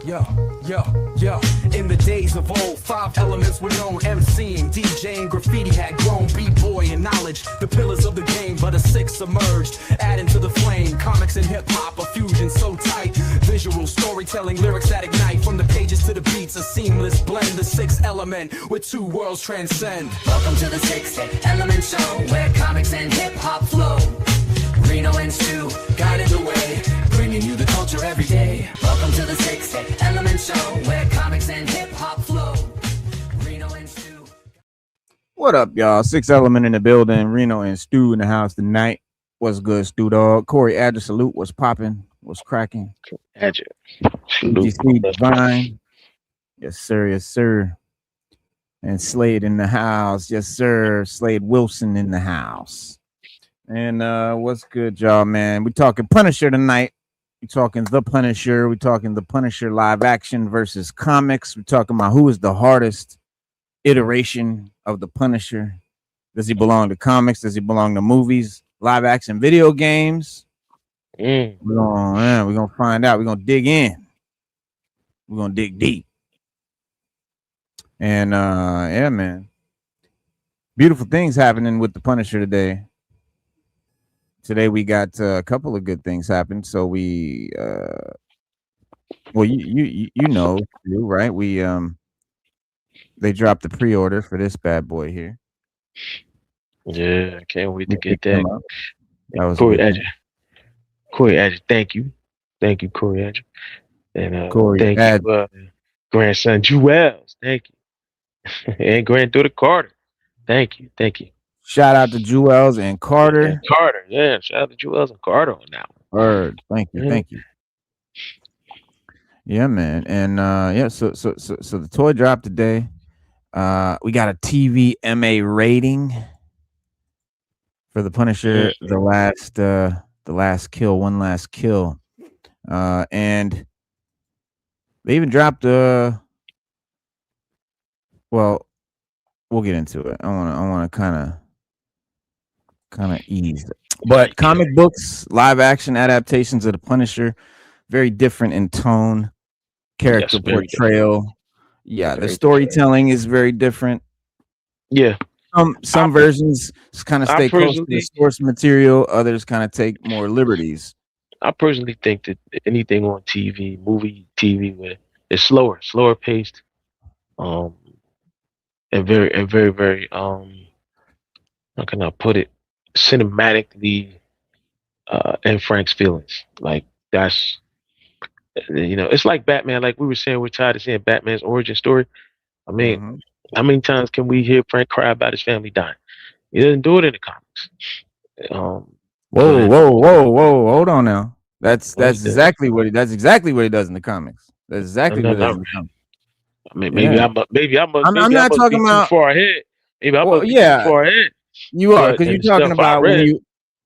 Yo. In the days of old, 5 elements were known. MCing, DJing, graffiti had grown. B-boy and knowledge, the pillars of the game. But a 6th emerged, adding to the flame. Comics and hip-hop, a fusion so tight. Visual storytelling, lyrics that ignite. From the pages to the beats, a seamless blend. The 6th element, where 2 worlds transcend. Welcome to the 6th Element Show, where comics and hip-hop flow. Reno and Stu guiding the way, bringing you the culture every day. Welcome to the 6th Element Show, where comics and hip-hop flow. Reno and Stu. What up, y'all? 6th Element in the building. Reno and Stu in the house tonight. What's good, Stu Dog? Corey Adger, salute. What's popping? What's cracking? Adger. GC Divine. Yes, sir. Yes, sir. And Slade in the house. Yes, sir. Slade Wilson in the house. And what's good, y'all, man? We talking Punisher tonight. We talking The Punisher. We talking The Punisher live action versus comics. We talking about who is the hardest iteration of The Punisher. Does he belong to comics? Does he belong to movies, live action video games? We're gonna find out. We're gonna dig in. We're gonna dig deep. And yeah, man. Beautiful things happening with The Punisher today. Today we got a couple of good things happen. So we well, you know, right? We they dropped the pre-order for this bad boy here. Yeah, I can't wait to get that. That was Corey Adger, thank you, Corey Adger, and Corey thank you, grandson Jewels, thank you, and granddaughter Carter, thank you. Shout out to Jewels and Carter. Yeah, shout out to Jewels and Carter on that one. Word. Thank you. Yeah, man. And yeah, so the toy dropped today. We got a TV MA rating for The Punisher, the last kill, one last kill. And they even dropped well, we'll get into it. I want to kind of ease it. But comic books, live action adaptations of The Punisher, very different in tone, character portrayal. Yeah, the storytelling is very different. Yeah. Some versions kind of stay close to the source material, others kind of take more liberties. I personally think that anything on movie TV, where it's slower paced, and very how can I put it, cinematically in Frank's feelings. Like that's, it's like Batman. Like we were saying, we're tired of seeing Batman's origin story. I mean, how many times can we hear Frank cry about his family dying? He doesn't do it in the comics. Whoa! Hold on now. That's exactly what he does in the comics. That's exactly what he does in the comics. I mean, maybe I'm not talking about too far ahead. Maybe I'm too far ahead. You are, because you're talking about when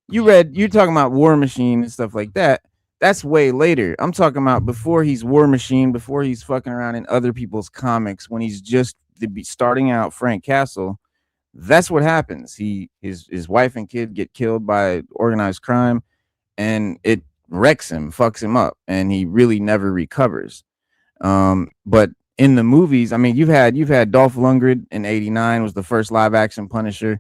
you're talking about War Machine and stuff like that. That's way later. I'm talking about before he's War Machine, before he's fucking around in other people's comics, when he's just starting out Frank Castle. That's what happens. His wife and kid get killed by organized crime, and it wrecks him, fucks him up, and he really never recovers. But in the movies, I mean, you've had Dolph Lundgren in '89 was the first live action Punisher,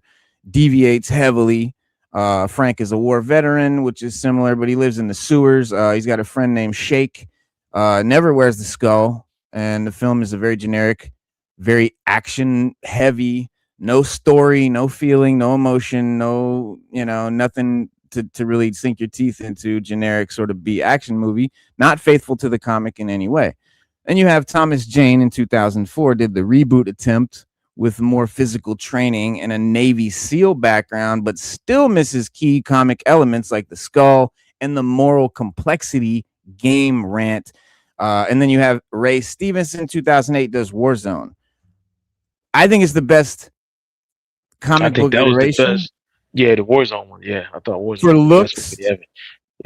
deviates heavily. Frank is a war veteran, which is similar, but he lives in the sewers. He's got a friend named Shake, never wears the skull, and the film is a very generic, very action heavy, no story, no feeling, no emotion, no, nothing to really sink your teeth into, generic sort of B action movie, not faithful to the comic in any way. Then you have Thomas Jane in 2004 did the reboot attempt with more physical training and a Navy SEAL background, but still misses key comic elements like the skull and the moral complexity game rant. And then you have Ray Stevenson, 2008, does Warzone. I think it's the best comic book iteration. Yeah, the Warzone one. Yeah, I thought Warzone for looks,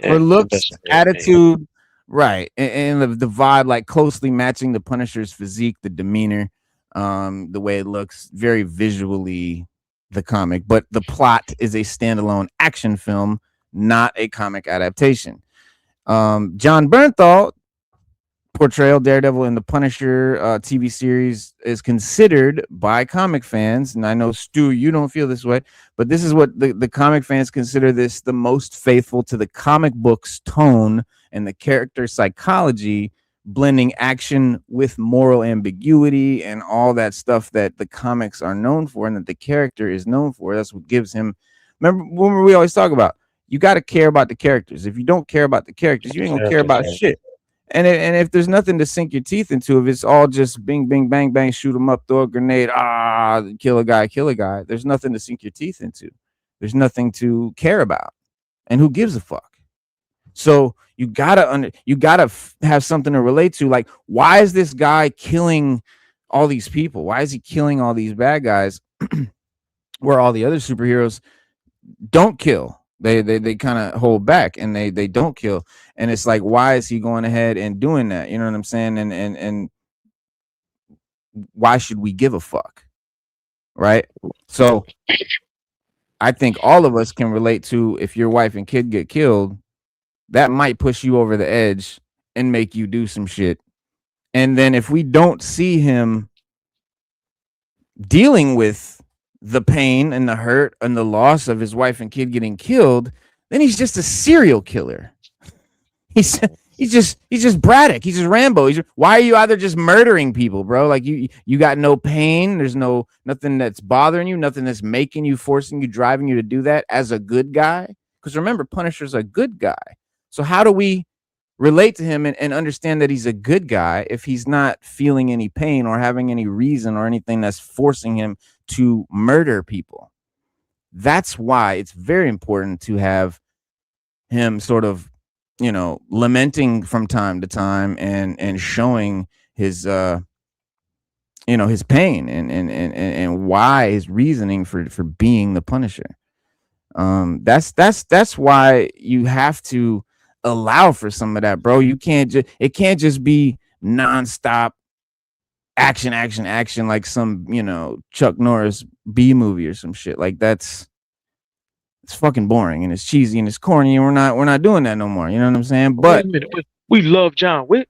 for looks, attitude, right, and the vibe, like closely matching the Punisher's physique, the demeanor. The way it looks, very visually the comic, but the plot is a standalone action film, not a comic adaptation. Jon Bernthal portrayal Daredevil in the Punisher TV series is considered by comic fans, and I know Stu, you don't feel this way, but this is what the comic fans consider this the most faithful to the comic book's tone and the character psychology, blending action with moral ambiguity and all that stuff that the comics are known for and that the character is known for. That's what gives him. Remember we always talk about, you got to care about the characters. If you don't care about the characters, you ain't gonna care about shit. And if there's nothing to sink your teeth into, if it's all just bing, bing, bang, bang, shoot him up, throw a grenade, kill a guy, there's nothing to sink your teeth into. There's nothing to care about. And who gives a fuck? So you gotta have something to relate to. Like, why is this guy killing all these people? Why is he killing all these bad guys where all the other superheroes don't kill? They kind of hold back and they don't kill. And it's like, why is he going ahead and doing that? You know what I'm saying? And why should we give a fuck? Right? So I think all of us can relate to, if your wife and kid get killed, that might push you over the edge and make you do some shit. And then if we don't see him dealing with the pain and the hurt and the loss of his wife and kid getting killed, then he's just a serial killer. He's just Braddock. He's just Rambo. Why are you out there just murdering people, bro? Like, you got no pain. There's nothing that's bothering you, nothing that's making you, forcing you, driving you to do that as a good guy. Because remember, Punisher's a good guy. So how do we relate to him and understand that he's a good guy if he's not feeling any pain or having any reason or anything that's forcing him to murder people? That's why it's very important to have him sort of, lamenting from time to time and showing his his pain and why his reasoning for being the Punisher. That's why you have to allow for some of that, bro. It can't just be nonstop action like some Chuck Norris B movie or some shit. Like, it's fucking boring and it's cheesy and it's corny, and we're not doing that no more. You know what I'm saying? But wait a minute, we love John Wick.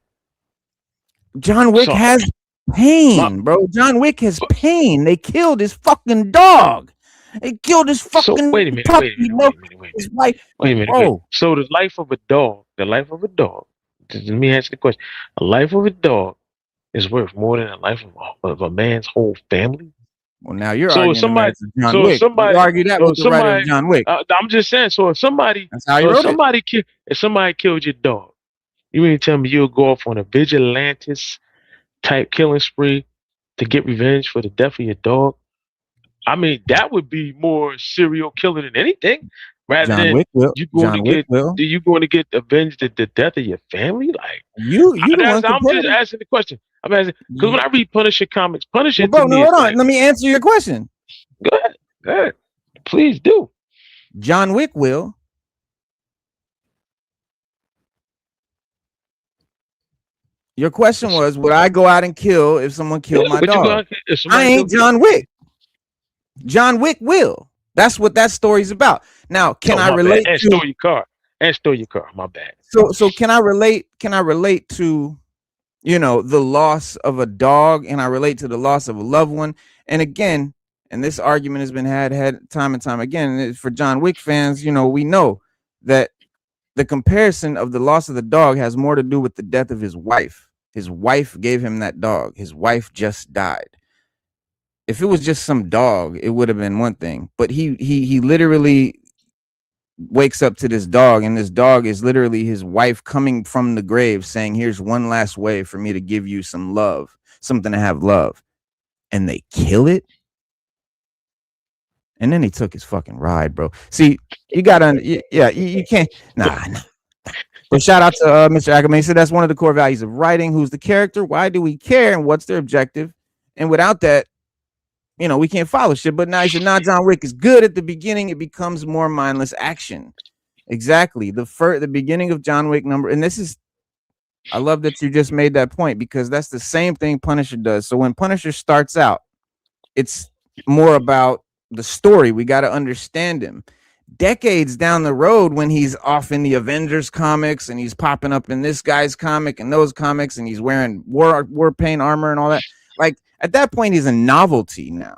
John Wick has pain, bro. John Wick has pain. They killed his fucking dog. They killed his fucking wait a minute, puppy, wait a minute, bro. So the life of a dog, let me ask the question. A life of a dog is worth more than a life of a man's whole family? Well, now you're arguing John Wick. You argue that with the writer of John Wick. I'm just saying. So if somebody killed your dog, you mean to tell me you'll go off on a vigilantist type killing spree to get revenge for the death of your dog? I mean, that would be more serial killer than anything, rather than you going to get avenged at the death of your family. Like, I'm just asking the question. I'm asking because when I read Punisher comics, Punisher. Bro, hold on. Let me answer your question. Go ahead. Please do. John Wick will. Your question was, would I go out and kill if someone killed my dog? I ain't John Wick. John Wick will. That's what that story's about. Now, can I relate to store your car? My bad. So can I relate to the loss of a dog, and I relate to the loss of a loved one? And again, and this argument has been had time and time again for John Wick fans. We know that the comparison of the loss of the dog has more to do with the death of his wife. His wife gave him that dog. His wife just died. If it was just some dog, it would have been one thing. But he literally wakes up to this dog, and this dog is literally his wife coming from the grave saying, here's one last way for me to give you some love, something to have love. And they kill it. And then he took his fucking ride, bro. See, you gotta, you can't, nah. But shout out to Mr. Ackerman. He said that's one of the core values of writing. Who's the character? Why do we care? And what's their objective? And without that, we can't follow shit. But now he said, John Wick is good at the beginning. It becomes more mindless action. Exactly. The beginning of John Wick and this is, I love that you just made that point, because that's the same thing Punisher does. So when Punisher starts out, it's more about the story. We got to understand him. decades down the road, when he's off in the Avengers comics and he's popping up in this guy's comic and those comics and he's wearing war paint armor and all that, like at that point he's a novelty now.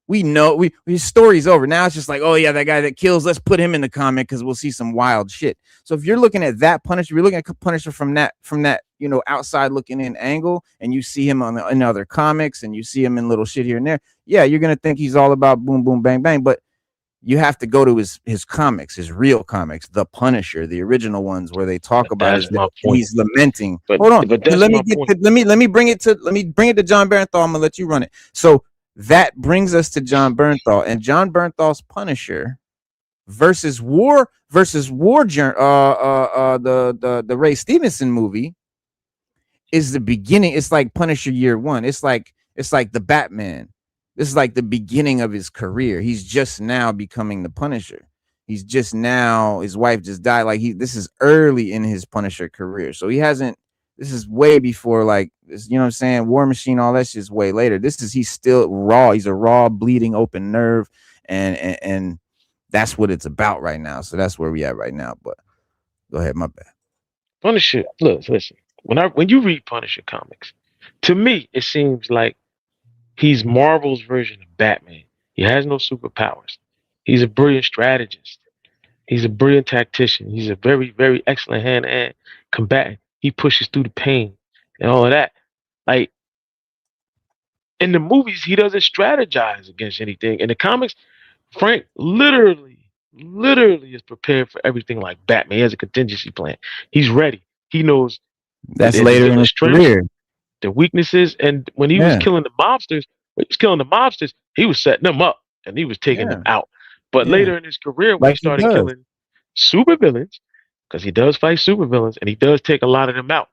We know his story's over. Now it's just like, oh yeah, that guy that kills, let's put him in the comic because we'll see some wild shit. So if you're looking at that Punisher, you're looking at Punisher from that outside looking in angle, and you see him in other comics and you see him in little shit here and there, yeah, you're gonna think he's all about boom boom bang bang. But you have to go to his comics, his real comics, the Punisher, the original ones where they talk about his death, he's lamenting. Hold on, let me bring it to Jon Bernthal. I'm gonna let you run it. So that brings us to Jon Bernthal, and Jon Bernthal's Punisher versus the Ray Stevenson movie is the beginning. It's like Punisher Year One. It's like the Batman. This is like the beginning of his career. He's just now becoming the Punisher. He's just now, his wife just died. Like this is early in his Punisher career. So he hasn't, this is way before like this, you know what I'm saying? War Machine, all that shit is way later. He's still raw. He's a raw, bleeding open nerve. And that's what it's about right now. So that's where we at right now. But go ahead, my bad. Punisher, look, listen. When you read Punisher comics, to me, it seems like he's Marvel's version of Batman. He has no superpowers. He's a brilliant strategist. He's a brilliant tactician. He's a very, very excellent hand-to-hand combatant. He pushes through the pain and all of that. Like, in the movies, he doesn't strategize against anything. In the comics, Frank literally is prepared for everything like Batman. He has a contingency plan. He's ready. He knows that's later in his career. The weaknesses, and when he was killing the mobsters, he was setting them up and he was taking them out. But later in his career, when he started killing supervillains, because he does fight supervillains and he does take a lot of them out,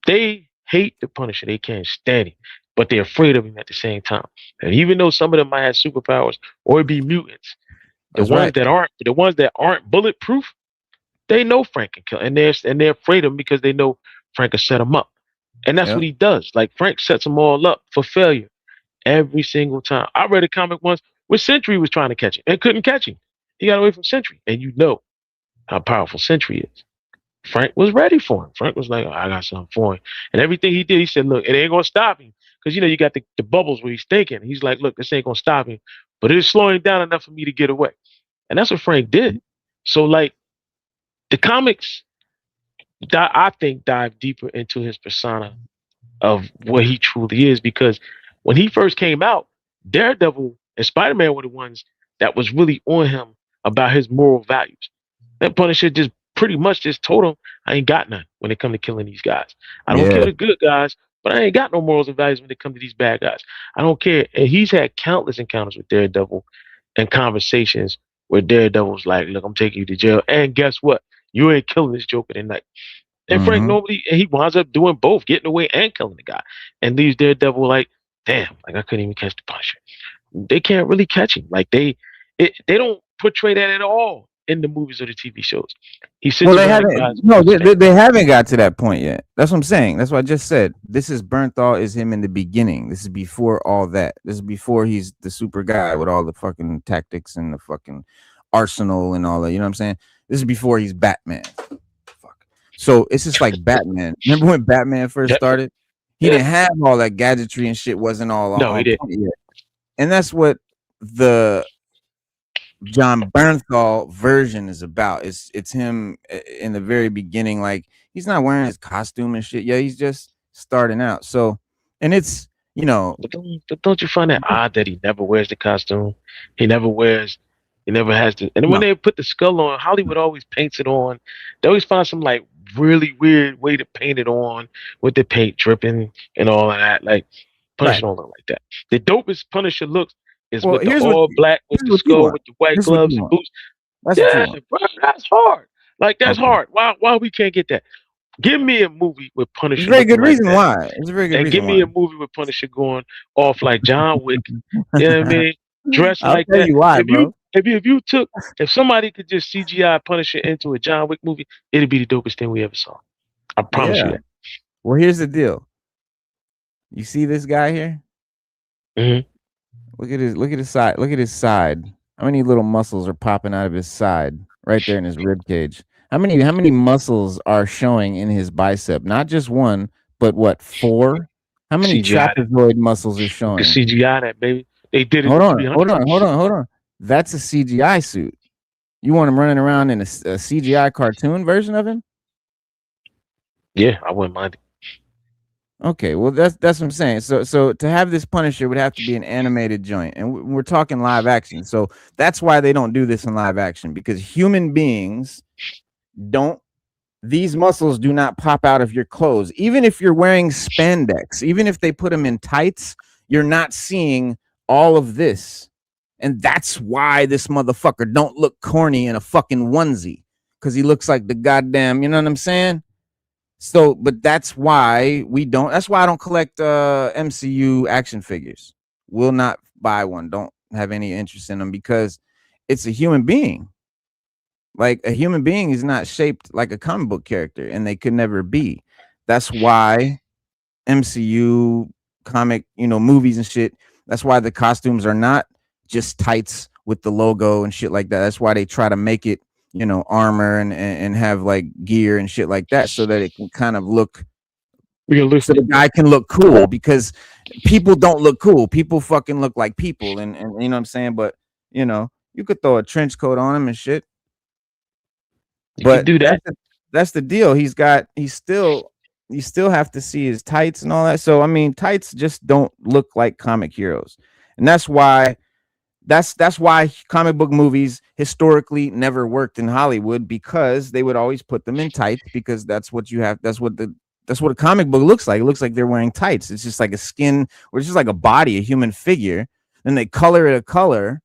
they hate the Punisher. They can't stand him, but they're afraid of him at the same time. And even though some of them might have superpowers or be mutants, the ones that aren't bulletproof, they know Frank can kill, and they're afraid of him because they know Frank can set them up. And that's what he does. Like, Frank sets them all up for failure every single time. I read a comic once where Sentry was trying to catch him and couldn't catch him. He got away from Sentry. And you know how powerful Sentry is. Frank was ready for him. Frank was like, oh, I got something for him. And everything he did, he said, look, it ain't going to stop him. Because, you got the bubbles where he's thinking. He's like, look, this ain't going to stop him. But it's slowing down enough for me to get away. And that's what Frank did. So, like, the comics, I think, dive deeper into his persona of what he truly is, because when he first came out, Daredevil and Spider-Man were the ones that was really on him about his moral values. That Punisher just pretty much just told him, I ain't got none when it come to killing these guys. I don't kill the good guys, but I ain't got no morals and values when it come to these bad guys. I don't care. And he's had countless encounters with Daredevil and conversations where Daredevil's like, look, I'm taking you to jail. And guess what? You ain't killing this Joker tonight. And Frank he winds up doing both, getting away and killing the guy. And leaves Daredevil like, damn, like I couldn't even catch the Punisher. They can't really catch him. Like they don't portray that at all in the movies or the TV shows. He sits they haven't got to that point yet. That's what I'm saying. That's what I just said. This is Bernthal is him in the beginning. This is before all that. This is before he's the super guy with all the fucking tactics and the fucking arsenal and all that. You know what I'm saying? This is before he's Batman. So it's just like Batman. Remember when Batman first started? He didn't have all that gadgetry and shit. Wasn't all on he didn't. Yet. And that's what the Jon Bernthal version is about. It's him in the very beginning. Like, he's not wearing his costume and shit. Yeah, he's just starting out. So, and it's, But don't you find that odd that he never wears the costume? He never has to. And when they put the skull on, Hollywood always paints it on. They always find some like really weird way to paint it on with the paint dripping and all of that. Like, Punisher don't look like that. The dopest Punisher looks is with the all black, with the skull, with the white gloves and boots. Bro, that's hard. Like, that's hard. Why we can't get that? Give me a movie with Punisher. It's a very good reason why. It's a very good reason. And give me a movie with Punisher going off like John Wick. You know what I mean? Dressed like that. You why, bro. If somebody could just CGI Punisher into a John Wick movie, it'd be the dopest thing we ever saw. I promise you that. Well, here's the deal. You see this guy here? Mm-hmm. Look at his side. Look at his side. How many little muscles are popping out of his side, right there in his rib cage? How many muscles are showing in his bicep? Not just one, but what, 4? How many CGI. trapezoid muscles are You can showing? CGI that, baby. They did it Hold in on, hold 300. on, hold on, hold on. That's a CGI suit. You want him running around in a CGI cartoon version of him? Yeah, I wouldn't mind it. Okay, well that's what I'm saying. So to have this Punisher would have to be an animated joint, and we're talking live action. So that's why they don't do this in live action, because human beings don't. These muscles do not pop out of your clothes. Even if you're wearing spandex, even if they put them in tights, you're not seeing all of this. And that's why this motherfucker don't look corny in a fucking onesie, because he looks like the goddamn, you know what I'm saying? So, but that's why we don't. That's why I don't collect MCU action figures. Will not buy one. Don't have any interest in them, because it's a human being. Like, a human being is not shaped like a comic book character, and they could never be. That's why MCU comic, movies and shit. That's why the costumes are not just tights with the logo and shit like that. That's why they try to make it, armor and have like gear and shit like that, so that it can kind of look, so Realistic. the guy can look cool, because people don't look cool. People fucking look like people, and you know what I'm saying? But you could throw a trench coat on him and shit. You can But do that. that's the deal. You still have to see his tights and all that. So I mean, tights just don't look like comic heroes. And that's why comic book movies historically never worked in Hollywood, because they would always put them in tights, because that's what you have. That's what a comic book looks like. It looks like they're wearing tights. It's just like a skin, or it's just like a body, a human figure. Then they color it a color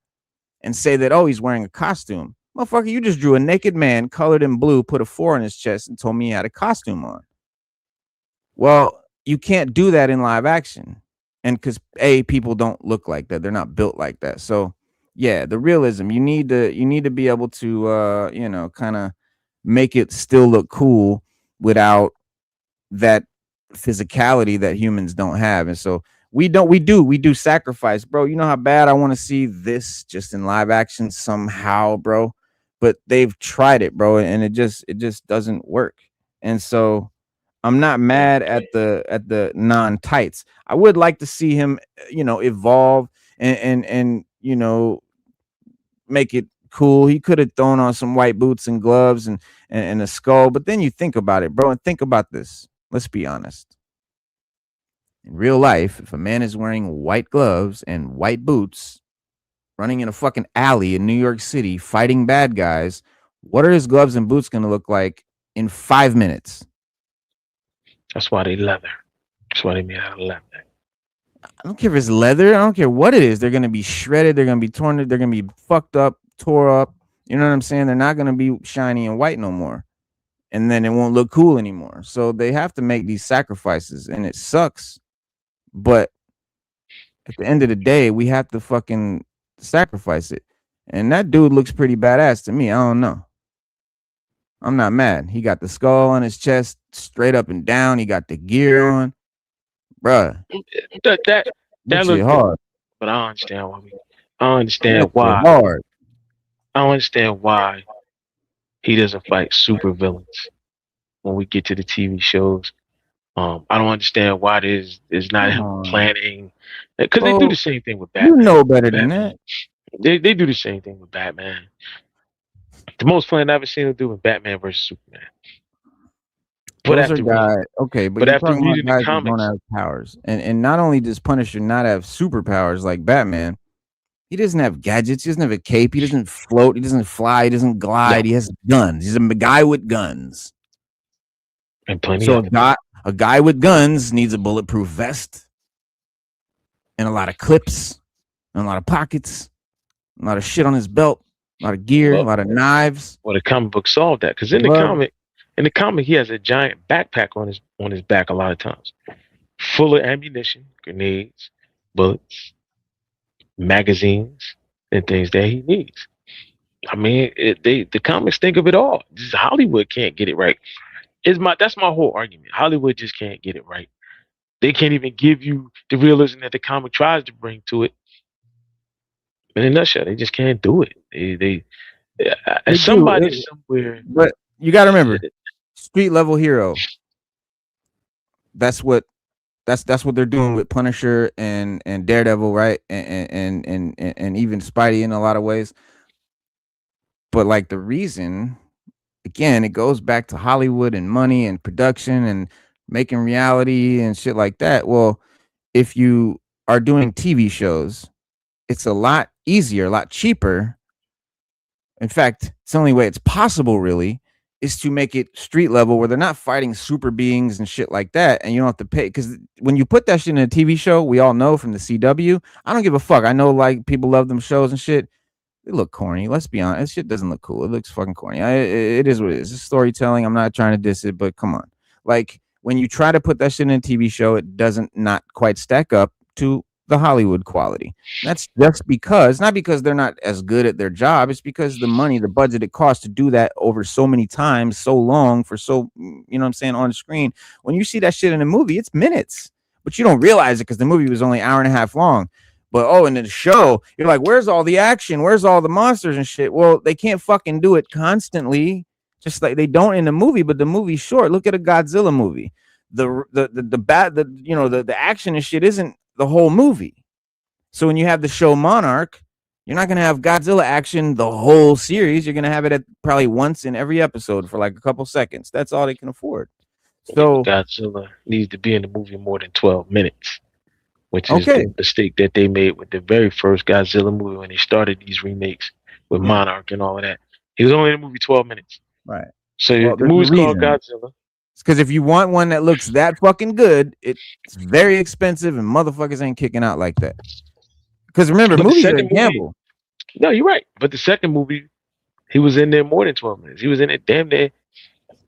and say that, oh, he's wearing a costume. Motherfucker, you just drew a naked man colored in blue, put a 4 on his chest, and told me he had a costume on. Well, you can't do that in live action. And because people don't look like that. They're not built like that. So yeah, the realism, you need to be able to kind of make it still look cool without that physicality that humans don't have. And so we do sacrifice, bro. You know how bad I want to see this just in live action somehow, bro. But they've tried it, bro, and it just doesn't work. And so I'm not mad at the non tights. I would like to see him, evolve and make it cool. He could have thrown on some white boots and gloves and a skull. But then you think about it, bro, and think about this. Let's be honest. In real life, if a man is wearing white gloves and white boots, running in a fucking alley in New York City, fighting bad guys, what are his gloves and boots going to look like in 5 minutes? That's why they leather. That's why they made out of leather. I don't care if it's leather. I don't care what it is. They're going to be shredded. They're going to be torn. They're going to be fucked up, tore up. You know what I'm saying? They're not going to be shiny and white no more. And then it won't look cool anymore. So they have to make these sacrifices, and it sucks. But at the end of the day, we have to fucking sacrifice it. And that dude looks pretty badass to me. I don't know. I'm not mad. He got the skull on his chest straight up and down. He got the gear on. Bruh. That That looks shit hard. but I don't understand why I don't That understand shit why. hard. I don't understand why he doesn't fight super villains when we get to the TV shows. I don't understand why there's not Come him on. planning, because they do Bro, the same thing with you Batman. know better than that. They do the same thing with Batman. The most fun I've ever seen him do was Batman versus Superman. But Those are after reading, guys. Okay, but but you're after talking about reading the guys that don't comics, have powers. And not only does Punisher not have superpowers like Batman, he doesn't have gadgets. He doesn't have a cape. He doesn't float. He doesn't fly. He doesn't glide. no, He has guns. He's a guy with guns. and plenty So of a them. guy with guns needs a bulletproof vest and a lot of clips and a lot of pockets, a lot of shit on his belt, a lot of gear, a Well, lot of knives. well, the comic book solved that because Glove. in the comic, he has a giant backpack on his back a lot of times, full of ammunition, grenades, bullets, magazines, and things that he needs. I mean, the comics think of it all. Just Hollywood can't get it right. That's my whole argument. Hollywood just can't get it right. They can't even give you the realism that the comic tries to bring to it. in a nutshell, they just can't do it. They do somebody it, somewhere. but you got to remember, street level hero. That's what that's what they're doing with Punisher and Daredevil, right? And even Spidey in a lot of ways. But like the reason, again, it goes back to Hollywood and money and production and making reality and shit like that. Well, if you are doing TV shows, it's a lot easier, a lot cheaper. In fact, it's the only way it's possible, really, is to make it street level where they're not fighting super beings and shit like that, and you don't have to pay. Because when you put that shit in a TV show, we all know from the CW, I don't give a fuck. I know like people love them shows and shit. They look corny. Let's be honest. This shit doesn't look cool. It looks fucking corny. It is what it is. It's storytelling. I'm not trying to diss it, but come on. Like when you try to put that shit in a TV show, it doesn't not quite stack up to the Hollywood quality. That's just because, not because they're not as good at their job. It's because the money, the budget it costs to do that over so many times, so long for so, you know what I'm saying, on the screen. When you see that shit in a movie, it's minutes, but you don't realize it because the movie was only an hour and a half long. But in the show, you're like, where's all the action? Where's all the monsters and shit? Well, they can't fucking do it constantly, just like they don't in the movie. But the movie's short. Look at a Godzilla movie. The action and shit isn't the whole movie. So when you have the show Monarch, you're not gonna have Godzilla action the whole series. You're gonna have it at probably once in every episode for like a couple seconds. That's all they can afford. So Godzilla needs to be in the movie more than 12 minutes. Which is the mistake that they made with the very first Godzilla movie when they started these remakes with Monarch and all of that. He was only in the movie 12 minutes. Right. So the movie's called Godzilla. It's because if you want one that looks that fucking good, it's very expensive and motherfuckers ain't kicking out like that. Because remember, movies are a gamble. No, you're right. But the second movie, he was in there more than 12 minutes. He was in it damn near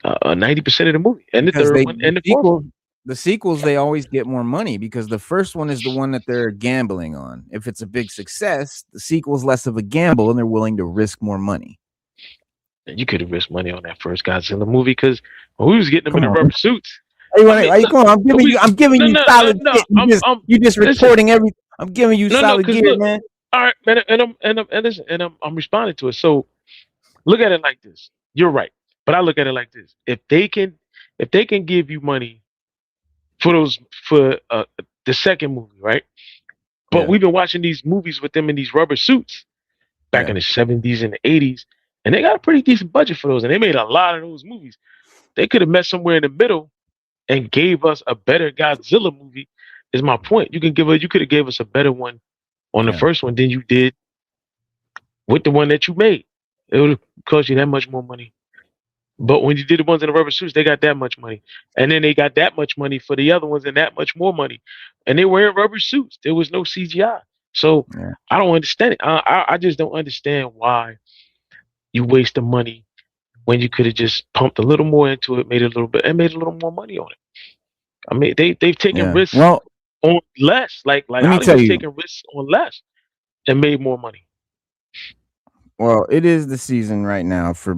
90% of the movie. And the third one and the fourth one. The sequels, they always get more money because the first one is the one that they're gambling on. If it's a big success, the sequel's less of a gamble and they're willing to risk more money. You could have risked money on that first Godzilla movie because we was getting them in the rubber suits. Come on, I'm giving you solid shit. You just reporting everything. I'm giving you solid gear, man. All right, man, and I'm responding to it. So look at it like this. You're right, but I look at it like this: if they can give you money for the second movie, right? But we've been watching these movies with them in these rubber suits back in the 70s and the 80s, and they got a pretty decent budget for those, and they made a lot of those movies. They could have met somewhere in the middle and gave us a better Godzilla movie. Is my point? You could have gave us a better one on the first one than you did with the one that you made. It would have cost you that much more money. But when you did the ones in the rubber suits, they got that much money. And then they got that much money for the other ones and that much more money. And they were in rubber suits. There was no CGI. So I don't understand it. I just don't understand why you waste the money when you could have just pumped a little more into it, made a little more money on it. I mean, they've taken risks on less. Like Hollywood's taking risks on less and made more money. Well, it is the season right now for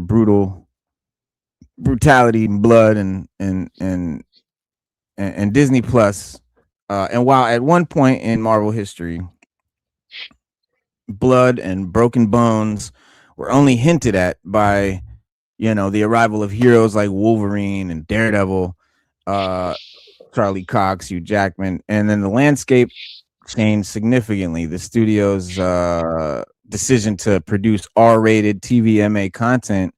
brutality and blood and Disney Plus. And while at one point in Marvel history, blood and broken bones were only hinted at by, the arrival of heroes like Wolverine and Daredevil, Charlie Cox, Hugh Jackman, and then the landscape changed significantly. The studio's decision to produce R-rated TVMA content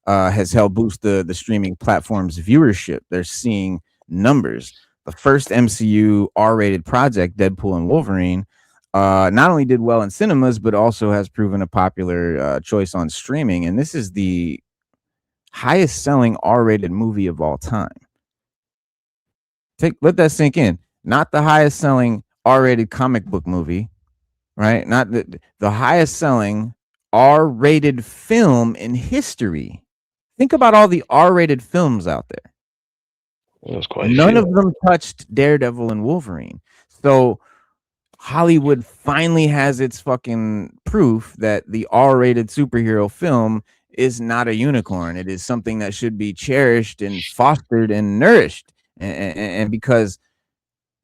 has helped boost the streaming platform's viewership. They're seeing numbers. The first MCU R-rated project, Deadpool and Wolverine, not only did well in cinemas, but also has proven a popular choice on streaming. And this is the highest selling R-rated movie of all time. Let that sink in. Not the highest selling R-rated comic book movie, right? Not the highest selling R-rated film in history. Think about all the R-rated films out there. None of them touched Daredevil and Wolverine. So Hollywood finally has its fucking proof that the R-rated superhero film is not a unicorn. It is something that should be cherished and fostered and nourished. And because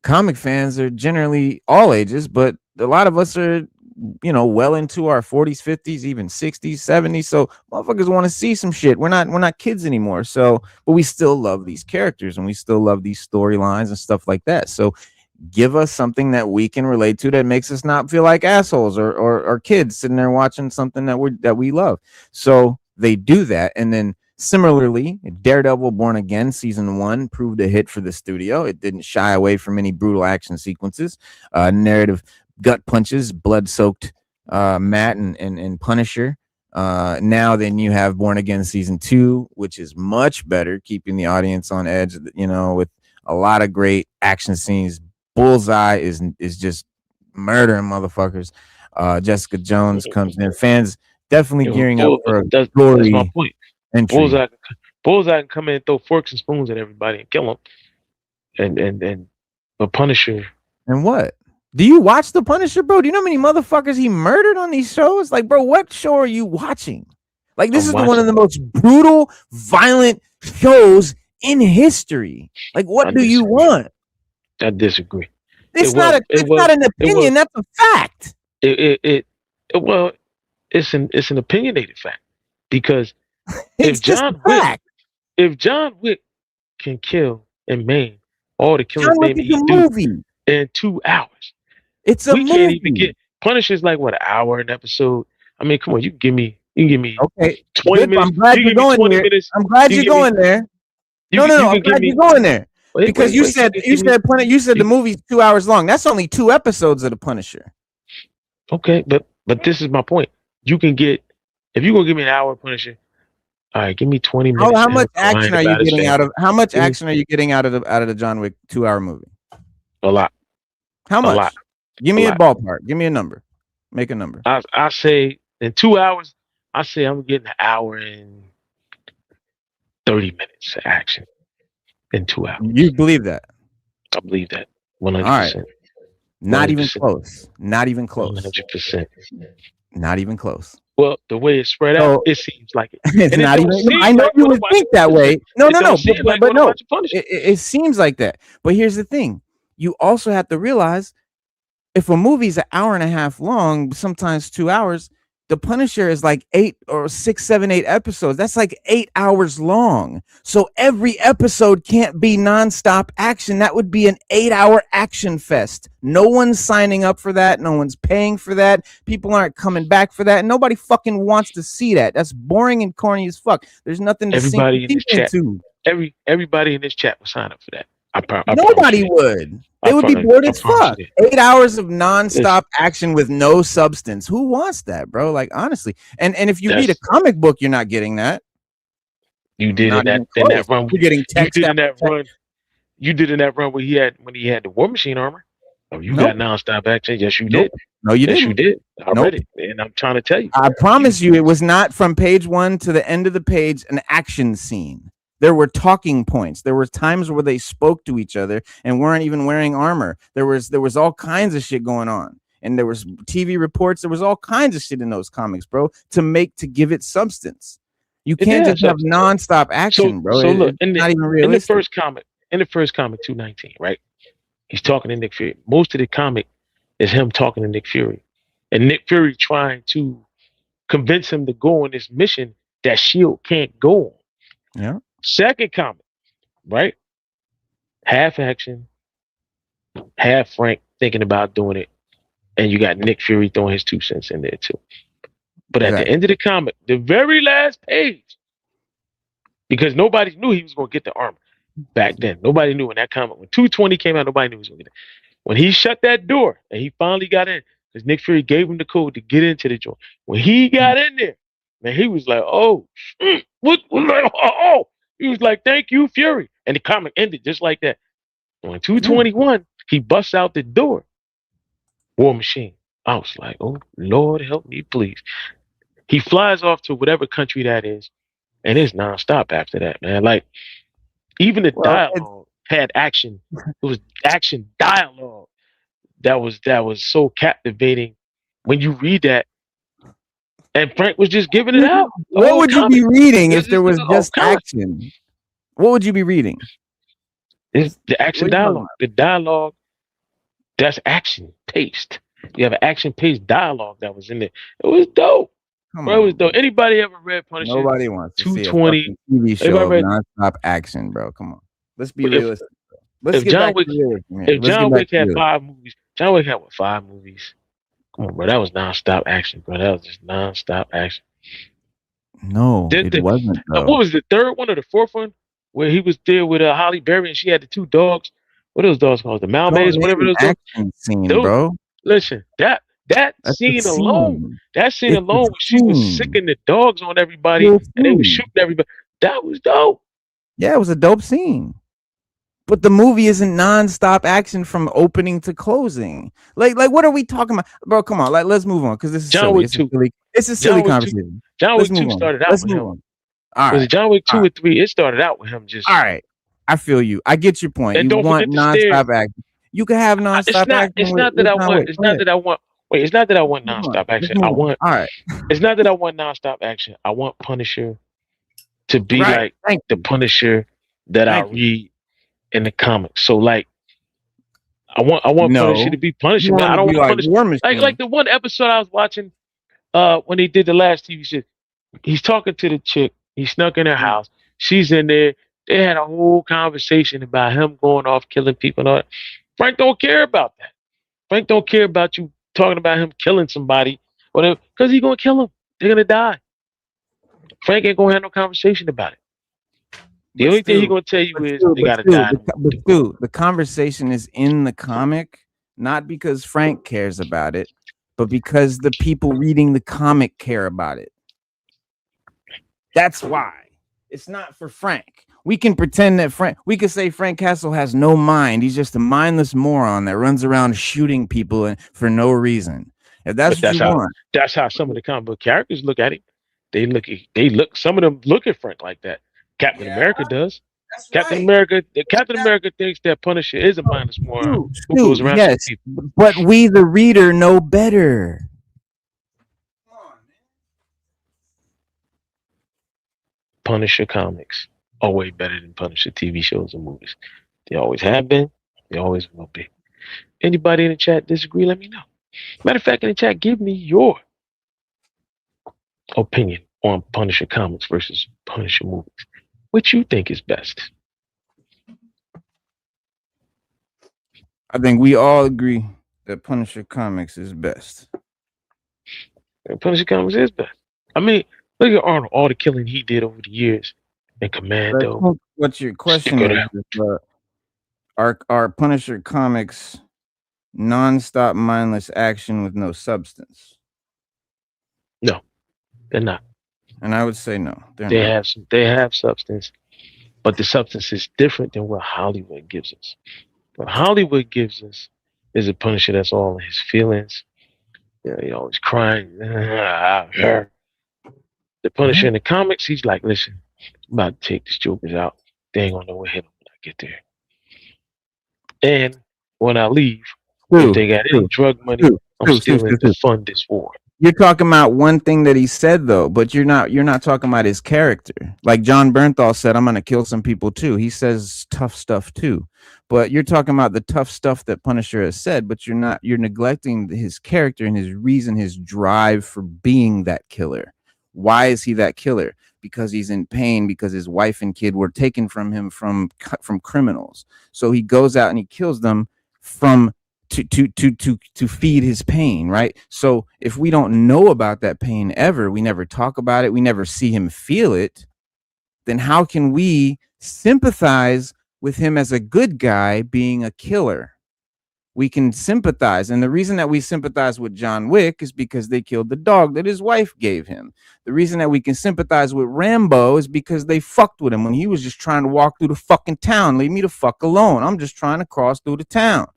comic fans are generally all ages, but a lot of us are well into our 40s, 50s, even 60s, 70s. So motherfuckers want to see some shit. We're not kids anymore. So, but we still love these characters and we still love these storylines and stuff like that. So give us something that we can relate to that makes us not feel like assholes or kids sitting there watching something that we love. So they do that. And then similarly, Daredevil Born Again season 1 proved a hit for the studio. It didn't shy away from any brutal action sequences, narrative gut punches, blood-soaked Matt and Punisher. Now then you have Born Again season 2, which is much better, keeping the audience on edge, with a lot of great action scenes. Bullseye is just murdering motherfuckers. Jessica Jones comes in. Fans definitely gearing up for a glory. That's my point. Entry. Bullseye can come in and throw forks and spoons at everybody and kill them. And but Punisher. And what? Do you watch the Punisher, bro? Do you know how many motherfuckers he murdered on these shows? Like, bro, what show are you watching? Like, this is one of the most brutal, violent shows in history. Like, what do you want? I disagree. It's not an opinion. That's a fact. Well, it's an opinionated fact, because if John Wick can kill and maim all the killing baby he do in 2 hours, it's a movie. Can't even get Punisher's like what, an hour an episode. I mean, come on, you can give me okay 20 minutes. I'm glad you're going there. I'm glad you're going there. No, I'm glad you're going there. Because you said the movie's 2 hours long. That's only 2 episodes of the Punisher. Okay, but this is my point. You can get, if you're gonna give me an hour Punisher, all right, give me 20 minutes. How much action are you getting out of? How much action are you getting out of the John Wick 2 hour movie? A lot. How much? A lot. Give me a ballpark. Give me a number. Make a number. I say in 2 hours. I say I'm getting an hour and 30 minutes of action in 2 hours. You believe that? I believe that 100%. All right. Not even close. Not even close. 100%. Not even close. Well, the way it's spread out, it seems like it. It's not even. I know you would think that way. No. But no. It seems like that. But here's the thing: you also have to realize, if a movie's an hour and a half long, sometimes 2 hours, The Punisher is like 8 or 6, 7, 8 episodes. That's like 8 hours long. So every episode can't be nonstop action. That would be an 8-hour action fest. No one's signing up for that. No one's paying for that. People aren't coming back for that. Nobody fucking wants to see that. That's boring and corny as fuck. There's nothing to everybody in this chat. Everybody in this chat will sign up for that. Nobody would. They would be bored as fuck. 8 hours of nonstop action with no substance. Who wants that, bro? Like, honestly. And if you read a comic book, you're not getting that. You did in that run. You're getting text. You did in that run. You did in that run when he had the War Machine armor. Oh, you got nonstop action. Yes, you did. No, you didn't. Yes, you did. I read it, and I'm trying to tell you. I promise you, it was not from page 1 to the end of the page an action scene. There were talking points. There were times where they spoke to each other and weren't even wearing armor. There was all kinds of shit going on. And there was TV reports. There was all kinds of shit in those comics, bro, to give it substance. You can't just have nonstop action, bro. So look, not even realistic. In the first comic, 219, right? He's talking to Nick Fury. Most of the comic is him talking to Nick Fury. And Nick Fury trying to convince him to go on this mission that S.H.I.E.L.D. can't go on. Yeah. Second comic, right? Half action, half Frank thinking about doing it, and you got Nick Fury throwing his 2 cents in there too. But at the end of the comic, the very last page, because nobody knew he was going to get the armor back then. Nobody knew in that comic. When 220 came out, nobody knew he was going to get it. When he shut that door and he finally got in, because Nick Fury gave him the code to get into the joint. When he got in there, man, he was like, "Oh, what? Oh." He was like, "Thank you, Fury." And the comic ended just like that. When 221, he busts out the door. War Machine. I was like, "Oh, Lord, help me, please." He flies off to whatever country that is, and it's nonstop after that, man. Like, even the dialogue had action. It was action dialogue that was so captivating when you read that. And Frank was just giving it out. What would you be reading if there was just action? What would you be reading? It's the action dialogue. The dialogue, that's action paced. You have an action-paced dialogue that was in there. It was dope. Come Bro, it was on, dope. man. Anybody ever read Punisher Nobody wants to see a 220? fucking TV Anybody show of read nonstop action, bro. Come on. Let's be if realistic. Let's if get John back to Wick realism here. if Let's get John back Wick to had realism. 5 movies, John Wick had what 5 movies? Come on, bro. That was nonstop action, bro. That was just nonstop action. No, The, it the, wasn't what though. was the third one or the fourth one where he was there with Holly Berry and she had the 2 dogs? What are those dogs called? The Calling Malmays or it whatever an those dogs. action scene, Dude, bro. listen, that That's the scene alone, scene. that scene It's the alone, when she was scene. sicking the dogs on everybody The and they was scene. shooting everybody, that was dope. Yeah, it was a dope scene. But the movie isn't nonstop action from opening to closing. Like what are we talking about, bro? Come on, like let's move on because this is John silly. Wick 2. It's a silly John Wick 2. conversation. John Let's Wick move 2 on. started out Let's with move him. on. All Was right, it John Wick all 2 right, or 3? It started out with him just. all right. I feel you. I get your point. And You don't want forget the stairs. nonstop action. You can have It's nonstop not. action It's not that with I John want. Wick. It's Go not ahead. that I want. Wait. It's not that I want Let's move on. nonstop Let's action. I move on. want. All right. It's not that I want nonstop action. I want Punisher to be Right. like Thank the you. Punisher that I Thank you. read in the comics. So like, I want Punisher to No, be you Punisher, man. want I to don't be want like Punisher War like Machine. the one episode I was watching when they did the last TV show. He's talking to the chick. He snuck in her house. She's in there. They had a whole conversation about him going off killing people and all that. Frank don't care about that. Frank don't care about you talking about him killing somebody, whatever, because he's gonna kill them. They're gonna die. Frank ain't gonna have no conversation about it. The But only thing he's still, gonna tell you but is still, they but gotta still, die. but still, the conversation is in the comic, not because Frank cares about it, but because the people reading the comic care about it. That's why. It's not for Frank. We can pretend that we could say Frank Castle has no mind. He's just a mindless moron that runs around shooting people for no reason. If that's But what you want. that's how some of the comic book characters look at him. They look some of them look at Frank like that. Captain Yeah, America does. that's Captain right. America Captain America thinks that Punisher is a mindless moron who goes around shooting Yes, people. but we, the reader, know better. Punisher comics are way better than Punisher TV shows and movies. They always have been. They always will be. Anybody in the chat disagree? Let me know. Matter of fact, in the chat, give me your opinion on Punisher comics versus Punisher movies. What you think is best? I think we all agree that Punisher Comics is best. Punisher comics is best. I mean, look at Arnold, all the killing he did over the years in Commando. What your question is are Punisher comics non-stop mindless action with no substance? No, they're not. And I would say no. They have substance, but the substance is different than what Hollywood gives us. What Hollywood gives us is a Punisher that's all in his feelings. You know, he always crying. The Punisher in the comics, he's like, listen, I'm about to take these jokers out. They ain't gonna know what hit them when I get there. And when I leave, if they got any drug money, I'm still in to fund this war. You're talking about one thing that he said though, but you're not talking about his character. Like Jon Bernthal said, I'm gonna kill some people too. He says tough stuff too. But you're talking about the tough stuff that Punisher has said, but you're neglecting his character and his reason, his drive for being that killer. Why is he that killer? Because he's in pain, because his wife and kid were taken from him from criminals. So he goes out and he kills them to feed his pain, right? So if we don't know about that pain ever, we never talk about it, we never see him feel it, then how can we sympathize with him as a good guy being a killer? We can sympathize. And the reason that we sympathize with John Wick is because they killed the dog that his wife gave him. The reason that we can sympathize with Rambo is because they fucked with him when he was just trying to walk through the fucking town. Leave me the fuck alone. I'm just trying to cross through the town.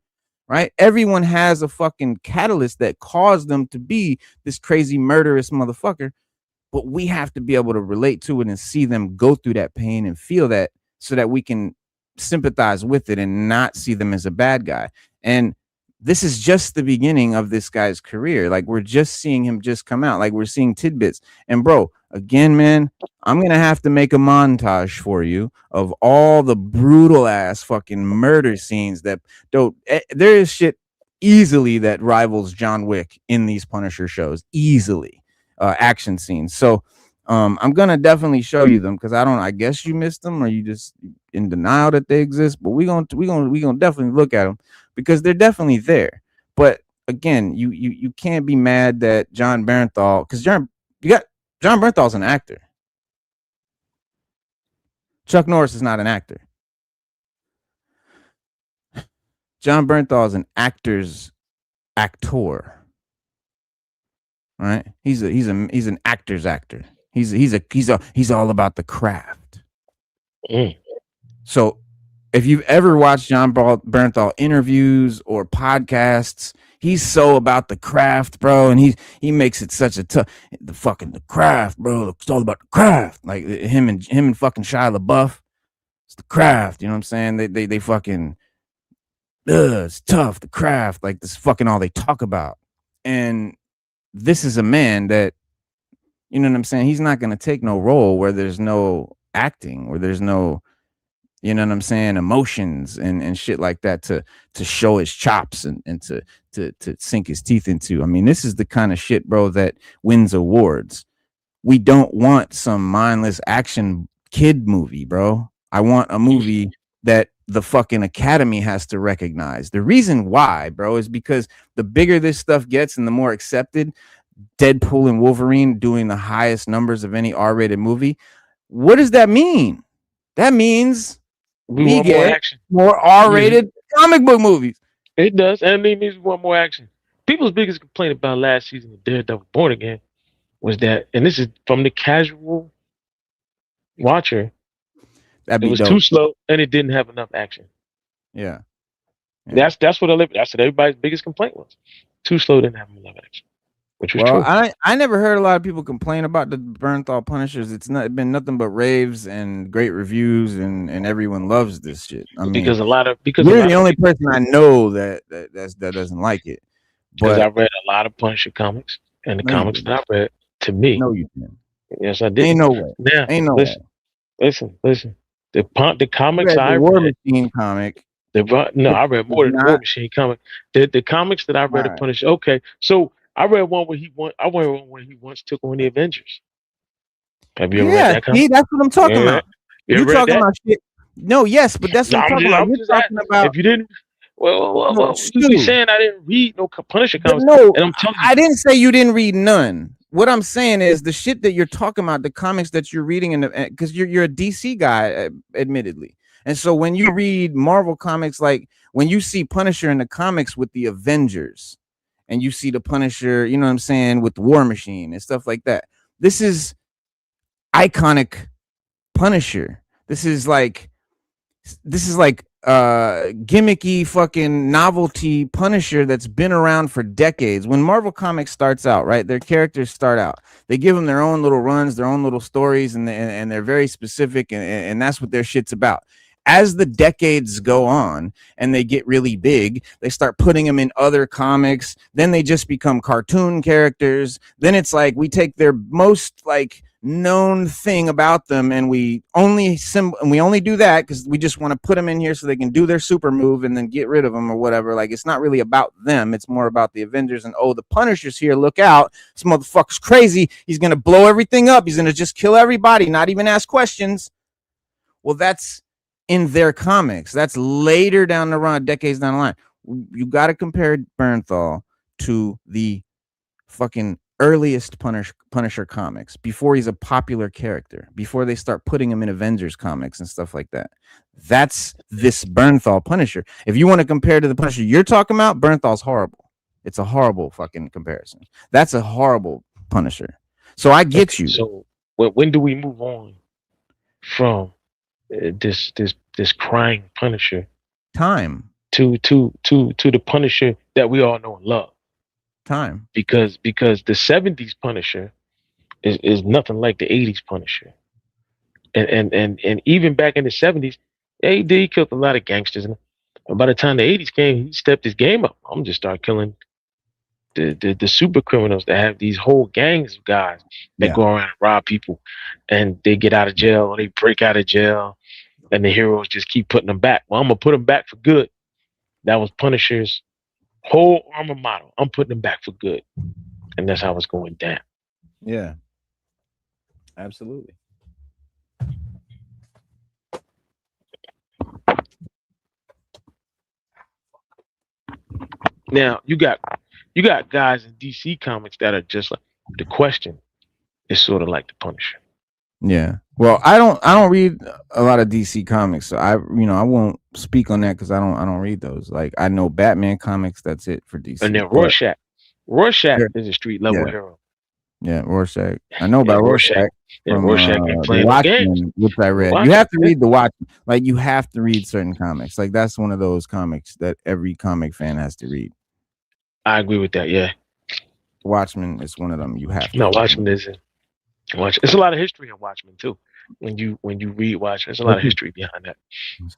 Right? Everyone has a fucking catalyst that caused them to be this crazy murderous motherfucker. But we have to be able to relate to it and see them go through that pain and feel that so that we can sympathize with it and not see them as a bad guy. And this is just the beginning of this guy's career. Like we're just seeing him just come out. Like we're seeing tidbits. And bro, again, man, I'm going to have to make a montage for you of all the brutal ass fucking murder scenes that don't, there is shit easily that rivals John Wick in these Punisher shows. Easily, action scenes. So I'm gonna definitely show you them because I guess you missed them or you just in denial that they exist. But we gonna definitely look at them because they're definitely there. But again, you can't be mad that Jon Bernthal, because Jon Bernthal's an actor. Chuck Norris is not an actor. Jon Bernthal is an actor. Right? He's an actor's actor. He's all about the craft. So if you've ever watched Jon Bernthal interviews or podcasts, he's so about the craft, bro, and he makes it such a tough the craft, bro. It's all about the craft. Like him and fucking Shia LaBeouf. It's the craft, you know what I'm saying? They fucking it's tough, the craft, like this fucking all they talk about. And this is a man that, you know what I'm saying? He's not gonna take no role where there's no acting, where there's no, you know what I'm saying, emotions and shit like that to show his chops and to sink his teeth into. I mean, this is the kind of shit, bro, that wins awards. We don't want some mindless action kid movie, bro. I want a movie that the fucking Academy has to recognize. The reason why, bro, is because the bigger this stuff gets and the more accepted, Deadpool and Wolverine doing the highest numbers of any R-rated movie. What does that mean? That means we get more R-rated comic book movies. It does, and it means we want more action. People's biggest complaint about last season of Daredevil Born Again was that, and this is from the casual watcher, it was too slow and it didn't have enough action. Yeah. That's what everybody's biggest complaint was. Too slow, didn't have enough action. Which was true. I never heard a lot of people complain about the Bernthal Punishers. It's been nothing but raves and great reviews, and everyone loves this shit. I mean, because you're the only person I know that doesn't like it. Because I read a lot of Punisher comics, and the comics that I read, to me, no, you didn't. Yes, I did. Ain't no way. Now, ain't no way. Listen. The comics I War read, Machine comic. I read more than the War Machine comic. The comics that I read of Punisher. Okay, so I read one where he once took on the Avengers. Have you ever read that comic? See, that's what I'm talking about. You're talking about shit. No, yes, but that's what I'm talking about. You're talking about. If you didn't, well, you be saying I didn't read no Punisher comics. No, and I'm telling you, I didn't say you didn't read none. What I'm saying is the shit that you're talking about, the comics that you're reading, because you're a DC guy, admittedly. And so when you read Marvel comics, like when you see Punisher in the comics with the Avengers, and you see the Punisher, you know what I'm saying, with the War Machine and stuff like that, this is iconic Punisher. This is like gimmicky fucking novelty Punisher that's been around for decades. When Marvel Comics starts out, right, their characters start out, they give them their own little runs, their own little stories, and they're very specific, and that's what their shit's about. As the decades go on and they get really big, they start putting them in other comics. Then they just become cartoon characters. Then it's like we take their most like known thing about them and we only do that because we just want to put them in here so they can do their super move and then get rid of them or whatever. Like, it's not really about them. It's more about the Avengers and, oh, the Punisher's here. Look out. This motherfucker's crazy. He's going to blow everything up. He's going to just kill everybody, not even ask questions. Well, that's in their comics. That's later down the run, decades down the line. You got to compare Bernthal to the fucking earliest Punisher comics, before he's a popular character, before they start putting him in Avengers comics and stuff like that. That's this Bernthal Punisher. If you want to compare to the Punisher you're talking about, Bernthal's horrible. It's a horrible fucking comparison. That's a horrible Punisher. So I get you. So when do we move on from this crying Punisher time to the Punisher that we all know and love? Time. Because the 70s Punisher is nothing like the 80s Punisher. And even back in the 70s, yeah, he killed a lot of gangsters. And by the time the 80s came, he stepped his game up. I'm just start killing the super criminals that have these whole gangs of guys that go around and rob people, and they get out of jail or they break out of jail, and the heroes just keep putting them back. Well, I'm gonna put them back for good. That was Punisher's Whole alma mater. I'm putting them back for good, and that's how it's going down. Yeah, absolutely. Now you got guys in DC Comics that are just like the Question is sort of like the Punisher. Yeah. Well, I don't read a lot of DC comics, so I won't speak on that because I don't read those. Like I know Batman comics, that's it for And DC. then But Rorschach yeah, is a street level yeah, hero. yeah, Rorschach. I know Yeah, about Rorschach. Rorschach Yeah, from Rorschach ain't the playing no games. Watchmen, which I The read. You Watchmen. have to Yeah, read the Watchmen. Like you have to read certain comics. Like that's one of those comics that every comic fan has to read. I agree with that. Yeah. Watchmen is one of them you have to No, fucking Watchmen read. isn't. Watch. It's a lot of history in Watchmen too. When you read Watchmen, there's a lot of It's history behind that.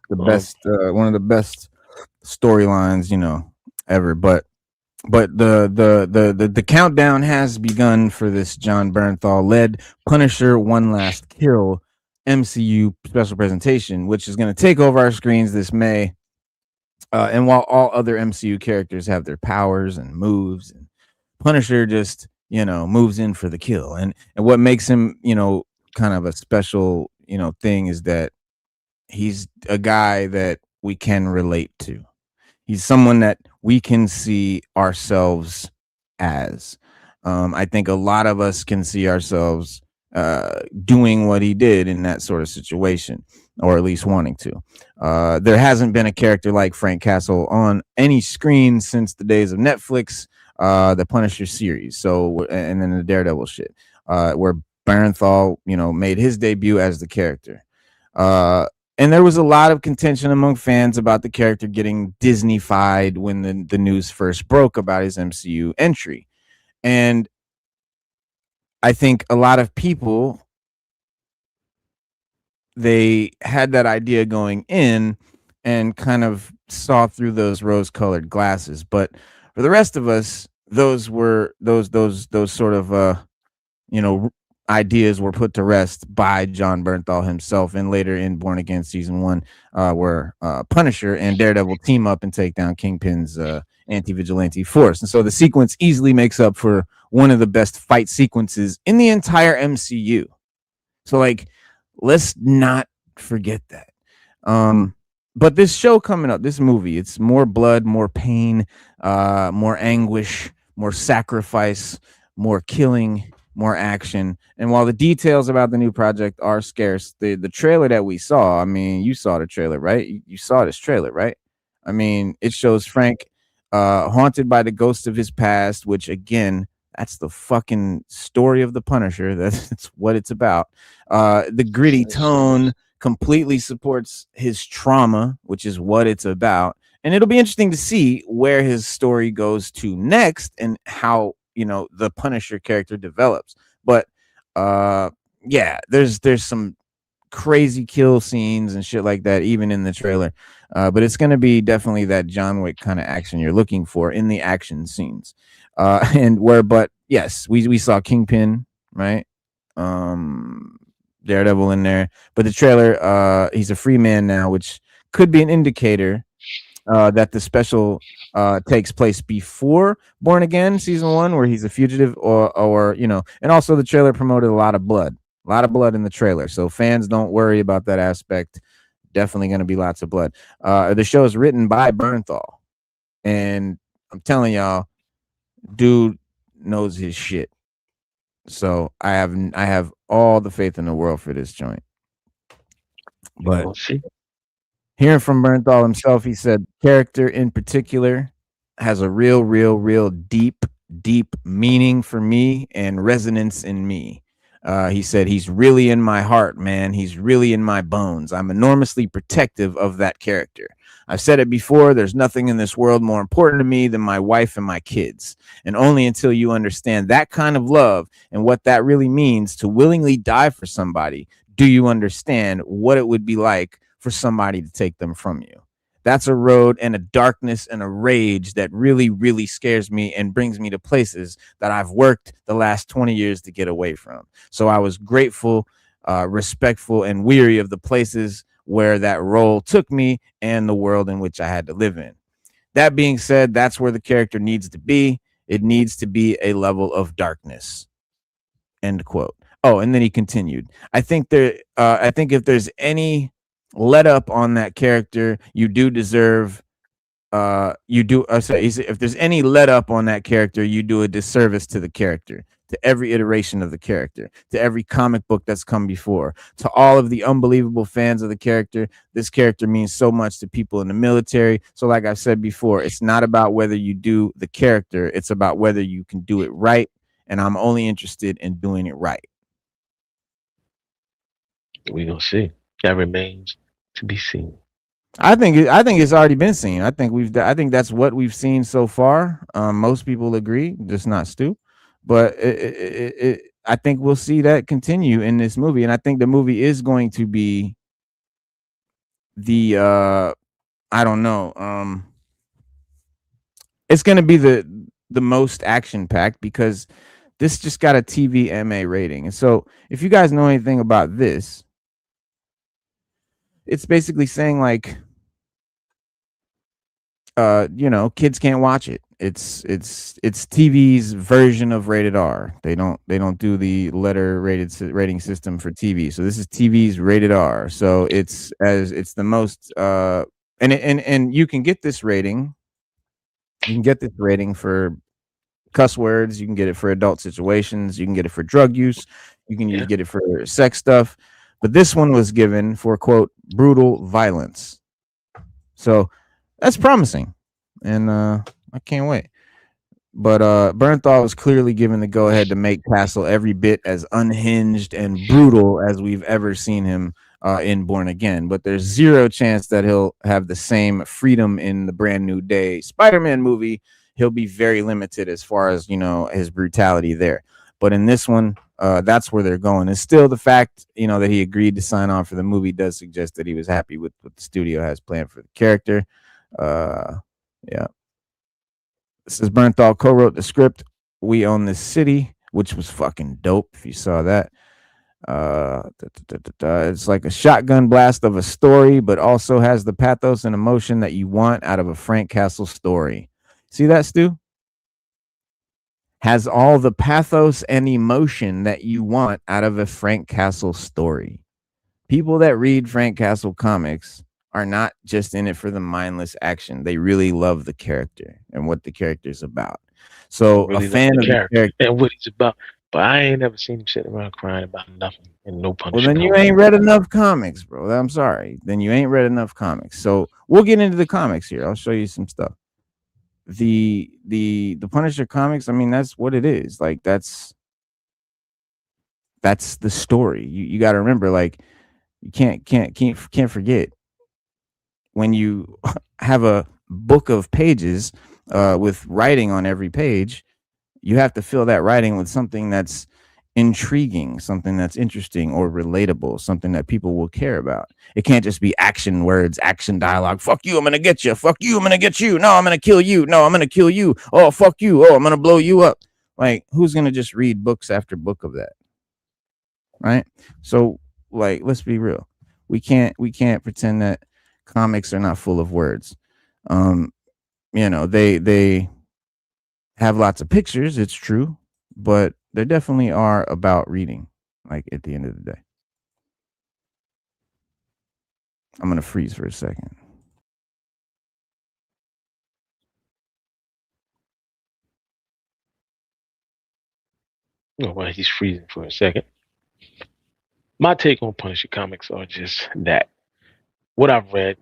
the Um, best, one of the best storylines, ever. But the countdown has begun for this Jon Bernthal led Punisher One Last Kill MCU special presentation, which is going to take over our screens this May. And while all other MCU characters have their powers and moves, and Punisher just moves in for the kill. And what makes him kind of a special thing is that he's a guy that we can relate to. He's someone that we can see ourselves as. I think a lot of us can see ourselves doing what he did in that sort of situation, or at least wanting to. There hasn't been a character like Frank Castle on any screen since the days of Netflix, the Punisher series. So, and then the Daredevil shit, where Barenthal, made his debut as the character. And there was a lot of contention among fans about the character getting Disney-fied when the news first broke about his MCU entry. And I think a lot of people, they had that idea going in and kind of saw through those rose-colored glasses. But for the rest of us, those were those sort of ideas were put to rest by Jon Bernthal himself, and later in Born Again season 1, where Punisher and Daredevil team up and take down Kingpin's anti-vigilante force. And so the sequence easily makes up for one of the best fight sequences in the entire MCU. So like, let's not forget that. But this show coming up, this movie, it's more blood, more pain, more anguish, more sacrifice, more killing, more action. And while the details about the new project are scarce, the trailer that we saw, I mean, you saw the trailer, right? You saw this trailer, right? I mean, it shows Frank haunted by the ghosts of his past, which again, that's the fucking story of the Punisher. That's what it's about. The gritty tone completely supports his trauma, which is what it's about. And it'll be interesting to see where his story goes to next and how the Punisher character develops. But yeah, there's some crazy kill scenes and shit like that even in the trailer. But it's going to be definitely that John Wick kind of action you're looking for in the action scenes. But yes, we saw Kingpin, right? Daredevil in there, but the trailer, he's a free man now, which could be an indicator that the special takes place before Born Again season 1, where he's a fugitive, or and also the trailer promoted a lot of blood in the trailer, so fans don't worry about that aspect. Definitely going to be lots of blood. The show is written by Bernthal, and I'm telling y'all, dude knows his shit. So I have all the faith in the world for this joint. But we'll see. Hearing from Bernthal himself, he said character in particular has a real deep meaning for me and resonance in me. He said he's really in my heart, man. He's really in my bones. I'm enormously protective of that character. I've said it before, there's nothing in this world more important to me than my wife and my kids. And only until you understand that kind of love and what that really means to willingly die for somebody do you understand what it would be like for somebody to take them from you. That's a road and a darkness and a rage that really scares me and brings me to places that I've worked the last 20 years to get away from. So I was grateful, respectful, and weary of the places where that role took me and the world in which I had to live in. That being said, that's where the character needs to be. It needs to be a level of darkness. End quote. Oh, and then he continued. I think if there's any let up on that character, you do deserve you do sorry, if there's any let up on that character, you do a disservice to the character, to every iteration of the character, to every comic book that's come before, to all of the unbelievable fans of the character. This character means so much to people in the military. So like I've said before, it's not about whether you do the character, it's about whether you can do it right, and I'm only interested in doing it right. We gonna see. That remains to be seen. I think it's already been seen. I think that's what we've seen so far. Most people agree, just not Stu. But I think we'll see that continue in this movie, and I think the movie is going to be the I don't know. It's going to be the most action packed because this just got a TVMA rating. And so, if you guys know anything about this, it's basically saying like kids can't watch it. It's TV's version of rated R. They don't do the letter rating system for TV. So this is TV's rated R. So it's the most and you can get this rating. You can get this rating for cuss words. You can get it for adult situations. You can get it for drug use. You can get it for sex stuff. But this one was given for quote brutal violence. So that's promising, and I can't wait. But Bernthal was clearly given the go ahead to make Castle every bit as unhinged and brutal as we've ever seen him in Born Again. But there's zero chance that he'll have the same freedom in the Brand New Day Spider-Man movie. He'll be very limited as far as his brutality there. But in this one, that's where they're going. And still, the fact that he agreed to sign on for the movie does suggest that he was happy with what the studio has planned for the character. Yeah. This is Bernthal co-wrote the script. We Own This City, which was fucking dope. If you saw that, it's like a shotgun blast of a story, but also has the pathos and emotion that you want out of a Frank Castle story. See that, Stu? Has all the pathos and emotion that you want out of a Frank Castle story. People that read Frank Castle comics are not just in it for the mindless action. They really love the character and what the character's about. So really a fan of the character and what he's about. But I ain't never seen him sitting around crying about nothing and no punishment. Well, then you ain't read enough comics, bro. I'm sorry. Then you ain't read enough comics. So we'll get into the comics here. I'll show you some stuff. The Punisher comics, I mean, that's what it is. Like that's the story. You got to remember, like, you can't forget when you have a book of pages with writing on every page, you have to fill that writing with something that's intriguing, something that's interesting or relatable, something that people will care about. It can't just be action words, action dialogue. Fuck you, I'm gonna get you. Fuck you, I'm gonna get you. No, I'm gonna kill you. No, I'm gonna kill you. Oh, fuck you. Oh, I'm gonna blow you up. Like, who's gonna just read books after book of that? Right? So, like, let's be real. We can't pretend that comics are not full of words. They have lots of pictures, it's true, but they definitely are about reading, like, at the end of the day. I'm gonna freeze for a second. Oh, while he's freezing for a second. My take on Punisher comics are just that. What I've read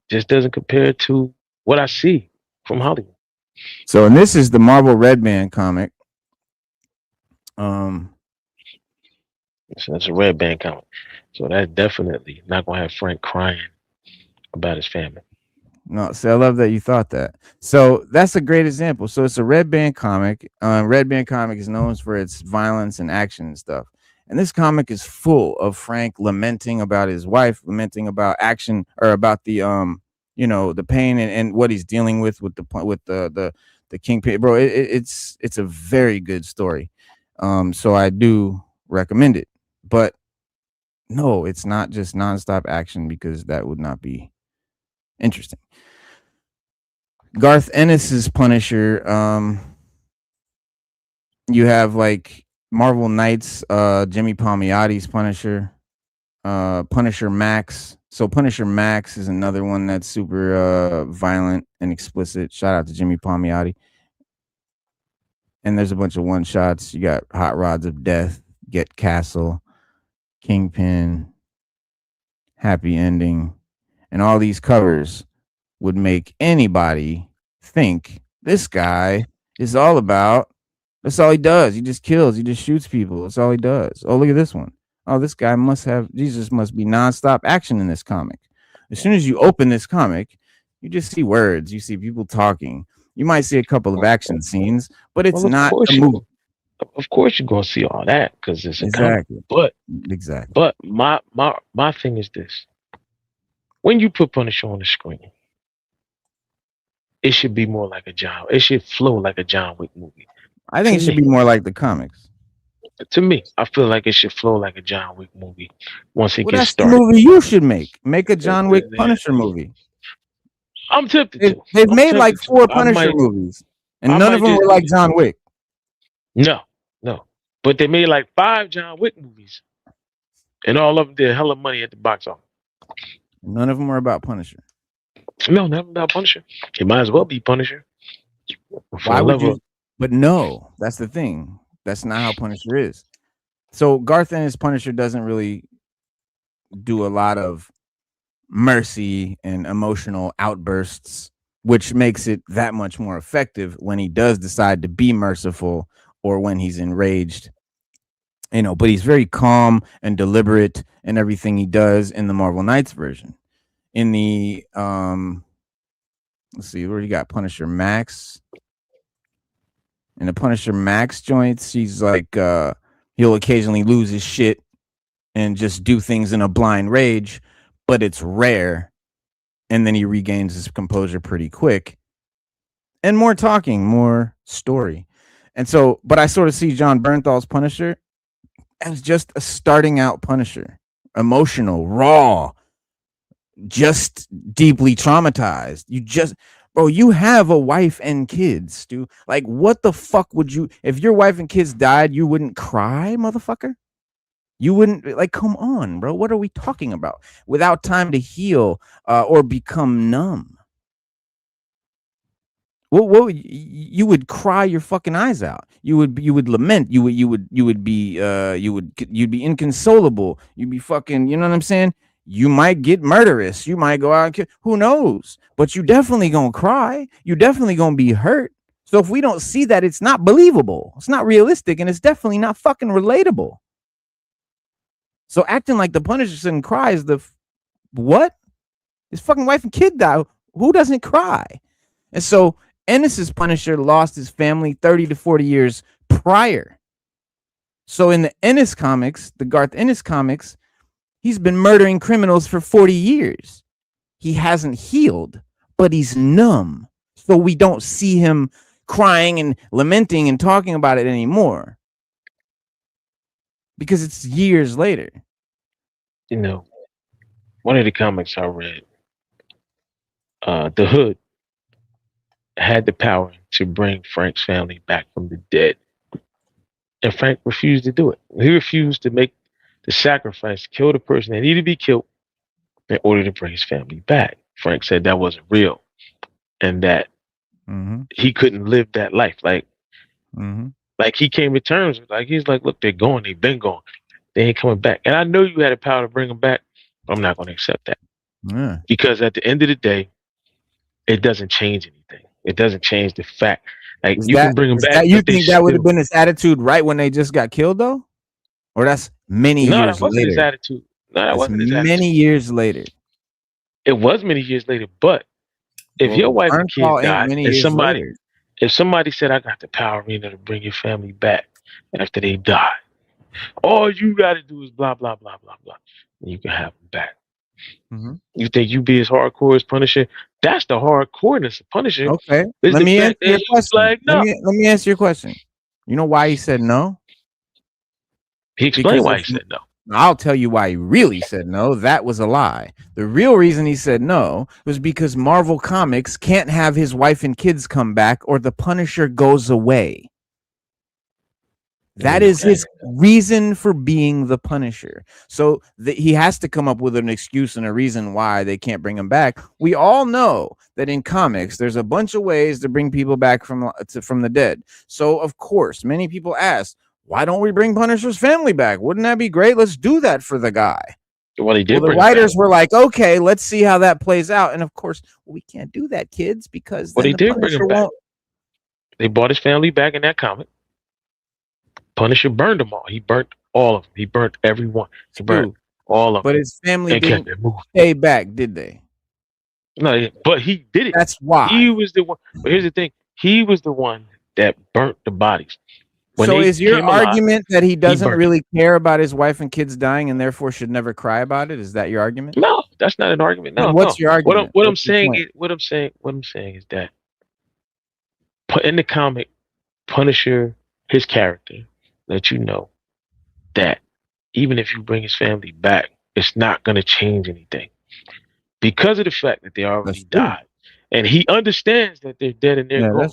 just doesn't compare to what I see from Hollywood. So, and this is the Marvel Red Band comic. So that's a Red Band comic. So that's definitely not gonna have Frank crying about his family. No, see, I love that you thought that. So that's a great example. So it's a Red Band comic. Red Band comic is known for its violence and action and stuff. And this comic is full of Frank lamenting about his wife, lamenting about action or about the the pain and what he's dealing with the Kingpin. Bro, it's a very good story. So I do recommend it. But no, it's not just nonstop action, because that would not be Interesting. Garth Ennis's Punisher. You have like Marvel Knights, Jimmy Palmiotti's Punisher, Punisher Max. So Punisher Max is another one that's super violent and explicit. Shout out to Jimmy Palmiotti. And there's a bunch of one shots. You got Hot Rods of Death, Get Castle, Kingpin, Happy Ending, and all these covers would make anybody think this guy is all about. That's all he does. He just kills. He just shoots people. That's all he does. Oh, look at this one. Oh, this guy Jesus must be nonstop action in this comic. As soon as you open this comic, you just see words. You see people talking. You might see a couple of action scenes, but it's not a movie. Of course, you're gonna see all that because it's a comic. But my thing is this: when you put Punisher on the screen, it should be more like it should flow like a John Wick movie. I think it should be more like the comics. To me, I feel like it should flow like a John Wick movie once it gets started. That's the movie you should make. Make a John Wick Punisher movie. I'm tempted to. They've made like 4 Punisher movies, and none of them were like John Wick. No. But they made like 5 John Wick movies, and all of them did hella money at the box office. None of them were about Punisher. No, never about Punisher. It might as well be Punisher. Why would you? But no, that's the thing. That's not how Punisher is. So Garth Ennis' Punisher doesn't really do a lot of mercy and emotional outbursts, which makes it that much more effective when he does decide to be merciful or when he's enraged. But he's very calm and deliberate in everything he does in the Marvel Knights version. In the let's see, where you got Punisher Max. In the Punisher Max joints, he's like he'll occasionally lose his shit and just do things in a blind rage, but it's rare. And then he regains his composure pretty quick. And more talking, more story. And so, but I sort of see Jon Bernthal's Punisher as just a starting out Punisher. Emotional, raw, just deeply traumatized. You have a wife and kids, Stu. Like, what the fuck would you, if your wife and kids died, you wouldn't cry, motherfucker? You wouldn't, like, come on, bro. What are we talking about? Without time to heal or become numb. What you would cry your fucking eyes out. You would lament. You'd be inconsolable. You'd be fucking, you know what I'm saying? You might get murderous. You might go out and kill. Who knows? But you definitely gonna cry. You definitely gonna be hurt. So if we don't see that, it's not believable. It's not realistic, and it's definitely not fucking relatable. So acting like the Punisher shouldn't cry is what? His fucking wife and kid died. Who doesn't cry? And so Ennis's Punisher lost his family 30 to 40 years prior. So in the Ennis comics, the Garth Ennis comics, he's been murdering criminals for 40 years. He hasn't healed, but he's numb. So we don't see him crying and lamenting and talking about it anymore. Because it's years later. One of the comics I read, the Hood had the power to bring Frank's family back from the dead. And Frank refused to do it. He refused to make the sacrifice, kill the person that needed to be killed in order to bring his family back. Frank said that wasn't real and that he couldn't live that life. Like he came to terms with, like, he's like, look, they're going, they've been gone. They ain't coming back. And I know you had the power to bring them back, but I'm not going to accept that. Yeah. Because at the end of the day, it doesn't change anything. It doesn't change the fact. Like, can bring them back. You think that would have been his attitude right when they just got killed, though? Or that's many years later? No, that wasn't his attitude. No, that wasn't his attitude. Many years later. It was many years later, but if your wife and kids died, and if somebody said, I got the power, to bring your family back after they die, all you got to do is blah, blah, blah, blah, blah, and you can have them back. You think you be as hardcore as Punisher? That's the hardcoreness of Punisher. Okay. Let me answer your question. Like, no. Let me answer your question. You know why he said no? He explained why he said no. I'll tell you why he really said no. That was a lie. The real reason he said no was because Marvel Comics can't have his wife and kids come back or the Punisher goes away. That is his reason for being the Punisher. So he has to come up with an excuse and a reason why they can't bring him back. We all know that in comics, there's a bunch of ways to bring people back from the dead. So, of course, many people ask, why don't we bring Punisher's family back? Wouldn't that be great? Let's do that for the guy. Well, he did. Well, the writers were like, okay, let's see how that plays out. And, of course, we can't do that, kids, because then the Punisher won't. They brought his family back in that comic. Punisher burned them all. He burnt all of them. He burnt everyone. He burnt all of them. But his family didn't stay back, did they? No, but he did it. That's why. He was the one. But here's the thing. He was the one that burnt the bodies. So is your argument that he doesn't really care about his wife and kids dying and therefore should never cry about it? Is that your argument? No, that's not an argument. No. What's your argument? What I'm saying is that in the comic, Punisher, his character, let you know that even if you bring his family back, it's not going to change anything because of the fact that they already died. And he understands that they're dead and they're gone.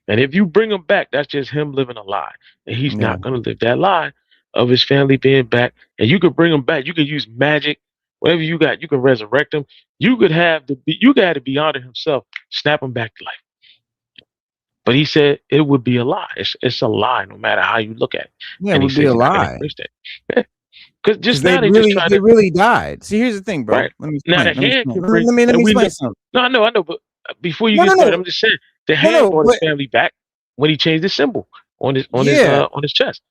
And if you bring them back, that's just him living a lie. And he's not going to live that lie of his family being back. And you could bring them back. You could use magic, whatever you got. You can resurrect them. You could have the Beyonder himself snap him back to life. But he said it would be a lie. It's a lie, no matter how you look at it. Yeah, it would be a lie. Because they really died. See, here's the thing, bro. Right. Let me explain something. No, I know, but before you get started, I'm just saying the hand brought his family back when he changed the symbol on his chest.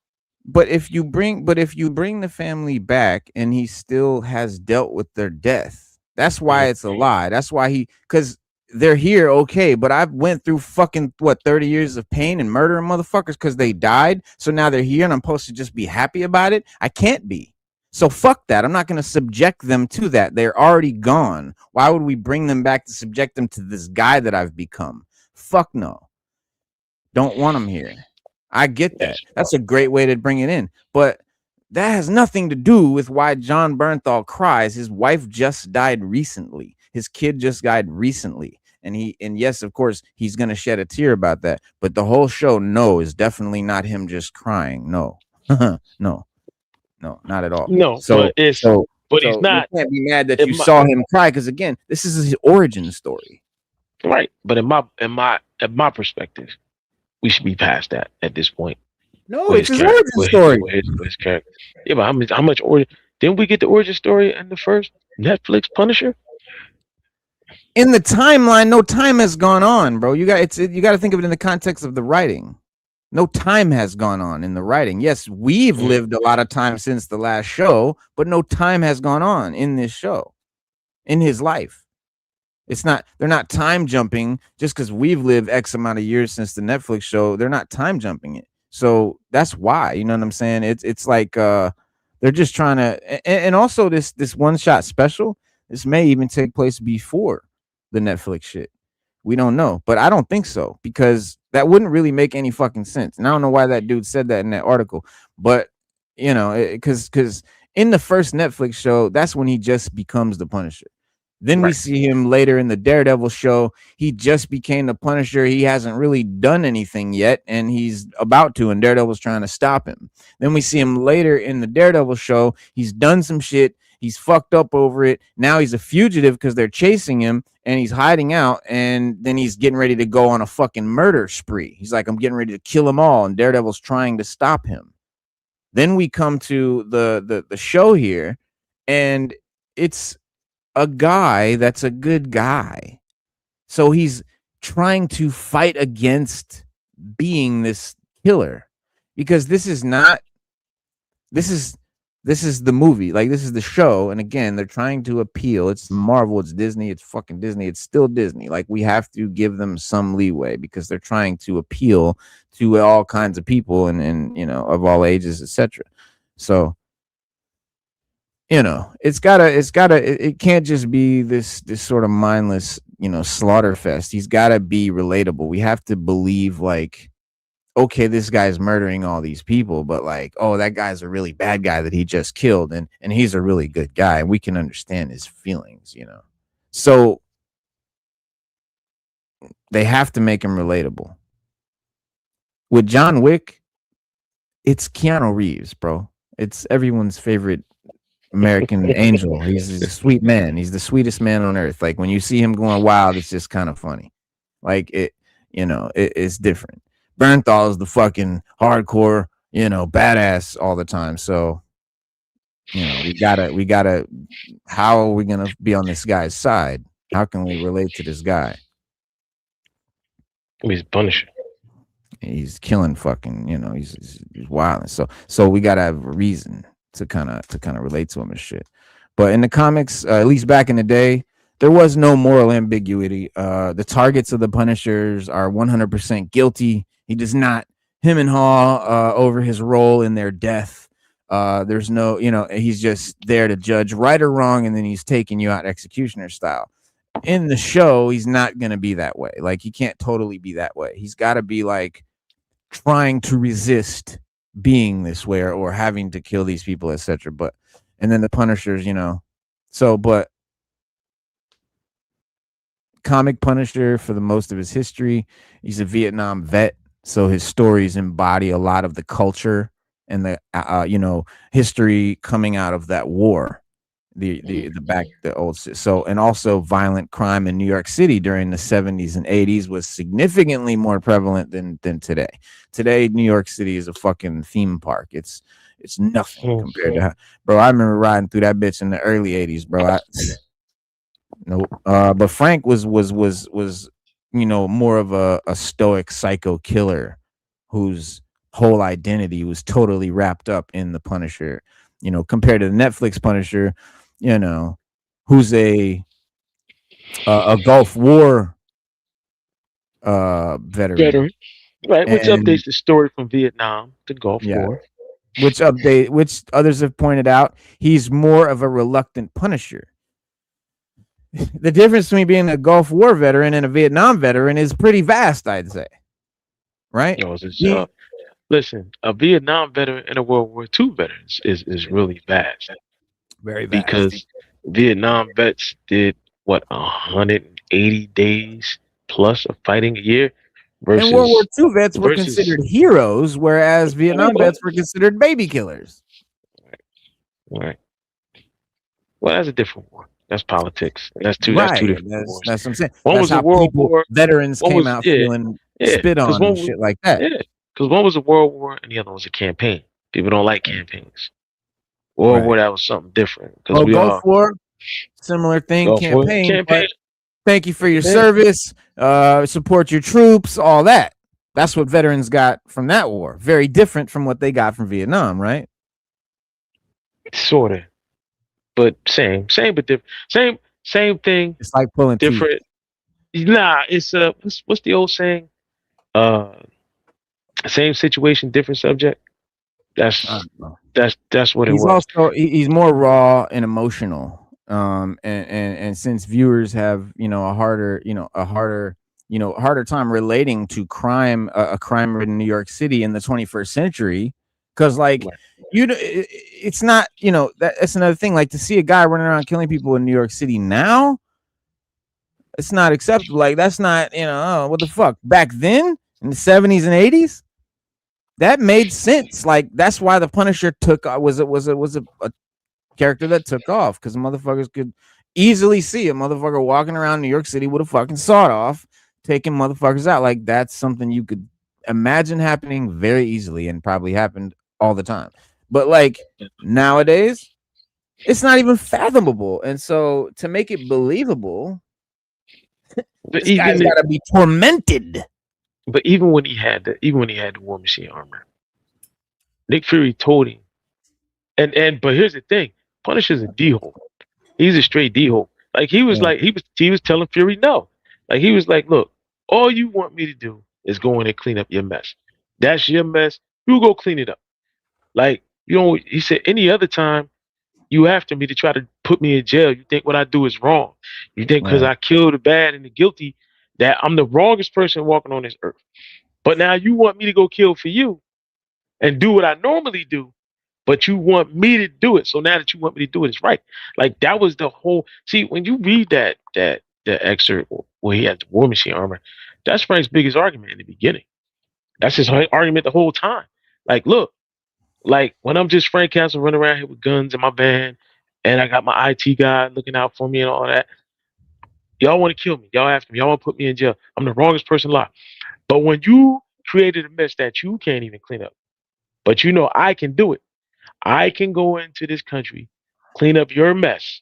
But if you bring the family back and he still has dealt with their death, that's why it's a lie. That's why because they're here, okay, but I've went through fucking 30 years of pain and murdering motherfuckers because they died. So now they're here and I'm supposed to just be happy about it. I can't be. So fuck that. I'm not going to subject them to that. They're already gone. Why would we bring them back to subject them to this guy that I've become? Fuck no. Don't want them here. I get that. That's a great way to bring it in. But that has nothing to do with why Jon Bernthal cries. His wife just died recently. His kid just died recently. And yes, of course, he's going to shed a tear about that. But the whole show, is definitely not him just crying. No, no, not at all. No, but he's not. You can't be mad that you saw him cry because, again, this is his origin story. Right. But in my perspective, we should be past that at this point. No, it's his origin story. His character. Yeah, but how much origin? Didn't we get the origin story in the first Netflix Punisher? In the timeline, no time has gone on, bro. You got to think of it in the context of the writing. No time has gone on in the writing. Yes, we've lived a lot of time since the last show, but no time has gone on in this show, in his life. They're not time jumping just because we've lived X amount of years since the Netflix show. They're not time jumping it. So that's why, you know what I'm saying? It's like they're just trying to, and also this one shot special, this may even take place before the Netflix shit. We don't know, but I don't think so because that wouldn't really make any fucking sense. And I don't know why that dude said that in that article, but you know, because in the first Netflix show, that's when he just becomes the Punisher. Then we see him later in the Daredevil show. He just became the Punisher. He hasn't really done anything yet, and he's about to, and Daredevil's trying to stop him. Then we see him later in the Daredevil show. He's done some shit. He's fucked up over it. Now he's a fugitive because they're chasing him, and he's hiding out, and then he's getting ready to go on a fucking murder spree. He's like, I'm getting ready to kill them all, and Daredevil's trying to stop him. Then we come to the show here, and it's a guy that's a good guy. So he's trying to fight against being this killer because this is the movie, like this is the show. And again, they're trying to appeal. It's Marvel, it's Disney, it's fucking Disney. It's still Disney. Like we have to give them some leeway because they're trying to appeal to all kinds of people and you know, of all ages, etc. So you know, it can't just be this sort of mindless, you know, slaughter fest. He's got to be relatable. We have to believe like okay, this guy's murdering all these people, but like, oh, that guy's a really bad guy that he just killed, and he's a really good guy, and we can understand his feelings, you know. So they have to make him relatable. With John Wick, it's Keanu Reeves, bro. It's everyone's favorite American angel. He's a sweet man. He's the sweetest man on earth. Like when you see him going wild, it's just kind of funny. Like it, you know, it's different. Bernthal is the fucking hardcore, you know, badass all the time. So, you know, we gotta. How are we gonna be on this guy's side? How can we relate to this guy? He's Punisher. He's killing fucking, you know, he's wild. So we gotta have a reason to kind of relate to him and shit. But in the comics, at least back in the day, there was no moral ambiguity. The targets of the Punishers are 100% guilty. He does not him and haw over his role in their death. There's no, you know, he's just there to judge right or wrong, and then he's taking you out executioner style. In the show, he's not gonna be that way. Like he can't totally be that way. He's got to be like trying to resist being this way or having to kill these people, etc. But and then the Punishers, you know. So, but comic Punisher for the most of his history, he's a Vietnam vet, so his stories embody a lot of the culture and the you know, history coming out of that war. The old, so, and also violent crime in New York City during the 70s and 80s was significantly more prevalent than today. Today, New York City is a fucking theme park. It's nothing compared to bro. I remember riding through that bitch in the early 80s, bro. But Frank was you know, more of a stoic psycho killer whose whole identity was totally wrapped up in the Punisher, you know, compared to the Netflix Punisher, you know, who's a Gulf War veteran. Right, which updates the story from Vietnam to Gulf War. Which others have pointed out, he's more of a reluctant Punisher. The difference between being a Gulf War veteran and a Vietnam veteran is pretty vast, I'd say. Right? Listen, a Vietnam veteran and a World War II veteran is really vast. Very vast. Because Vietnam vets did what 180 days plus of fighting a year. Versus, and World War II vets were considered heroes, whereas Vietnam vets were considered baby killers. Right. Well, that's a different war. That's politics. That's two. Right. That's two different wars. That's what I'm saying. One was a World War. Veterans came out feeling spit on and shit like that. Yeah, because one was a World War and the other was a campaign. People don't like campaigns. World War, that was something different. Well, Gulf War, similar thing. Gulf campaign. Thank you for your service. Support your troops. All that. That's what veterans got from that war. Very different from what they got from Vietnam, right? Sorta, but same but different. Same thing. It's like pulling different. Teeth. Nah, it's what's the old saying? Same situation, different subject. That's what it was. He's more raw and emotional. And since viewers have, you know, a harder time relating to crime, a crime in New York City in the 21st century, because like it's not, you know, that's another thing. Like to see a guy running around killing people in New York City now, it's not acceptable. Like that's not, you know, what the fuck. Back then in the 70s and 80s, that made sense. Like that's why the Punisher was a character that took off, because motherfuckers could easily see a motherfucker walking around New York City with a fucking sawed off, taking motherfuckers out. Like that's something you could imagine happening very easily and probably happened all the time. But like nowadays, it's not even fathomable. And so to make it believable, this guy's got to be tormented. But even when he had the War Machine armor, Nick Fury told him, but here's the thing: Punisher's a D-hole. He's a straight D-hole. Like he was he was telling Fury no. Like he was like, look, all you want me to do is go in and clean up your mess. That's your mess. You go clean it up. Like you know, he said any other time you after me to try to put me in jail. You think what I do is wrong. You think because I kill the bad and the guilty that I'm the wrongest person walking on this earth. But now you want me to go kill for you and do what I normally do, but you want me to do it. So now that you want me to do it, it's right. Like that was the whole. See, when you read that excerpt where he had the War Machine armor, that's Frank's biggest argument in the beginning. That's his argument the whole time. Like, look, like when I'm just Frank Castle running around here with guns in my van, and I got my IT guy looking out for me and all that. Y'all want to kill me. Y'all after me. Y'all want to put me in jail. I'm the wrongest person alive. But when you created a mess that you can't even clean up, but you know I can do it. I can go into this country, clean up your mess,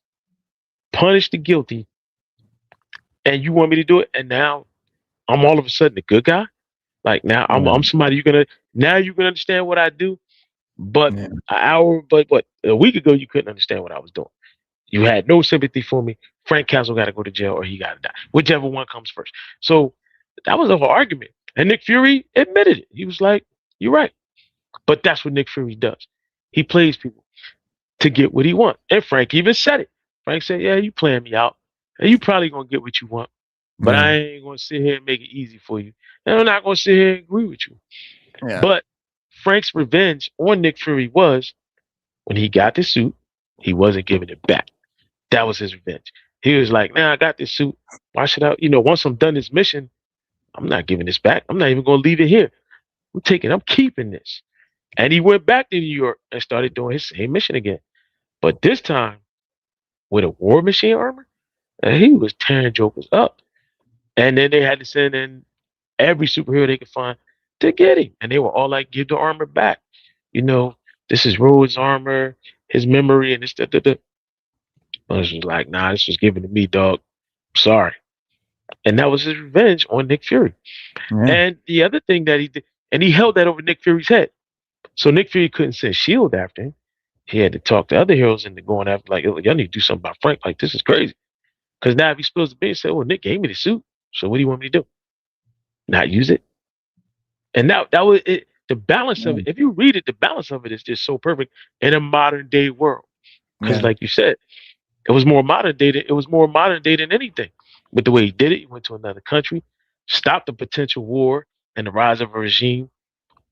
punish the guilty, and you want me to do it. And now I'm all of a sudden the good guy. Like now I'm somebody you can understand what I do. But Yeah. but what a week ago you couldn't understand what I was doing. You had no sympathy for me. Frank Castle got to go to jail or he got to die, whichever one comes first. So that was the whole argument. And Nick Fury admitted it. He was like, "You're right." But that's what Nick Fury does. He plays people to get what he wants. And Frank even said it. Frank said, "Yeah, you playing me out. And you probably gonna get what you want, but Yeah. I ain't gonna sit here and make it easy for you. And I'm not gonna sit here and agree with you." Yeah. But Frank's revenge on Nick Fury was when he got the suit, he wasn't giving it back. That was his revenge. He was like, "Now I got this suit. Why should I? Once I'm done this mission, I'm not giving this back. I'm not even gonna leave it here. I'm keeping this." And he went back to New York and started doing his same mission again. But this time with a War Machine armor, and he was tearing jokers up. And then they had to send in every superhero they could find to get him. And they were all like, "Give the armor back. You know, this is Rhodes' armor, his memory, and this, that, that, that." Bush was like, "Nah, this was given to me, dog. Sorry." And that was his revenge on Nick Fury. Yeah. And the other thing that he did, and he held that over Nick Fury's head. So Nick Fury couldn't send S.H.I.E.L.D. after him. He had to talk to other heroes into going after, like, "Y'all need to do something about Frank. Like, this is crazy." Because now if he spills the beans, say, "Well, Nick gave me the suit. So what do you want me to do? Not use it?" And now that was it. The balance of Yeah. it, if you read it, the balance of it is just so perfect in a modern day world. Because, Yeah. like you said, it was more modern day than anything. But the way he did it, he went to another country, stopped the potential war and the rise of a regime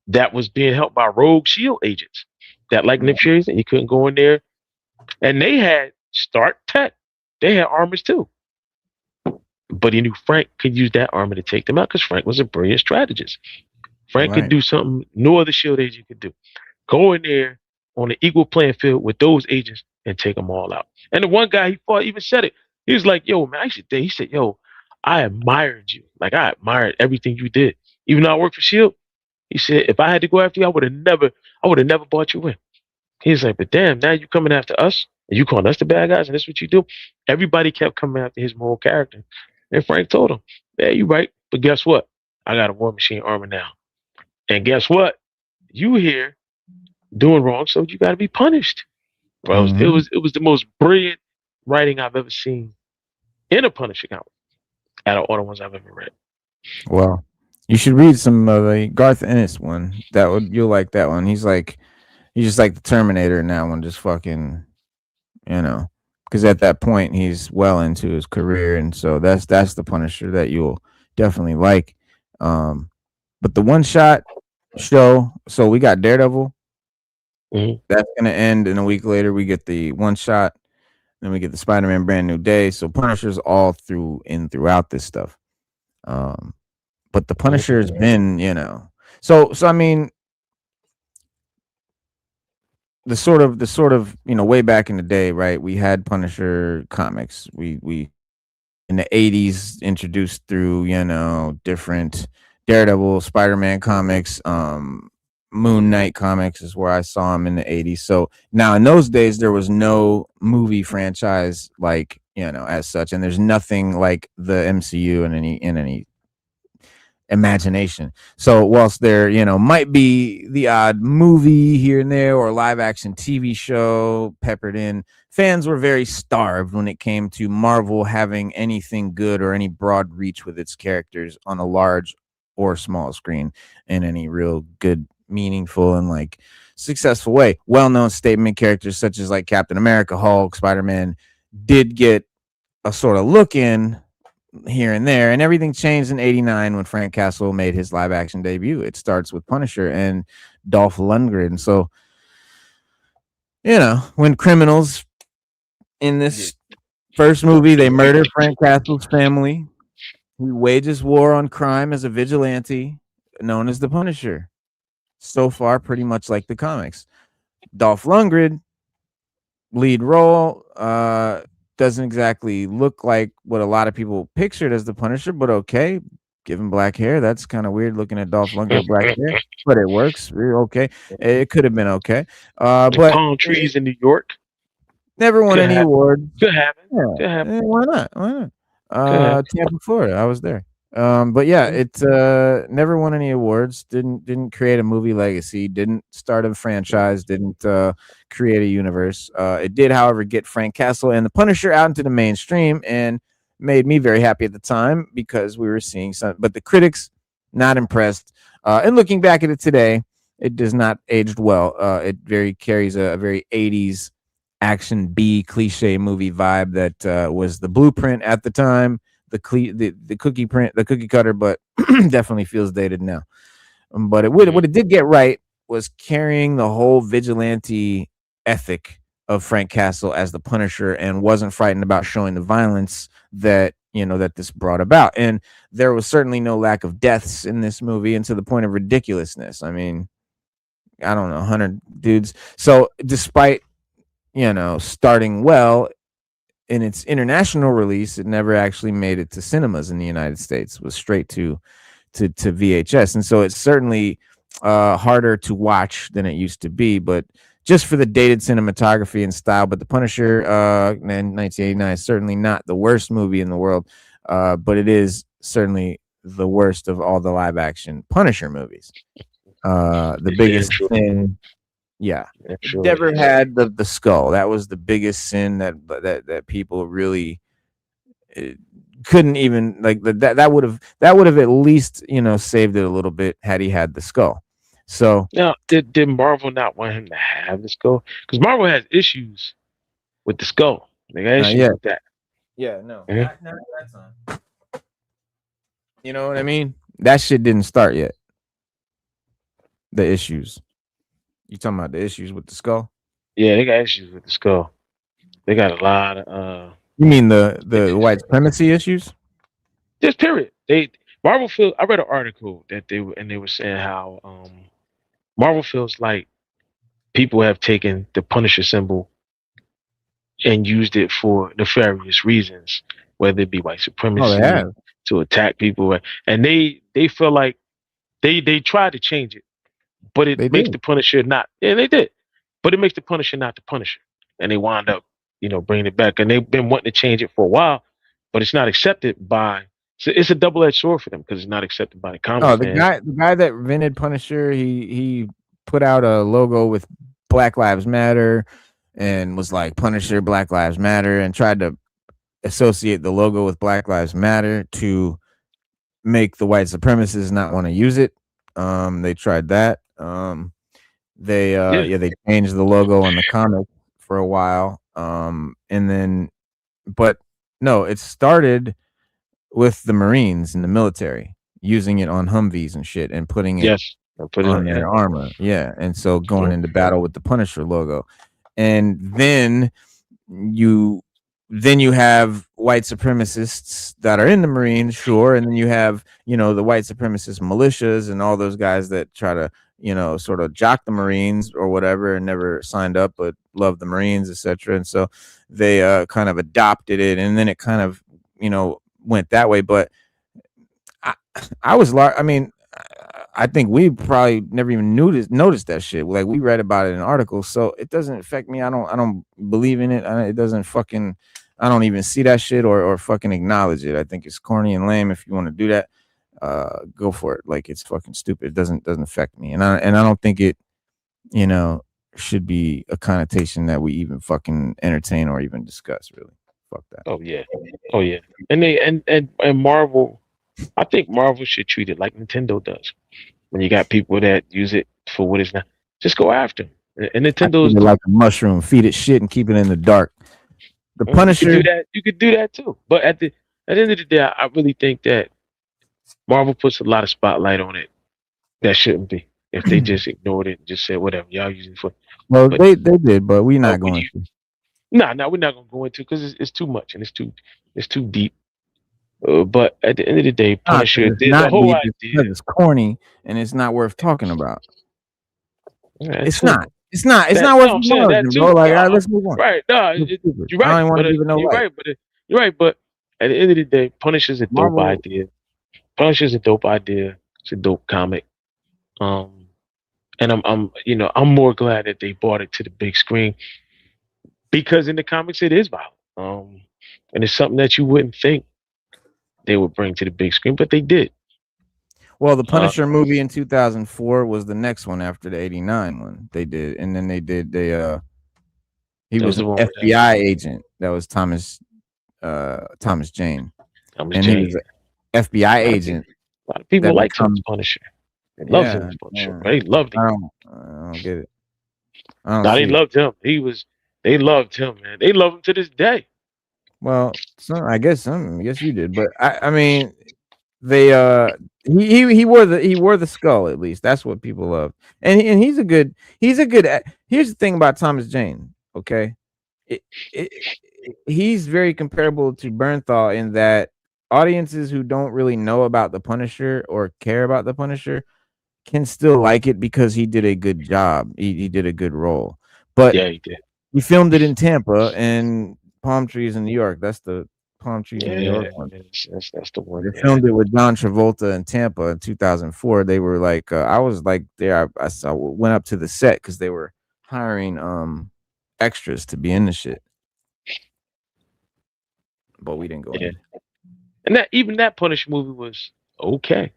that was being helped by rogue shield agents. That like Nick Fury, he couldn't go in there. And they had Stark Tech. They had armors too. But he knew Frank could use that armor to take them out because Frank was a brilliant strategist. Frank could Right. do something no other shield agent could do. Go in there on an equal playing field with those agents and take them all out. And the one guy he fought even said it. He was like, "Yo, man, he said, yo, I admired you. Like I admired everything you did. Even though I worked for Shield, he said, if I had to go after you, I would have never bought you in." He's like, "But damn, now you coming after us and you calling us the bad guys and that's what you do." Everybody kept coming after his moral character. And Frank told him, "Yeah, you right. But guess what? I got a War Machine armor now. And guess what? You here doing wrong, so you got to be punished." Bro, Mhm. it was the most brilliant writing I've ever seen in a Punisher comic out of all the ones I've ever read. Well, you should read some of the Garth Ennis one. You'll like that one. He's just like the Terminator in that one, just fucking, because at that point he's well into his career, and so that's the Punisher that you'll definitely like. Um, but the one shot show, so we got Daredevil. Mhm. That's gonna end, and a week later we get the one shot. Then we get the Spider-Man Brand New Day. So Punisher's all throughout this stuff. But the Punisher has been, so I mean, the sort of way back in the day, right? We had Punisher comics. We in the 80s introduced through different Daredevil, Spider-Man comics, Moon Knight comics is where I saw him in the 80s. So now in those days there was no movie franchise like as such, and there's nothing like the MCU in any imagination. So whilst there, might be the odd movie here and there or live action TV show peppered in, fans were very starved when it came to Marvel having anything good or any broad reach with its characters on a large or small screen in any real good, meaningful, and like successful way. Well-known statement characters such as like Captain America, Hulk, Spider-Man did get a sort of look in, here and there, and everything changed in '89 when Frank Castle made his live action debut. It starts with Punisher and Dolph Lundgren. So, when criminals in this first movie, they murder Frank Castle's family. He wages war on crime as a vigilante known as the Punisher. So far, pretty much like the comics. Dolph Lundgren, lead role, doesn't exactly look like what a lot of people pictured as the Punisher, but okay. Given black hair, that's kind of weird looking at Dolph Lundgren with black hair, but it works. Okay. It could have been okay. But palm trees in New York. Never won any awards. Could happen. Why not? Why not? Tampa, Florida. I was there. But yeah, it never won any awards. Didn't create a movie legacy. Didn't start a franchise. Didn't create a universe. It did, however, get Frank Castle and the Punisher out into the mainstream, and made me very happy at the time because we were seeing some. But the critics not impressed. And looking back at it today, it does not aged well. It carries a very 80s action B cliche movie vibe that was the blueprint at the time, the cookie cutter, but definitely feels dated now. But what it did get right was carrying the whole vigilante ethic of Frank Castle as the Punisher, and wasn't frightened about showing the violence that that this brought about. And there was certainly no lack of deaths in this movie, and to the point of ridiculousness. I mean, I don't know, 100 dudes. So despite starting well in its international release, it never actually made it to cinemas in the United States. It was straight to VHS, and so it's certainly harder to watch than it used to be. But just for the dated cinematography and style. But The Punisher in 1989 is certainly not the worst movie in the world, but it is certainly the worst of all the live action Punisher movies. The biggest sin. Yeah, never had the skull. That was the biggest sin that people really couldn't even like. That would have at least saved it a little bit had he had the skull. So now, did Marvel not want him to have the skull? Because Marvel has issues with the skull. They got issues with that. Yeah, no, not that time. You know what I mean? That shit didn't start yet. The issues. You talking about the issues with the skull? Yeah, they got issues with the skull. They got a lot of. You mean the white supremacy issues? Just period. Marvel feel. I read an article that they were saying how Marvel feels like people have taken the Punisher symbol and used it for nefarious reasons, whether it be white supremacy, to attack people, and they feel like they tried to change it. But it makes the Punisher not. Yeah, they did. But it makes the Punisher not the Punisher. And they wound up, bringing it back. And they've been wanting to change it for a while, but it's not accepted by. So it's a double-edged sword for them because it's not accepted by the comic fans. The guy that invented Punisher, he put out a logo with Black Lives Matter and was like Punisher, Black Lives Matter, and tried to associate the logo with Black Lives Matter to make the white supremacists not want to use it. They tried that. They changed the logo on the comic for a while. And then, but no, it started with the Marines and the military using it on Humvees and shit and putting it on their armor. Yeah. And so going into battle with the Punisher logo. And then you have white supremacists that are in the Marines, sure, and then you have the white supremacist militias and all those guys that try to sort of jock the Marines or whatever and never signed up but love the Marines, etc. And so they kind of adopted it, and then it kind of went that way. But I think we probably never even noticed that shit. Like, we read about it in articles, so it doesn't affect me. I don't believe in it. It doesn't fucking. I don't even see that shit or fucking acknowledge it. I think it's corny and lame. If you want to do that, go for it. Like, it's fucking stupid. It doesn't affect me, and I don't think it, should be a connotation that we even fucking entertain or even discuss. Really, fuck that. Oh yeah, and Marvel. I think Marvel should treat it like Nintendo does. When you got people that use it for what it's not, just go after them. And Nintendo's like a mushroom, feed it shit and keep it in the dark. The Punisher, you could do that too. But at the at the end of the day, I really think that Marvel puts a lot of spotlight on it that shouldn't be. If they just ignored it and just said whatever y'all using for, Well, but they did, but we're not when going you to. we're not gonna go into because it's too much and it's too deep. But at the end of the day, Not Punisher, because it's the not whole deep. It's idea. because it's corny and it's not worth talking about. That It's too. not. It's not. It's That not worth no, I'm saying that acknowledging, bro. too. Like, No, all right, let's move on. right. No, It's stupid. you're I right. don't even want But to give it no you're light. right. But you're right. But at the end of the day, Punisher's a dope Marvel. idea. Punisher's a dope idea. It's a dope comic. Um, and I'm more glad that they brought it to the big screen because in the comics it is violent. And it's something that you wouldn't think they would bring to the big screen, but they did. Well, the Uh, Punisher movie in 2004 was the next one after the 89 one they did, and then he that was was the an one with FBI agent. That was Thomas Jane, Thomas and he Jane. was an FBI A lot of people, agent a lot of people that liked him as become. Punisher. They loved him Yeah, as Punisher. yeah. They loved him. I don't get it. I don't No, they see it. loved him. They loved him, man. They love him to this day. Well, I guess you did, but I mean, they he wore the skull at least. That's what people love, and he's a good. Here's the thing about Thomas Jane. Okay, it, it, he's very comparable to Bernthal in that audiences who don't really know about the Punisher or care about the Punisher can still like it because he did a good job. He did a good role, but Yeah, he did. he filmed it in Tampa and palm trees in New York. That's the palm trees in New York Yeah, one. that's the one. They Yeah, filmed it with John Travolta in Tampa in 2004. They were like, I was like there. I saw, went up to the set because they were hiring extras to be in the shit, but we didn't go yeah. in. And that Punisher movie was okay.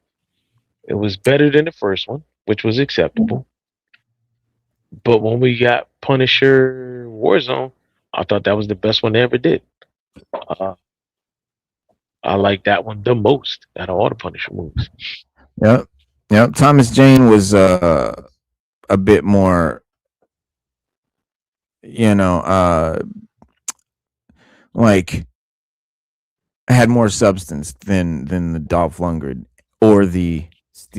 It was better than the first one, which was acceptable. But when we got Punisher Warzone, I thought that was the best one they ever did. Uh, I like that one the most out of all the Punisher movies. Yep, yep. Thomas Jane was a bit more, you know, like had more substance than the Dolph Lundgren or the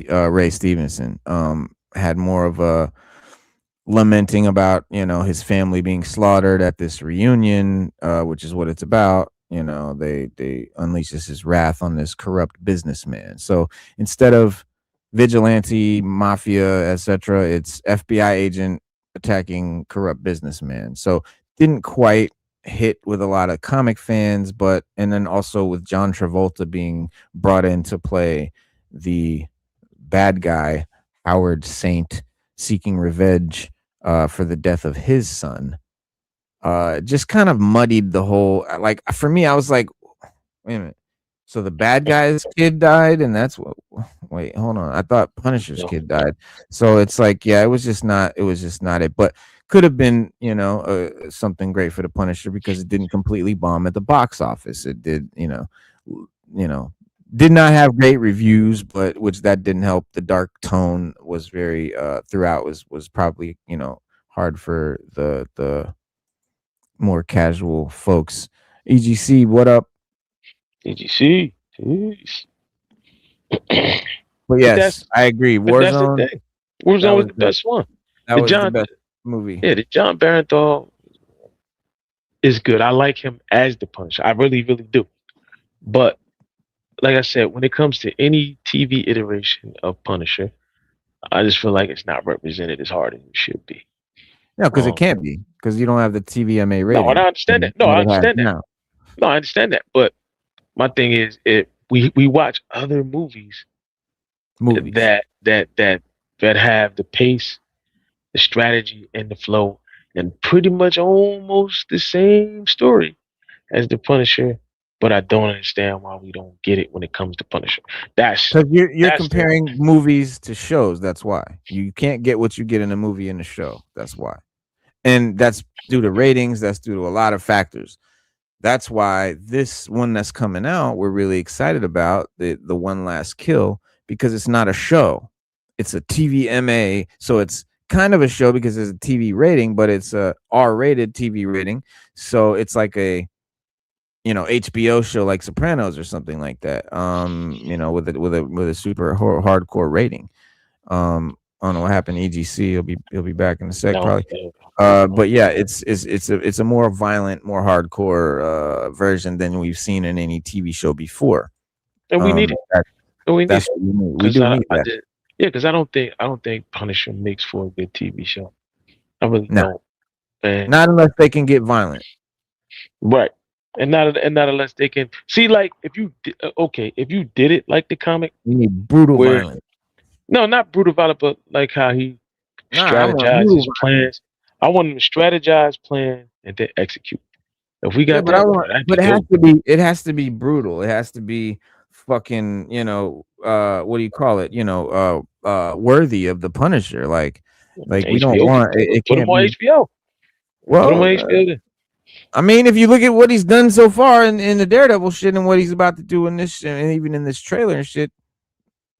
Ray Stevenson. Had more of a lamenting about his family being slaughtered at this reunion, which is what it's about. They unleashes his wrath on this corrupt businessman. So instead of vigilante mafia, etc., it's FBI agent attacking corrupt businessman. So didn't quite hit with a lot of comic fans, but and then also with John Travolta being brought in to play the bad guy, Howard Saint, seeking revenge for the death of his son. Just kind of muddied the whole. Like for me, I was like, wait a minute. So the bad guy's kid died, and that's what. Wait, hold on. I thought Punisher's No, kid died. So it's like, yeah, it was just not. It was just not it. But could have been, something great for the Punisher because it didn't completely bomb at the box office. It did, you know, did not have great reviews, but which that didn't help. The dark tone was very throughout was probably hard for the more casual folks. EGC, what up? did you see? Jeez. But But that's yes, I agree. that's the Warzone, thing. Warzone was the best one. that The was the John, best movie. yeah, the John Bernthal is good. I like him as the Punisher. I really, really do. But like I said, when it comes to any TV iteration of Punisher, I just feel like it's not represented as hard as it should be. No, because it Um, can't be because you don't have the TVMA no, and rating I understand that. No, that I it has understand that. now. No, I understand that. But my thing is, we watch other movies Movies. that have the pace, the strategy, and the flow, and pretty much almost the same story as the Punisher. But I don't understand why we don't get it when it comes to Punisher. That's Because you're that's the comparing movies to shows. That's why you can't get what you get in a movie in a show. That's why, and that's due to ratings. That's due to a lot of factors. That's why this one that's coming out, we're really excited about the One Last Kill because it's not a show. It's a TVMA, so it's kind of a show because it's a TV rating, but it's a R-rated TV rating. So it's like a HBO show like Sopranos or something like that. With a super hardcore rating. I don't know what happened to EGC. He'll be back in a sec probably. But yeah, it's a more violent, more hardcore version than we've seen in any TV show before. And we need it. That's what we need. We do need that. Because I don't think Punisher makes for a good TV show. I really don't. And not unless they can get violent. Right. And not unless they can see, like, if you did it like the comic, you need brutal violence. No, not brutal violence, but like how he strategizes plans. I want him to strategize, plan, and then execute. If we got that, but it has to be brutal. It has to be fucking, what do you call it? Worthy of the Punisher. Like we don't want it. Put him on HBO. Well, put him on HBO. I mean, if you look at what he's done so far in the Daredevil shit and what he's about to do in this, and even in this trailer and shit,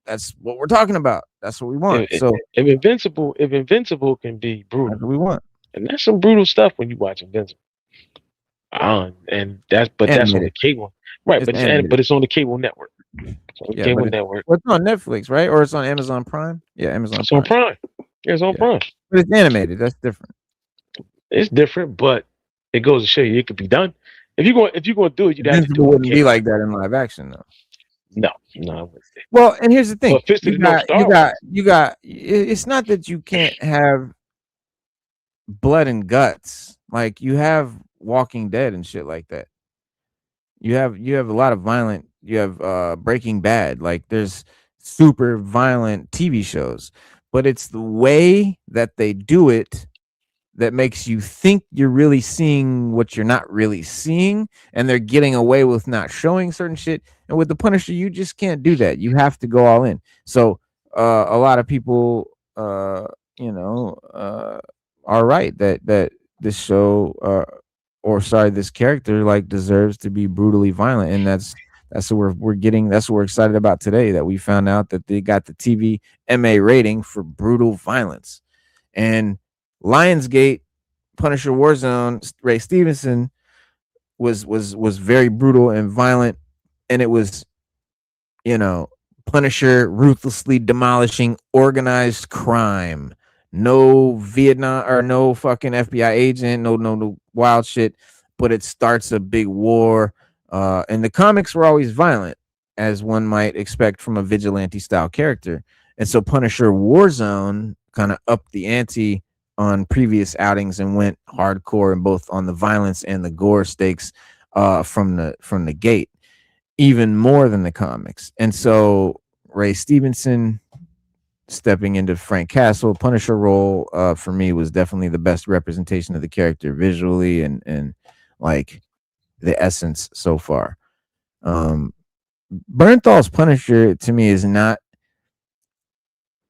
that's what we're talking about. That's what we want. If Invincible can be brutal, that's what we want. And that's some brutal stuff when you watch Invincible. And that's on the cable, right? But it's on the cable network. Cable network. Well, it's on Netflix, right? Or it's on Amazon Prime. Yeah, Amazon. It's on Prime. Yeah, it's on Prime. But it's animated. That's different. It's different, but it goes to show you it could be done. If you're going to do it, you'd have to do it. Wouldn't be like that in live action, though. No. Well, and here's the thing: you got. It's not that you can't have blood and guts. Like you have Walking Dead and shit like that. You have a lot of violent. You have Breaking Bad. Like there's super violent TV shows, but it's the way that they do it that makes you think you're really seeing what you're not really seeing, and they're getting away with not showing certain shit. And with the Punisher, you just can't do that. You have to go all in. So a lot of people, are right that this show, this character like deserves to be brutally violent, and that's what we're getting. That's what we're excited about today. That we found out that they got the TV MA rating for brutal violence, and Lionsgate, Punisher Warzone, Ray Stevenson was very brutal and violent, and it was, Punisher ruthlessly demolishing organized crime. No Vietnam or no fucking FBI agent, no wild shit, but it starts a big war. And the comics were always violent, as one might expect from a vigilante style character. And so Punisher Warzone kind of upped the ante on previous outings and went hardcore in both on the violence and the gore stakes from the gate, even more than the comics. And so Ray Stevenson stepping into Frank Castle Punisher role for me was definitely the best representation of the character visually and like the essence so far. Bernthal's Punisher to me is not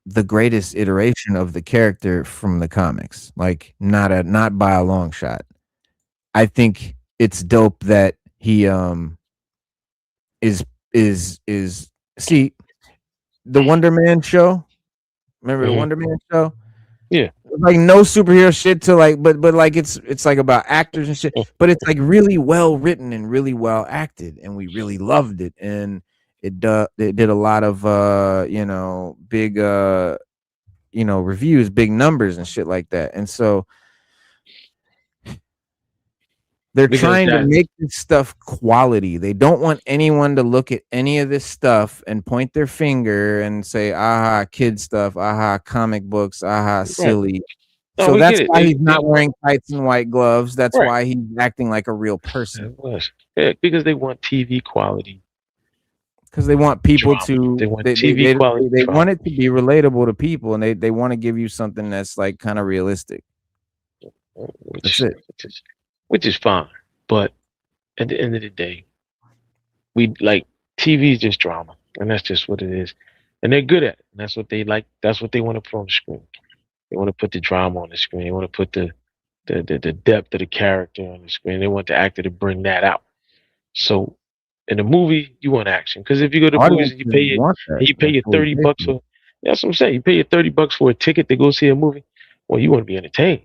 the greatest iteration of the character from the comics, like not by a long shot. I think it's dope that he is see the Wonder Man show. Remember the Wonder Man show? Yeah, like no superhero shit to like, but like it's like about actors and shit, but it's like really well written and really well acted, and we really loved it, and it did a lot of big reviews, big numbers and shit like that. And so they're trying to make this stuff quality. They don't want anyone to look at any of this stuff and point their finger and say, aha, kid stuff, aha, comic books, aha, silly. No, so that's why he's not wearing tights and white gloves. That's why he's acting like a real person. Because they want TV quality. Because they want people to they want TV quality. They want it to be relatable to people, and they want to give you something that's like kind of realistic. Which is fine, but at the end of the day, we like TV is just drama, and that's just what it is. And they're good at it. And that's what they like. That's what they want to put on the screen. They want to put the drama on the screen. They want to put the depth of the character on the screen. They want the actor to bring that out. So in a movie, you want action, because if you go to movies and you pay your $30 for, that's what I'm saying. You pay your $30 for a ticket to go see a movie. Well, you want to be entertained.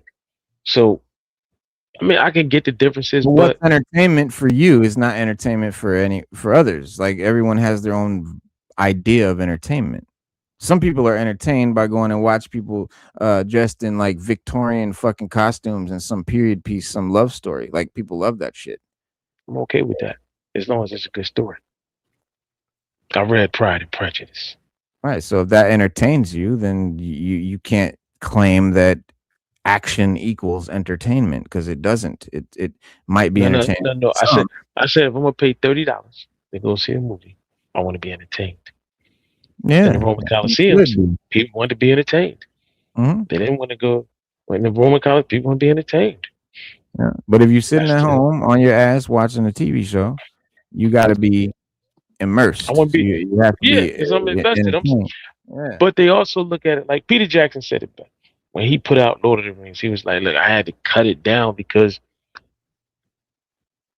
So I mean, I can get the differences, But but what's entertainment for you is not entertainment for others. Like everyone has their own idea of entertainment. Some people are entertained by going and watch people dressed in like Victorian fucking costumes and some period piece, some love story. Like people love that shit. I'm okay with that as long as it's a good story. I read Pride and Prejudice. Right. So if that entertains you, then you can't claim that action equals entertainment because it doesn't. It might be No, no, entertaining no, no. to some. I said, if I'm gonna pay $30 to go see a movie, I want to be entertained. In the Yeah, Roman you Colosseums, should be. people wanted to be entertained. Mhm. They didn't want to go. In the Roman Colosseum, people want to be entertained. Yeah. But if you're sitting That's at the. home on your ass watching a TV show, you got to be I want immersed. to be. You have to Yeah, be because I'm invested. entertained. Yeah. But they also look at it like Peter Jackson said it best. When he put out Lord of the Rings, he was like, "Look, I had to cut it down because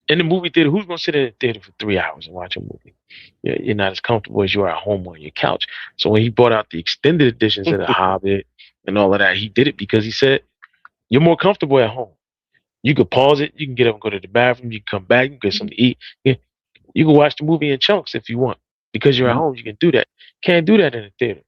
in the movie theater, who's gonna sit in the theater for 3 hours and watch a movie? You're not as comfortable as you are at home on your couch." So when he brought out the extended editions of The Hobbit and all of that, he did it because he said, "You're more comfortable at home. You could pause it. You can get up and go to the bathroom. You can come back. You can get something to eat. Yeah, you can watch the movie in chunks if you want because you're at Yeah. home. You can do that. Can't do that in the theater.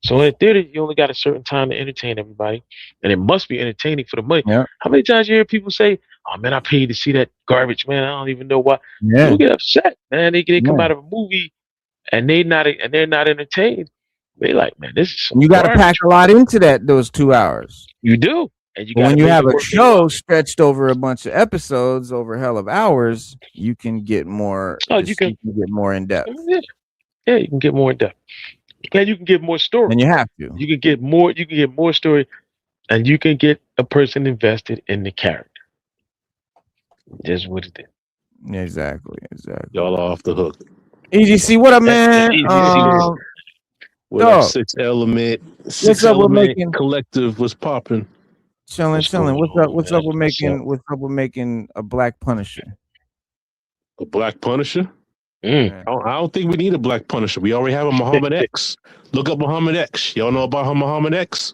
So in the theater, you only got a certain time to entertain everybody, and it must be entertaining for the money. Yeah. How many times you hear people say, "Oh man, I paid to see that garbage, man. I don't even know why." Yeah. People get upset, man. They come Yeah. out of a movie and they're not entertained. They like, man, this is some You got to pack garbage. a lot into those 2 hours. You do, and you But got to when you make have it a worth your show while. stretched over a bunch of episodes over hell of hours, you can get more. Oh, You can get more in depth, yeah, you can get more in depth, and you can get more story. and you have to. You can get more. You can get more story, and you can get a person invested in the character. Just what it is. Exactly. Y'all are off the hook. EGC, what up, And man? Easy was With our Dog, six element what's up with making collective was popping. chilling? what's going What's up? on, What's man? up with What's up? making? What's up with making a Black Punisher? A Black Punisher? Mm. Yeah. I don't think we need a Black Punisher. We already have a Muhammad X. Look up Muhammad X. Y'all know about Muhammad X?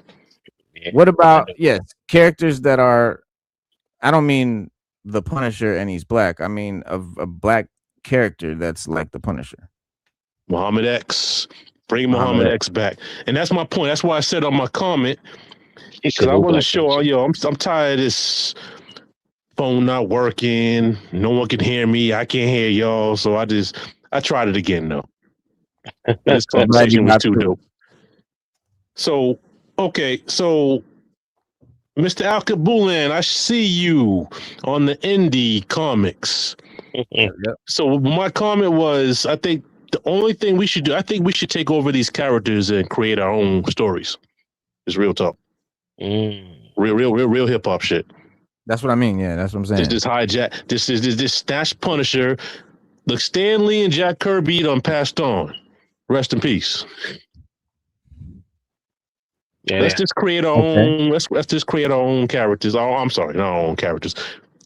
Yeah. What about characters that are? I don't mean the Punisher and he's black. I mean a black character that's like the Punisher. Muhammad X. Bring Muhammad X back. And that's my point. That's why I said on my comment, because I want to show, I'm tired of this phone not working. No one can hear me. I can't hear y'all. So I tried it again though. This conversation was too dope. So, okay. So, Mr. Al-Kabulan, I see you on the indie comics. So my comment was, I think the only thing we should do, I think we should take over these characters and create our own stories. It's real talk. Real hip hop shit. That's what I mean. Yeah, that's what I'm saying. This hijack. This Stash Punisher. Look, Stan Lee and Jack Kirby done passed on. Rest in peace. Yeah, let's just create our own. Let's just create our own characters. Oh, I'm sorry, not our own characters.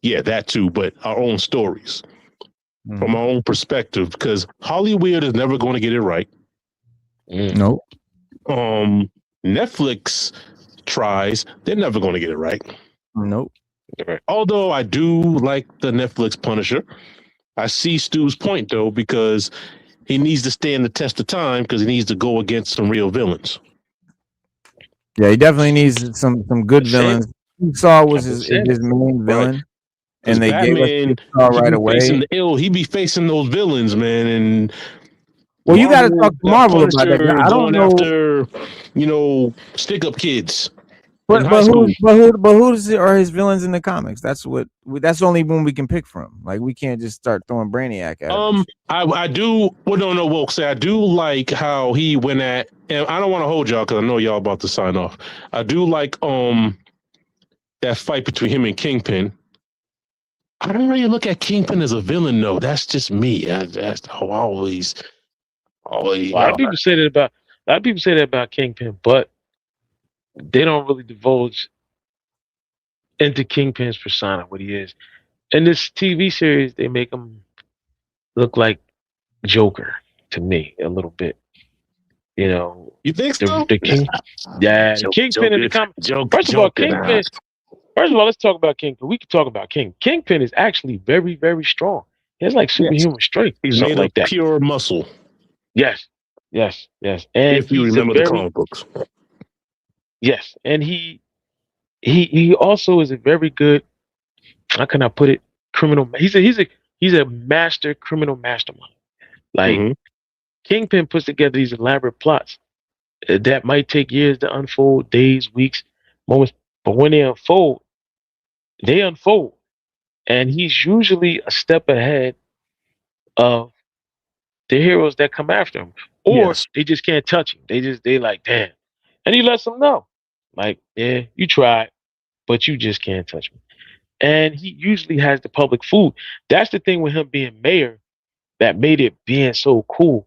Yeah, that too, but our own stories from our own perspective. Because Hollywood is never going to get it right. Nope. Netflix tries; they're never going to get it right. Nope. Although I do like the Netflix Punisher, I see Stu's point though, because he needs to stand the test of time because he needs to go against some real villains. Yeah, he definitely needs some good villains. Saw was his main villain, right. And they Batman, gave us Saw right away. He be facing those villains, man. And well, you got to talk to Marvel about that. I don't know. After stick up kids. But who are his villains in the comics? That's the only one we can pick from. Like we can't just start throwing Brainiac at him. I do. Well, no. Well, say I do like how he went at. And I don't want to hold y'all because I know y'all about to sign off. I do like that fight between him and Kingpin. I don't really look at Kingpin as a villain, though. That's just me. That's always. A lot of people say that about Kingpin, but they don't really divulge into Kingpin's persona, what he is. In this TV series, they make him look like Joker to me a little bit. You know, you think so? The King, yeah, the Kingpin in the comic. First of all, Kingpin. First of all, let's talk about Kingpin. We can talk about King. Kingpin is actually very, very strong. He has like Yes. superhuman strength, He's something made of like that. pure muscle. Yes, yes, and If you he's a remember the very comic books. yes, and he also is a very good. How can I put it? Criminal. He's a master criminal mastermind. Like Mm-hmm. Kingpin puts together these elaborate plots that might take years to unfold, days, weeks, moments. But when they unfold, and he's usually a step ahead of the heroes that come after him, or Yes. they just can't touch him. They like damn, and he lets them know, like yeah, you tried, but you just can't touch me. And he usually has the public food. That's the thing with him being mayor that made it being so cool.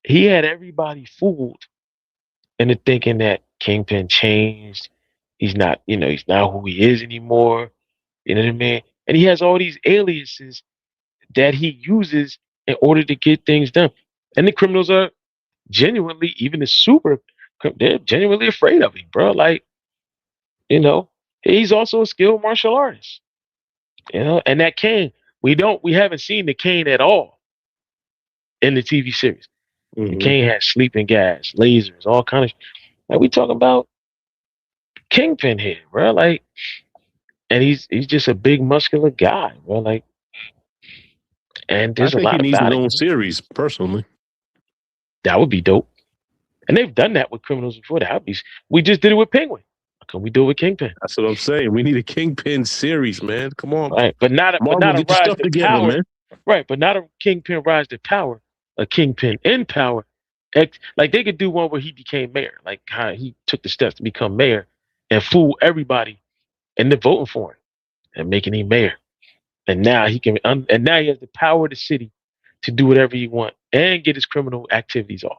He had everybody fooled into thinking that Kingpin changed. He's not who he is anymore. You know what I mean? And he has all these aliases that he uses in order to get things done. And the criminals are genuinely, even the they're genuinely afraid of him, bro. Like, you know, he's also a skilled martial artist. And that cane, we haven't seen the cane at all in the TV series. The Mm-hmm. cane has sleeping gas, lasers, all kind of. Like we talking about Kingpin here, bro. Like, and he's just a big muscular guy, bro. Like, and I there's a think he lot needs his about it. own series, personally. That would be dope. And they've done that with criminals before. We just did it with Penguin. How can we do it with Kingpin? That's what I'm saying. We need a Kingpin series, man. Come on. Right. But not Marvel, a get your rise stuff to together, power. man. Right, but not a Kingpin rise to power, a Kingpin in power. Like they could do one where he became mayor, like how he took the steps to become mayor and fool everybody into voting for him and making him mayor. And now and now he has the power of the city to do whatever he wants and get his criminal activities off.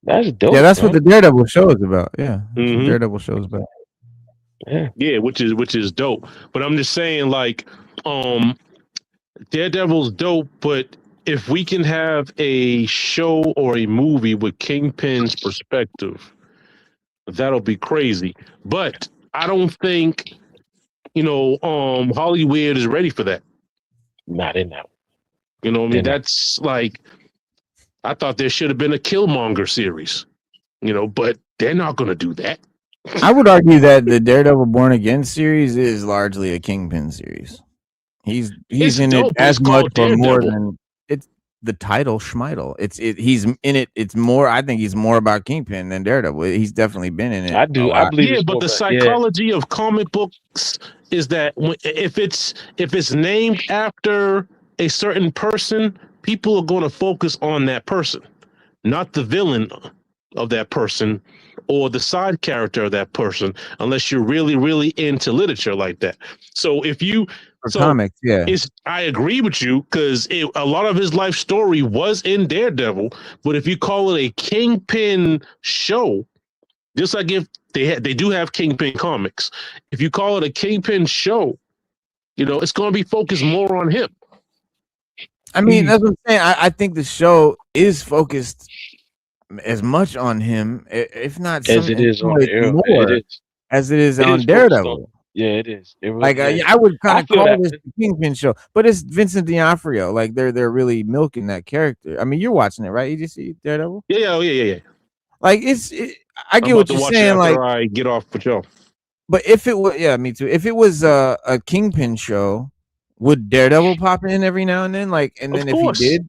That's dope. Yeah, that's bro. what the Daredevil show is about. Yeah, that's Mhm. what Daredevil show is about. Yeah, which is dope. But I'm just saying, like, Daredevil's dope. But if we can have a show or a movie with Kingpin's perspective, that'll be crazy. But I don't think Hollywood is ready for that. not in that. You know what I mean? They're not. That's like, I thought there should have been a Killmonger series. But they're not going to do that. I would argue that the Daredevil Born Again series is largely a Kingpin series. He's It's in dope, it but it's as much called or more Daredevil. than it's the title Schmeidel. He's in it. It's more. I think he's more about Kingpin than Daredevil. He's definitely been in it. I do. a I lot. believe Yeah, it's but more the about- psychology of comic books is that if it's named after a certain person, people are going to focus on that person, not the villain of that person or the side character of that person, unless you're really, really into literature like that. So if you For comics, yeah. I agree with you, because a lot of his life story was in Daredevil, but if you call it a Kingpin show, just like if they do have Kingpin comics, if you call it a Kingpin show, it's going to be focused more on him. I mean, that's what I'm saying. I think the show is focused as much on him, if not as it is on Arrow. more, It is. as it is It on is focused Daredevil. on- Yeah, it is. It really Like is. I would kind I of feel call that, this man. the Kingpin show, but it's Vincent D'Onofrio. Like they're really milking that character. I mean, you're watching it, right? You just see Daredevil. Yeah. Like I get I'm what about to you're watch saying. it Like, after I get off with y'all. but if it was, yeah, me too. If it was a Kingpin show, would Daredevil pop in every now and then? Like, and Of then course. if he did,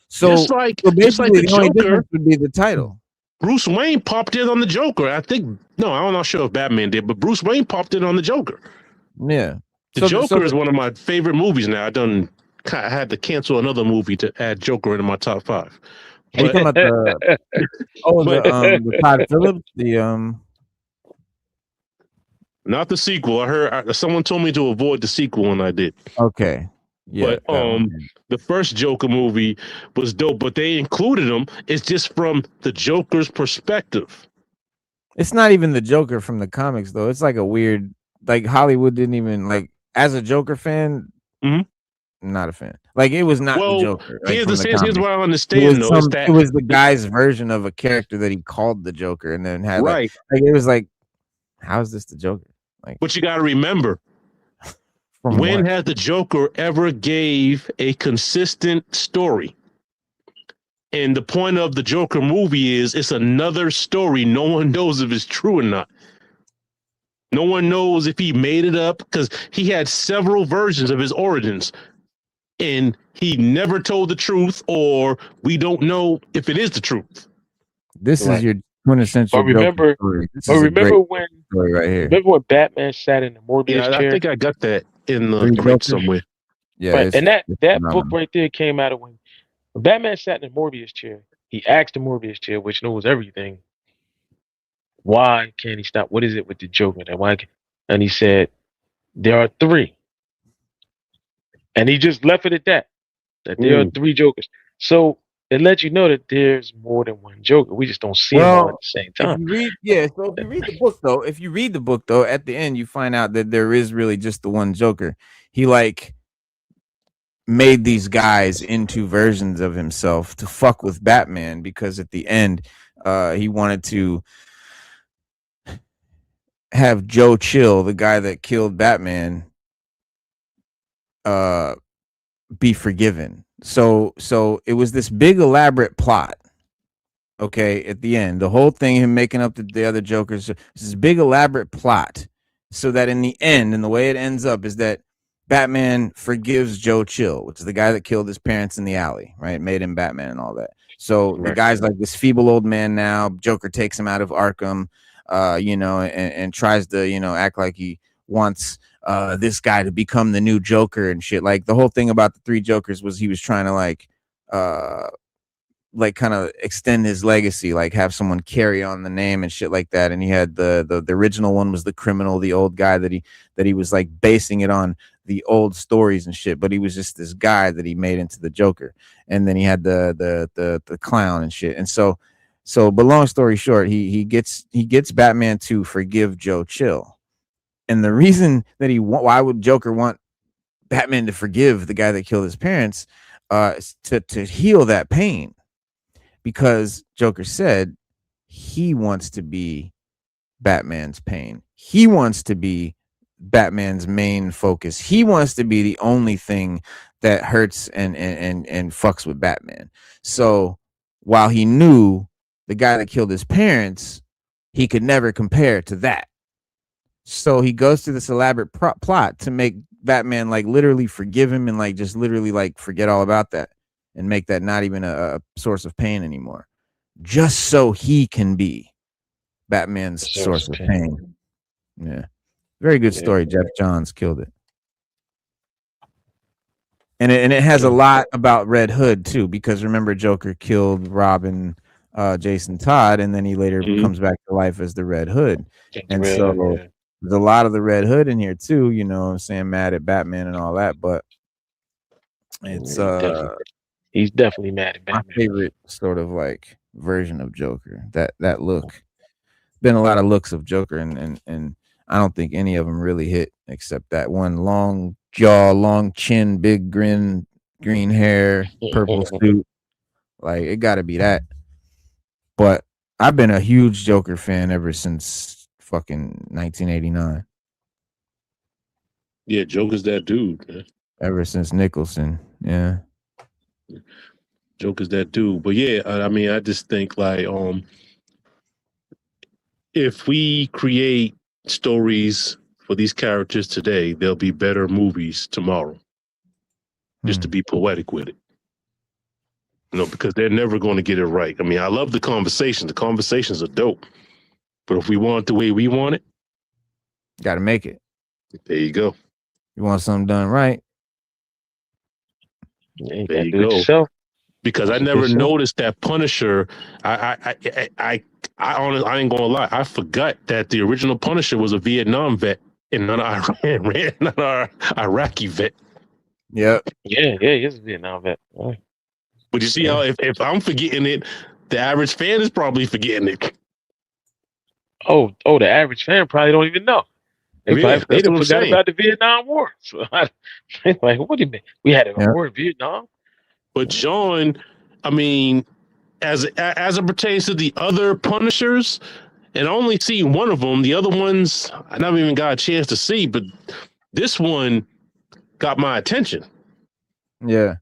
so Just like basically the the only Joker, difference would be the title. Bruce Wayne popped in on the Joker. I'm not sure if Batman did, but Bruce Wayne popped in on the Joker. Yeah, The Joker is one of my favorite movies now. I had to cancel another movie to add Joker into my top 5. Are you talking about the the Todd Phillips, not the sequel. I heard someone told me to avoid the sequel, and I did. Okay, yeah. But the first Joker movie was dope, but they included him. It's just from the Joker's perspective. It's not even the Joker from the comics though. It's like a weird, like Hollywood didn't even like. As a Joker fan, not a fan. Like it was not the Joker. Like, here's what I understand though. It was the guy's version of a character that he called the Joker, and then had right. Like it was like, how is this the Joker? Like, but you got to remember, When has the Joker ever gave a consistent story? And the point of the Joker movie is it's another story. No one knows if it's true or not. No one knows if he made it up because he had several versions of his origins and he never told the truth, or we don't know if it is the truth. This is your quintessential Joker story. This is remember when story right here. Remember when Batman sat in the Morbius chair? I think I got that in the book somewhere. Yeah, right. And that book right there came out of when Batman sat in the Morbius chair. He asked the Morbius chair, which knows everything, why can't he stop? What is it with the Joker? And he said, there are 3. And he just left it at that there are 3 Jokers. So it lets you know that there's more than one Joker. We just don't see them all at the same time. So if you read the book though, at the end you find out that there is really just the one Joker. He made these guys into versions of himself to fuck with Batman, because at the end he wanted to have Joe Chill, the guy that killed Batman, be forgiven. So it was this big elaborate plot. Okay, at the end, the whole thing, him making up the other Jokers, this big elaborate plot, so that in the end, and the way it ends up is that Batman forgives Joe Chill, which is the guy that killed his parents in the alley, right? Made him Batman and all that. So the guy's like this feeble old man now. Joker takes him out of Arkham, and tries to, act like he wants this guy to become the new Joker and shit. Like the whole thing about the 3 Jokers was he was trying to kind of extend his legacy, like have someone carry on the name and shit like that. And he had the original one was the criminal, the old guy that he was like basing it on the old stories and shit, but he was just this guy that he made into the Joker. And then he had the clown and shit. And so but long story short, he gets Batman to forgive Joe Chill. And the reason that why would Joker want Batman to forgive the guy that killed his parents is to heal that pain. Because Joker said he wants to be Batman's pain. He wants to be Batman's main focus. He wants to be the only thing that hurts and fucks with Batman. So while he knew the guy that killed his parents, he could never compare to that. So he goes through this elaborate plot to make Batman like literally forgive him and like just literally like forget all about that and make that not even a source of pain anymore, just so he can be Batman's source of pain. Yeah. Very good story. Jeff Johns killed it. And it has a lot about Red Hood too, because remember Joker killed Robin, Jason Todd, and then he later comes back to life as the Red Hood. And so there's a lot of the Red Hood in here too, I'm saying, mad at Batman and all that, but it's he's definitely mad at Batman. My favorite sort of like version of Joker. That look. Been a lot of looks of Joker, and I don't think any of them really hit except that one: long jaw, long chin, big grin, green hair, purple suit. Like it got to be that. But I've been a huge Joker fan ever since fucking 1989. Yeah, Joker's that dude, man. Ever since Nicholson, yeah. Joker's that dude. But yeah, I mean, I just think like if we create stories for these characters today, there'll be better movies tomorrow. Just to be poetic with it. Because they're never going to get it right. I mean, I love the conversation. The conversations are dope. But if we want it the way we want it, got to make it. There you go. You want something done right? There you go. Because I never noticed that Punisher. I ain't gonna lie. I forgot that the original Punisher was a Vietnam vet and not an Iraqi vet. Yep. Yeah, he's a Vietnam vet. Right. But you see how if I'm forgetting it, the average fan is probably forgetting it. Oh, the average fan probably don't even know. They forgot about the Vietnam War. So like, what do you mean? We had a war in Vietnam? But Jon, I mean, as it pertains to the other Punishers, and I only see one of them. The other ones I never even got a chance to see. But this one, got my attention. Yeah.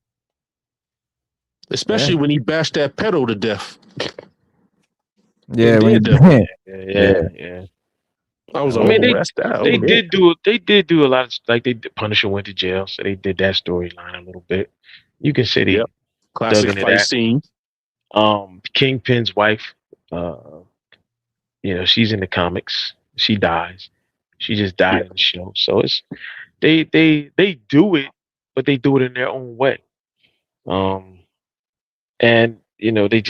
Especially when he bashed that pedal to death. Yeah, yeah. I was like, they did do a lot of, like, they did Punisher went to jail, so they did that storyline a little bit. You can say they classic dug into fight that. scene. Kingpin's wife, she's in the comics. She dies. She just died in the show. So it's they do it, but they do it in their own way. And they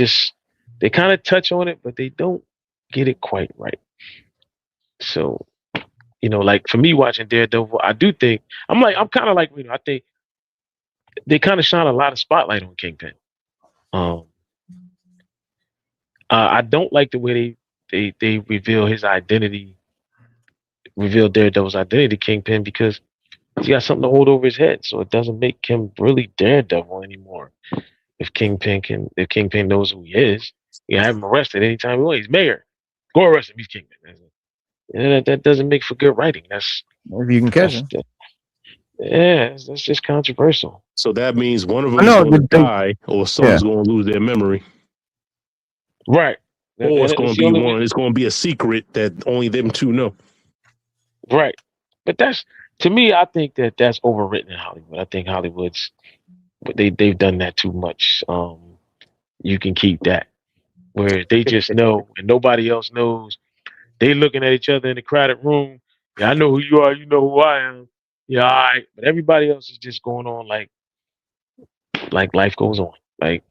kind of touch on it, but they don't get it quite right. So, like for me watching Daredevil, I do think I'm kind of like, I think they kind of shine a lot of spotlight on Kingpin. I don't like the way they reveal his identity, reveal Daredevil's identity to Kingpin, because he's got something to hold over his head, so it doesn't make him really Daredevil anymore. If Kingpin knows who he is, you can have him arrested anytime he wants. He's mayor. Go arrest him. He's Kingpin. That doesn't make for good writing. That's if you can catch him. That's just controversial. So that means one of them is going to die, or someone's going to lose their memory. Right. Or it's going to be one. It's going to be a secret that only them two know. Right. But to me, I think that's overwritten in Hollywood. I think Hollywood's, but they've done that too much. You can keep that where they just know and nobody else knows. They looking at each other in a crowded room. Yeah, I know who you are. You know who I am. Yeah, all right. But everybody else is just going on like life goes on. Like,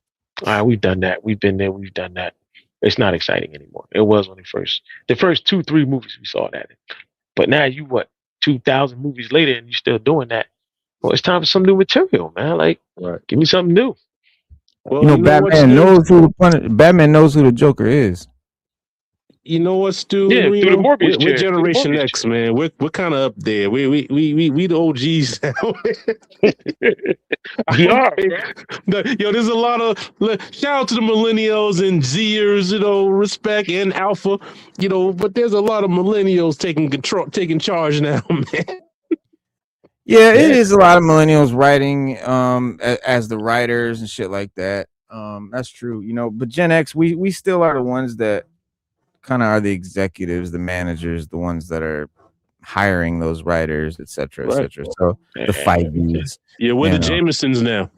all right, we've done that. We've been there. We've done that. It's not exciting anymore. It was when the first 2-3 movies we saw that in. But now 2,000 movies later and you're still doing that. Well, it's time for some new material, man. Like, give me something new. Well, Batman knows who the Joker is. You know what, Stu? Yeah, through the Morbius we're Generation X, man. We're kind of up there. We the OGs now. We are. There's a lot of shout out to the millennials and Zers, respect, and Alpha, but there's a lot of millennials taking charge now, man. Yeah, it is a lot of millennials writing as the writers and shit like that. That's true, but Gen X, we still are the ones that kind of are the executives, the managers, the ones that are hiring those writers, etc., etc. So the Feiges. Yeah, we're the Jamesons now.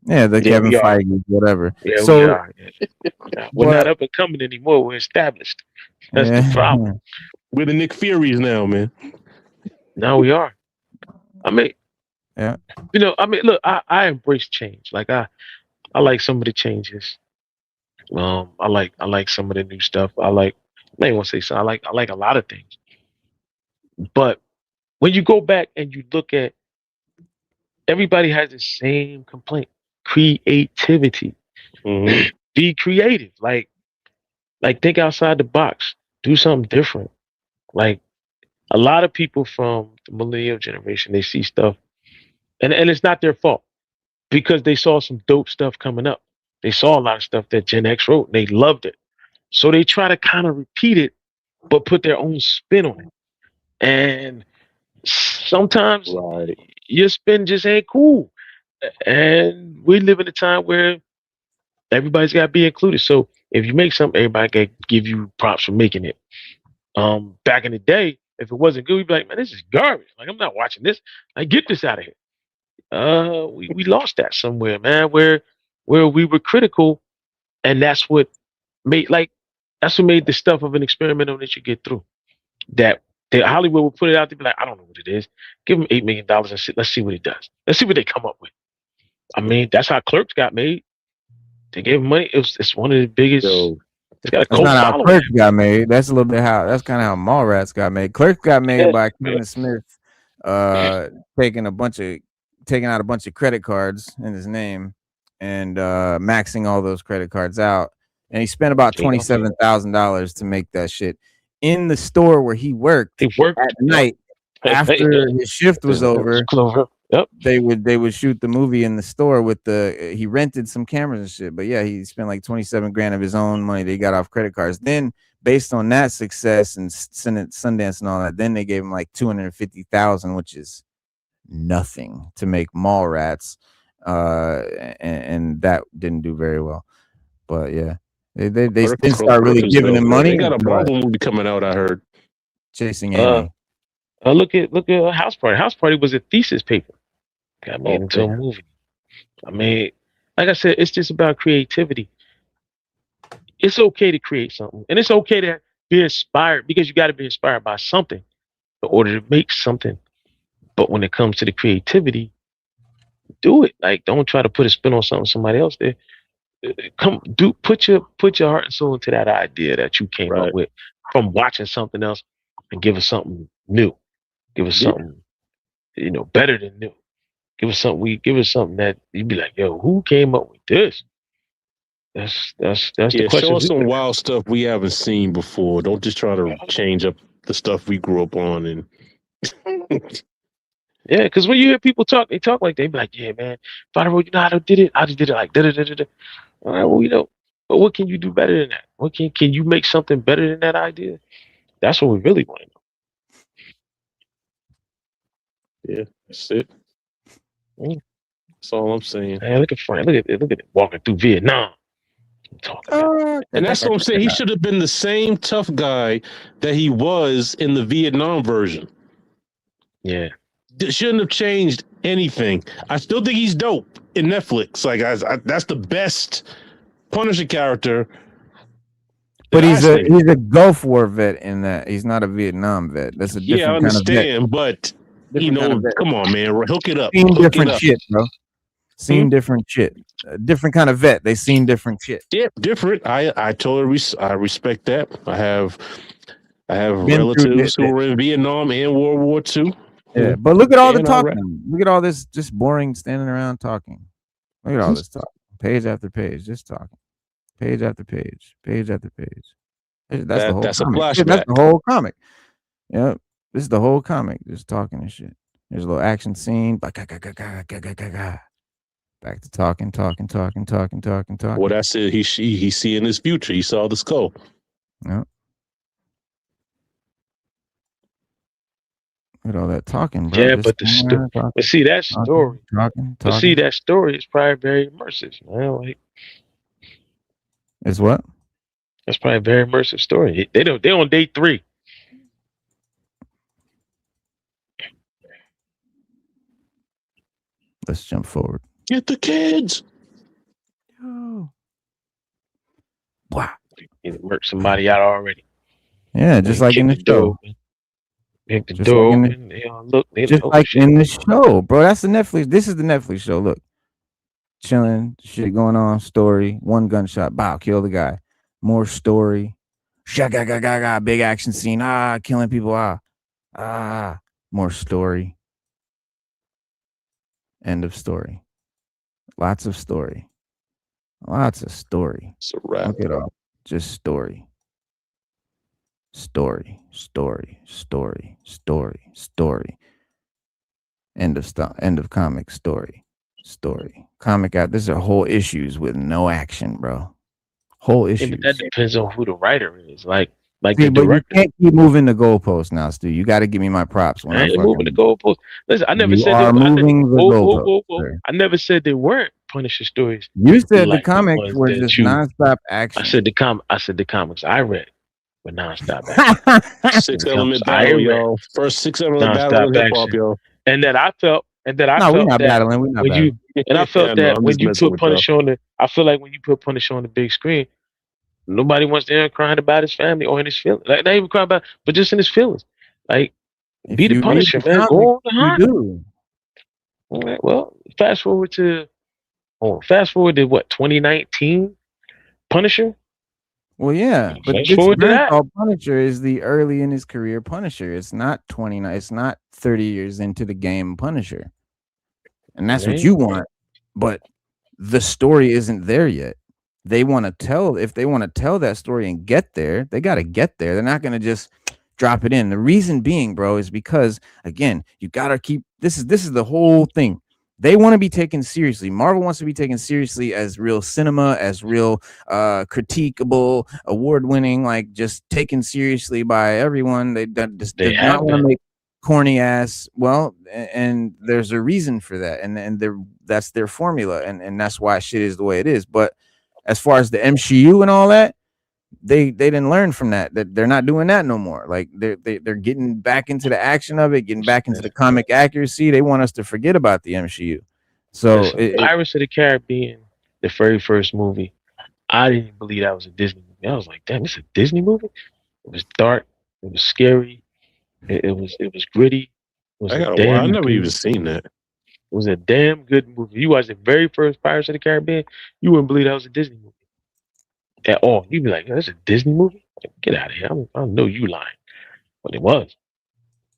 Yeah, the Kevin Feige, whatever. Yeah, so we're not up and coming anymore. We're established. That's the problem. We're the Nick Furies now, man. Now we are. I mean, yeah. Look, I embrace change. Like I like some of the changes. I like some of the new stuff. I may want to say so. I like a lot of things. But when you go back and you look at, everybody has the same complaint: creativity. Mm-hmm. Be creative. Like think outside the box. Do something different. Like a lot of people from the millennial generation, they see stuff, and it's not their fault, because they saw some dope stuff coming up. They saw a lot of stuff that Gen X wrote, and they loved it. So they try to kind of repeat it, but put their own spin on it. And sometimes your spin just ain't cool. And we live in a time where everybody's got to be included. So if you make something, everybody got to give you props for making it. Back in the day, if it wasn't good, we'd be like, man, this is garbage. Like, I'm not watching this. Like, get this out of here. We lost that somewhere, man, where we were critical, and that's what made the stuff of an experiment on that you get through. That Hollywood will put it out there, be like, I don't know what it is. Give them $8 million and let's see what it does. Let's see what they come up with. I mean, that's how Clerks got made. They gave them money. It's one of the biggest. It's got a cult not following. How Clerks got made. That's a little bit that's kind of how Mallrats got made. Clerks got made by Kevin Smith, taking out a bunch of credit cards in his name and maxing all those credit cards out. And he spent about $27,000 to make that shit in the store where he worked. He worked at night after his shift was over. Yep. They would shoot the movie in the store with he rented some cameras and shit. But yeah, he spent like $27,000 of his own money they got off credit cards. Then based on that success and Sundance and all that, then they gave him like $250,000, which is nothing to make Mallrats, and that didn't do very well. But yeah, they didn't start really giving him money. They got a Marvel movie coming out, I heard. Chasing Amy. Look at House Party. House Party was a thesis paper. Got made into a movie. I mean, like I said, it's just about creativity. It's okay to create something, and it's okay to be inspired, because you got to be inspired by something in order to make something. But when it comes to the creativity, do it. Like, don't try to put a spin on something somebody else did. Put your heart and soul into that idea that you came up with from watching something else, and give us something new. Give us something, better than new. Give us something that you'd be like, yo, who came up with this? That's the question. Show us some wild stuff we haven't seen before. Don't just try to change up the stuff we grew up on. And yeah, because when you hear people talk, they talk like, they be like, yeah, man, if I wrote, how I did it, I just did it like da-da-da-da-da. All right, well, but what can you do better than that? What can you make something better than that idea? That's what we really want to know. Yeah, that's it. That's all I'm saying. Man, look at Frank. Look at it walking through Vietnam. And that's what I'm saying. He should have been the same tough guy that he was in the Vietnam version. Yeah. Shouldn't have changed anything. I still think he's dope in Netflix. Like, that's the best Punisher character. But he's a Gulf War vet in that. He's not a Vietnam vet. That's a different I understand, but come on, man, hook it up. Seen different shit, bro. Seen different shit. Different kind of vet. They seen different shit. Yeah, different. I totally respect that. I have relatives who were in Vietnam and World War II. Yeah, but look at all the talking. Look at all this just boring standing around talking. Look at all this talking. Page after page, just talking. Page after page, page after page. That's the whole that's comic. A flashback. That's the whole comic. Yeah, this is the whole comic, just talking and shit. There's a little action scene. Back to talking. Well, that's it. He's seeing his future. He saw the skull. Yeah. Look at all that talking, bro. Yeah, but see that story. But see that story is probably very immersive, man. Like, it's what? That's probably a very immersive story. They're on day 3. Let's jump forward. Get the kids. Oh. Wow. You murk somebody out already. Yeah, just like in the show. Make the door open. Just like in the show, bro. That's the Netflix. This is the Netflix show. Look, chilling, shit going on. Story. One gunshot. Bow. Kill the guy. More story. Shagaga. Big action scene. Killing people. More story. End of story. Lots of story. Lots of story. It's a wrap. Look at all. Just story. Story. End of comic story. Comic out. These are whole issues with no action, bro. Whole issues. Yeah, but that depends on who the writer is. Like see, the director. You can't keep moving the goalposts now, Stu. You got to give me my props. When I ain't moving the goalposts. Listen, I never said they moving the goalposts. I never said they weren't Punisher stories. You said the comics were just nonstop action. I said the comics I read were nonstop action. 6 element battle, y'all. First 6 element battle in hip hop, y'all. And that I felt. No, we're not battling. We're not battling. And I felt that when you put Punisher on I feel like when you put Punisher on the big screen, nobody wants to hear him crying about his family or in his feelings. Like, not even crying about, but just in his feelings. Like, be the Punisher, man. Go on the hunt. You do. All right, well, fast forward to what, 2019 Punisher? Well, yeah, but this Bernthal Punisher is the early in his career Punisher. It's not 29. It's not 30 years into the game Punisher, and that's what you want. But the story isn't there yet. They want to tell. If they want to tell that story and get there, they got to get there. They're not going to just drop it in. The reason being, bro, is because again, you got to keep. This is the whole thing. They want to be taken seriously. Marvel wants to be taken seriously as real cinema, as real critiquable, award-winning, like just taken seriously by everyone. They not want to make corny ass. Well, and there's a reason for that, and that's their formula, and that's why shit is the way it is. But as far as the MCU and all that, they didn't learn from that they're not doing that no more. Like they're getting back into the action of it, getting back into the comic accuracy. They want us to forget about the MCU. So Pirates of the Caribbean, the very first movie, I didn't believe that was a Disney movie. I was like, damn, it's a Disney movie. It was dark, it was scary, it was gritty. It was I never even seen that. It was a damn good movie. You watched the very first Pirates of the Caribbean, you wouldn't believe that was a Disney movie at all. You'd be like, that's a Disney movie? Like, get out of here. I know you lying. But it was.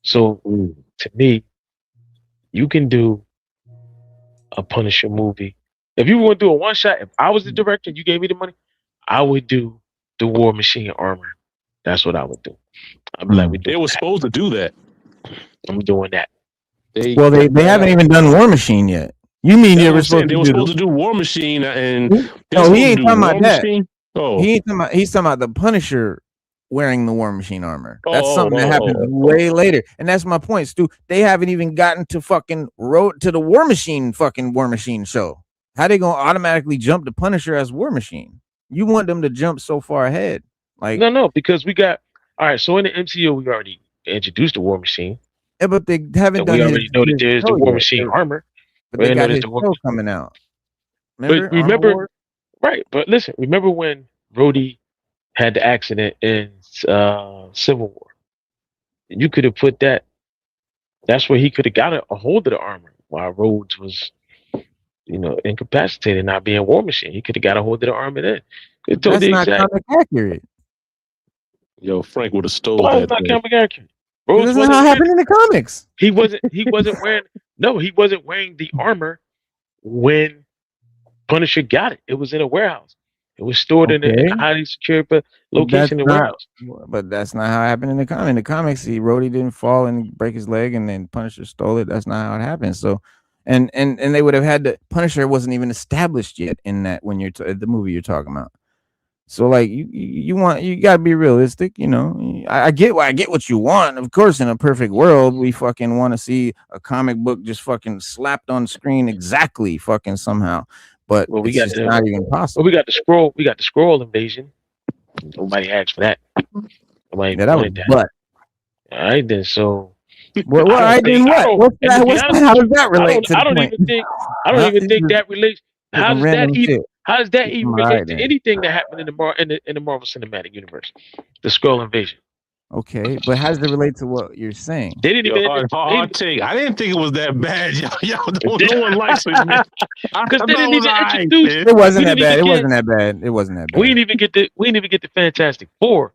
So to me, you can do a Punisher movie. If you want to do a one shot, if I was the director and you gave me the money, I would do the War Machine armor. That's what I would do. I'd be like, they were supposed to do that. I'm doing that. They haven't even done War Machine yet. You mean they were supposed to do War Machine and no, he ain't talking about that. Oh, he's talking about the Punisher wearing the War Machine armor. That's something that happened way later, and that's my point, Stu. They haven't even gotten to fucking road to the War Machine show. How they gonna automatically jump to Punisher as War Machine? You want them to jump so far ahead? Like no, because we got all right. So in the MCU, we already introduced the War Machine. Yeah, but they haven't done. We already know that there's the War Machine armor. But they got his show coming out. Remember, right? But listen, remember when Rhodey had the accident in Civil War? You could have put that. That's where he could have got a hold of the armor while Rhodes was, incapacitated, not being War Machine. He could have got a hold of the armor then. That's not comic accurate. Yo, Frank would have stolen that. That's not comic accurate. This is how it happened in the comics. He wasn't wearing. No, he wasn't wearing the armor when Punisher got it. It was in a warehouse. It was stored in a highly secure location in the warehouse. But that's not how it happened in the comics. In the comics, Rhodey didn't fall and break his leg, and then Punisher stole it. That's not how it happened. So, and they would have had to. Punisher wasn't even established yet in that when you're the movie you're talking about. So like you gotta be realistic, I get what you want. Of course, in a perfect world, we fucking want to see a comic book just fucking slapped on screen exactly fucking somehow. But we got not even possible. We got the scroll invasion. Nobody asked for that. Nobody that was that. But all right then, so what? How does that relate to? I don't even think that relates. How does that even relate to anything that happened in the Marvel Cinematic Universe? The Skrull invasion. Okay, but how does it relate to what you're saying? They didn't even hard take. I didn't think it was that bad. Yo, no one likes it, man. Because they didn't even introduce. It wasn't that bad. It wasn't that bad. It wasn't that bad. We didn't even get the Fantastic Four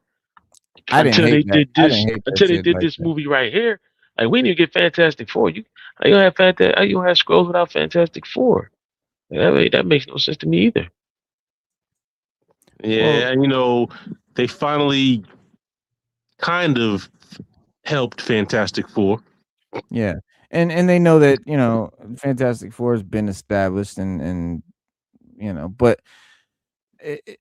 until they did this movie right here. Like we didn't even get Fantastic Four. You don't have Skrulls without Fantastic Four. That makes no sense to me either. Yeah, and they finally kind of helped Fantastic Four. Yeah, and they know that Fantastic Four has been established, and but it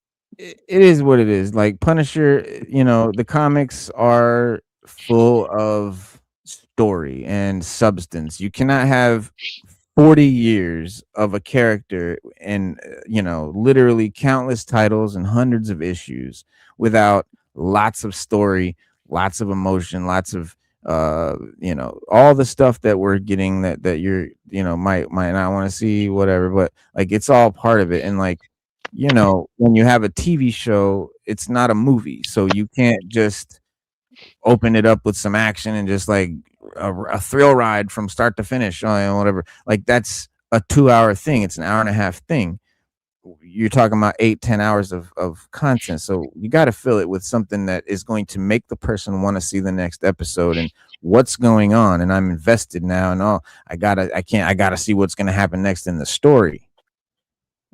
is what it is. Like Punisher, the comics are full of story and substance. You cannot have 40 years of a character and literally countless titles and hundreds of issues without lots of story, lots of emotion, lots of all the stuff that we're getting that you're might not want to see, whatever, but like it's all part of it. And like when you have a TV show, it's not a movie, so you can't just open it up with some action and just like a thrill ride from start to finish, whatever. Like that's a 2-hour thing. It's an 1.5 hour thing. You're talking about 8-10 hours of content, so you got to fill it with something that is going to make the person want to see the next episode and what's going on. And I'm invested now, and I gotta see what's going to happen next in the story.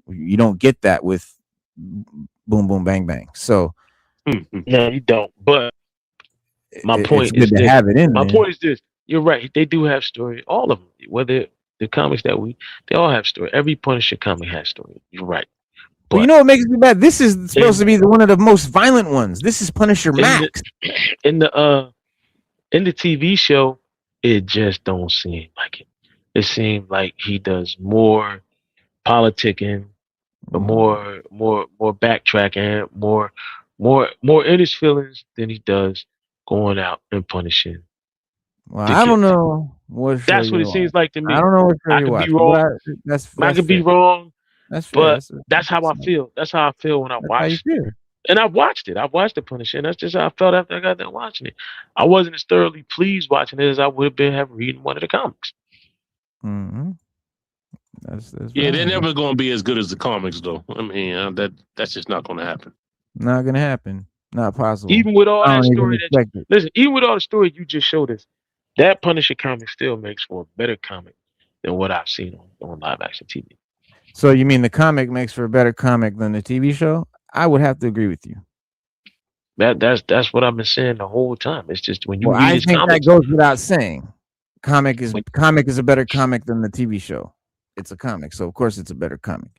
You don't get that with Boom Boom Bang Bang. So no, you don't. But my point is to have it in. My point is this: you're right. They do have story. All of them, whether the comics they all have story. Every Punisher comic has story. You're right. But you know what makes me bad? This is supposed to be one of the most violent ones. This is Punisher Max. In the TV show, it just don't seem like it. It seems like he does more politicking, more backtracking, more in his feelings than he does going out and punishing Well, the I don't killers. know what show That's what you're it seems watching. like to I me. don't know what show I you're could be watching, but wrong. I that's could be fair. wrong, That's fair. but that's how I feel. That's how I feel when I That's how you watch. feel. And I watched it. I watched the Punisher, and that's just how I felt after I got done watching it. I wasn't as thoroughly pleased watching it as I would have been have reading one of the comics. Mm-hmm. That's Yeah, they're valid. never going to be as good as the comics, though. I mean, that's just not going to happen. Not gonna happen. Not possible. Even with all I that don't even story that expect it. listen, even with all the story you just showed us, that Punisher comic still makes for a better comic than what I've seen on live action TV. So you mean the comic makes for a better comic than the TV show? I would have to agree with you. That's what I've been saying the whole time. It's just when you Well, read I his think that comics, goes without saying. Comic when, is a better comic than the TV show. It's a comic, so of course it's a better comic.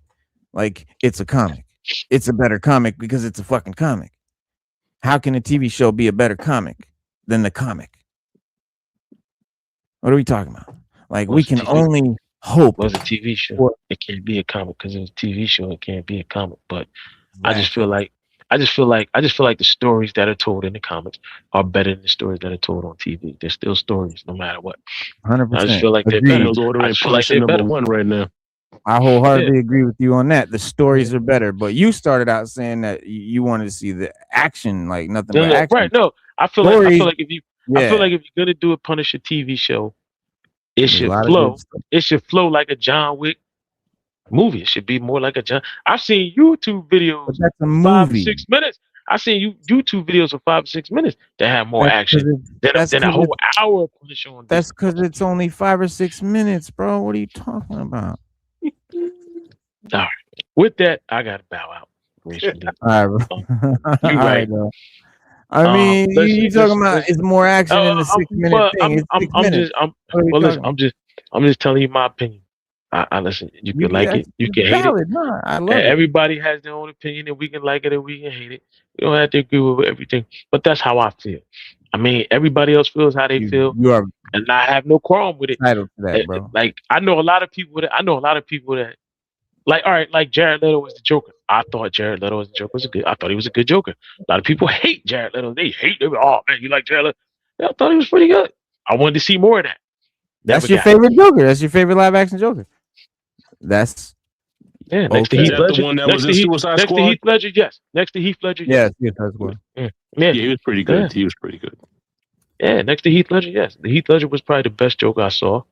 Like it's a comic. It's a better comic because it's a fucking comic. How can a TV show be a better comic than the comic? What are we talking about? Like we can only hope. was a TV show. For, It can't be a comic because it was a TV show. It can't be a comic. But exactly. I just feel like the stories that are told in the comics are better than the stories that are told on TV. They're still stories, no matter what. 100%. I just feel like they're better. I just feel like they're number one right now. I wholeheartedly agree with you on that. The stories are better, but you started out saying that you wanted to see the action, like nothing but action. Right? No, I feel like if you're gonna do a Punisher TV show, it should flow. It should flow like a John Wick movie. It should be more like a John. I've seen YouTube videos. But that's a movie. 5 or 6 minutes. I've seen YouTube videos of 5 or 6 minutes that have more action than a whole hour of Punisher on. That's because it's only 5 or 6 minutes, bro. What are you talking about? All right. With that, I gotta bow out. Recently. All right, bro. You're right. Bro. I mean, you talking about it's more action in the 6 minute thing. I'm just telling you my opinion. I listen. You can like it. You can hate it. No, I love it. Everybody has their own opinion, and we can like it and we can hate it. We don't have to agree with everything, but that's how I feel. I mean, everybody else feels how they feel, and I have no quarrel with it. Entitled to that, bro. Like I know a lot of people that like, all right, like Jared Leto was the Joker. I thought Jared Leto was the Joker. I thought he was a good Joker. A lot of people hate Jared Leto. They hate him. Oh man, you like Jared Leto? Yeah, I thought he was pretty good. I wanted to see more of that. That's your favorite Joker. That's your favorite live action Joker. That's next to Heath Ledger. The one that was in Suicide Squad. Next to Heath Ledger, yes. Next to Heath Ledger, yes. Yes, that's good. Yeah, he was pretty good. Yeah. He was pretty good. Yeah, next to Heath Ledger, yes. The Heath Ledger was probably the best Joker I saw.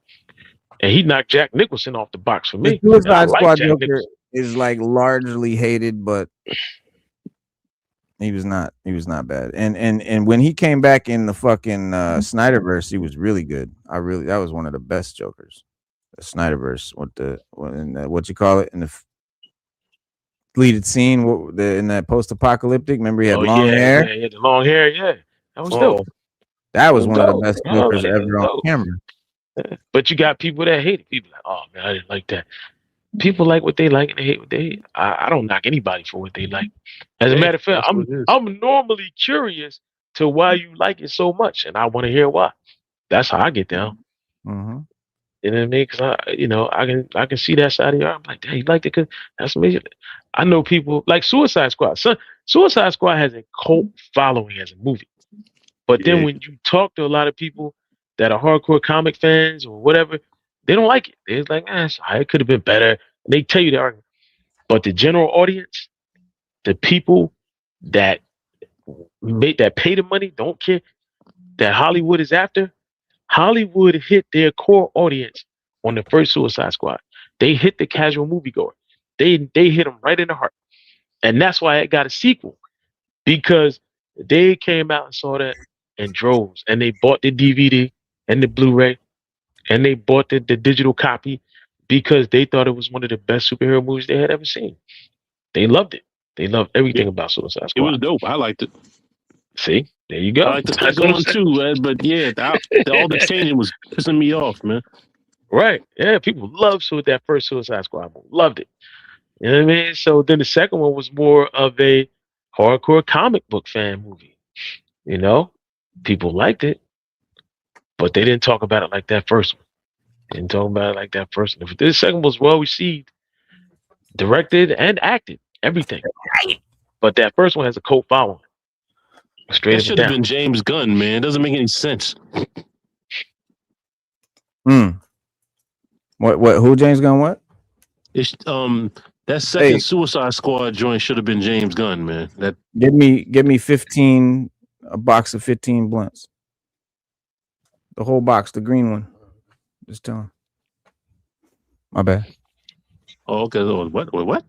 And he knocked Jack Nicholson off the box for me. The Suicide Squad Joker is like largely hated, but he was not bad. And when he came back in the fucking Snyderverse, he was really good. That was one of the best Jokers. The Snyderverse, what you call it in the deleted scene, in that post-apocalyptic. Remember he had long hair. Yeah, he had the long hair. Yeah, that was dope. That was one of the best Jokers ever on camera. But you got people that hate it. People like, oh man, I didn't like that. People like what they like and they hate what they hate. I don't knock anybody for what they like. As a matter of fact, I'm normally curious to why you like it so much, and I want to hear why. That's how I get down. Mm-hmm. You know what I mean? Because I can see that side of your arm. Like, damn, you liked it because that's amazing. I know people like Suicide Squad. Suicide Squad has a cult following as a movie, but then when you talk to a lot of people that are hardcore comic fans or whatever, they don't like it. They're like, it could have been better. And they tell you the argument. But the general audience, the people that pay the money, don't care, that Hollywood is after, Hollywood hit their core audience on the first Suicide Squad. They hit the casual moviegoer. They hit them right in the heart. And that's why it got a sequel. Because they came out and saw that in droves. And they bought the DVD and the Blu-ray, and they bought the digital copy because they thought it was one of the best superhero movies they had ever seen. They loved it. They loved everything about Suicide Squad. It was dope. I liked it. See, there you go. I liked the second one too, but yeah, all the changing was pissing me off, man. Right? Yeah, people loved that first Suicide Squad movie. Loved it. You know what I mean? So then the second one was more of a hardcore comic book fan movie. You know, people liked it. but they didn't talk about it like that first one. They didn't talk about it like that first one. If this second was well received, directed and acted, everything. But that first one has a cult following. Straight That up should and have down. been James Gunn, man. It doesn't make any sense. What? Who James Gunn? What? It's that second Suicide Squad joint should have been James Gunn, man. That give me 15, a box of 15 blunts. The whole box, the green one. Just tell him. My bad. Oh, okay. What?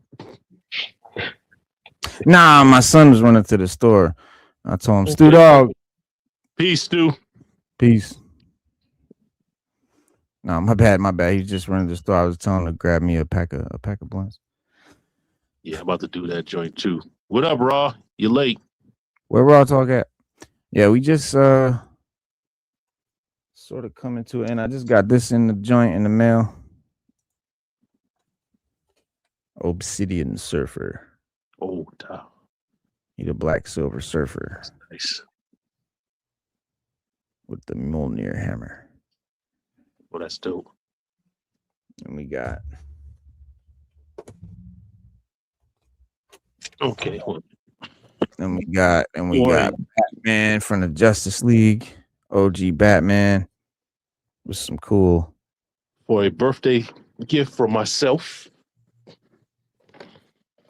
Nah, my son was running to the store. I told him, Stu dog. Peace, Stu. Peace. No, my bad. He just running to the store. I was telling him to grab me a pack of blunts. Yeah, I'm about to do that joint too. What up, Raw? You late? Where Raw Talk at? Yeah, we just sort of coming to it, and I just got this in the joint in the mail. Obsidian Surfer. Oh, damn. He the black silver surfer. That's nice. With the Mjolnir hammer. Well, that's dope. And we got. Okay. And we got Batman from the Justice League. OG Batman. With some cool. For a birthday gift for myself.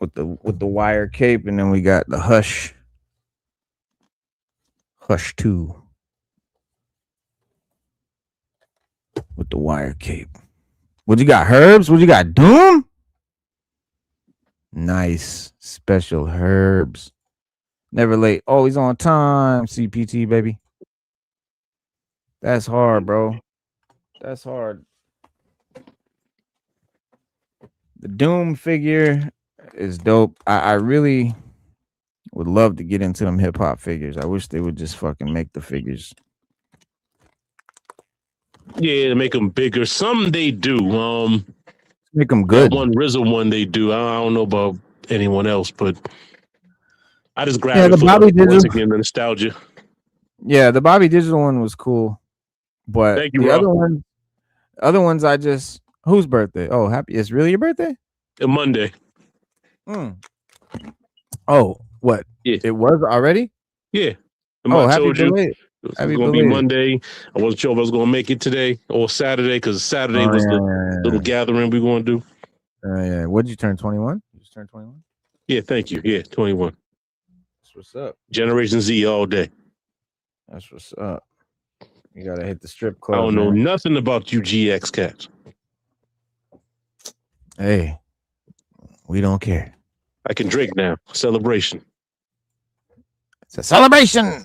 With the wire cape, and then we got the Hush 2 with the wire cape. What you got, Herbs? What you got, Doom? Nice special Herbs. Never late, always on time. CPT, baby. That's hard, bro. That's hard. The Doom figure is dope. I really would love to get into them hip hop figures. I wish they would just fucking make the figures. Yeah, to make them bigger. Some they do. Make them good. One RZA one they do. I don't know about anyone else, but I just grabbed it for Bobby once again the nostalgia. Yeah, the Bobby Digital one was cool, but thank you, the other ones I just. Whose birthday? Oh, happy! It's really your birthday? Monday. Oh, what? Yeah. It was already? Yeah. I told you it was going to be Monday. I wasn't sure if I was going to make it today or Saturday because Saturday was the little gathering we were going to do. Yeah. What did you turn 21? You just turned 21? Yeah, thank you. Yeah, 21. That's what's up. Generation Z all day. That's what's up. You got to hit the strip club. I don't know nothing about you GX cats. Hey, we don't care. I can drink now. Celebration. It's a celebration.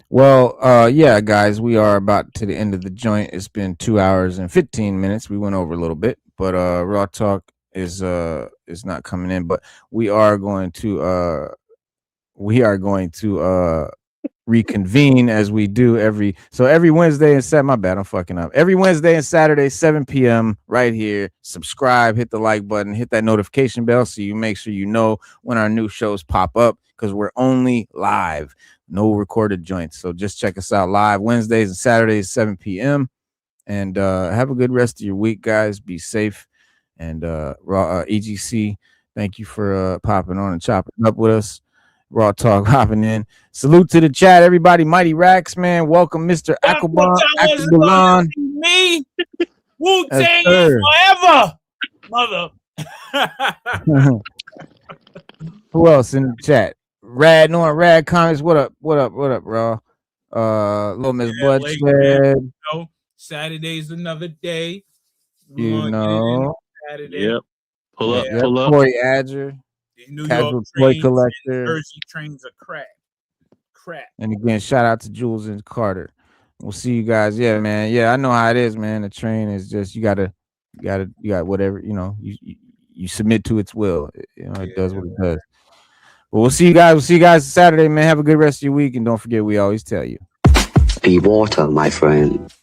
Well, yeah, guys, we are about to the end of the joint. It's been 2 hours and 15 minutes. We went over a little bit, but Raw Talk is not coming in, but we are going to reconvene as we do every Wednesday and Saturday. My bad, I'm fucking up. Every Wednesday and Saturday, 7 p.m. right here. Subscribe, hit the like button, hit that notification bell so you make sure you know when our new shows pop up, because we're only live, no recorded joints. So just check us out live Wednesdays and Saturdays, 7 p.m. And have a good rest of your week, guys. Be safe. And EGC, thank you for popping on and chopping up with us. Raw Talk hopping in. Salute to the chat, everybody. Mighty Rax, man. Welcome, Mr. Aquaban. Me, Wu-Tang forever, mother. Who else in the chat? Rad Comics. What up, Raw? Little Miss Bloodshed. Saturday's another day. You know. Saturday. Yep. Pull up. Corey Adger. New Casual York Toy Collector. Jersey trains are crap. And again, shout out to Jules and Carter. We'll see you guys. Yeah, man. Yeah, I know how it is, man. The train is just you got whatever, you submit to its will. It does what it does. But we'll see you guys Saturday, man. Have a good rest of your week, and don't forget we always tell you. Be water, my friend.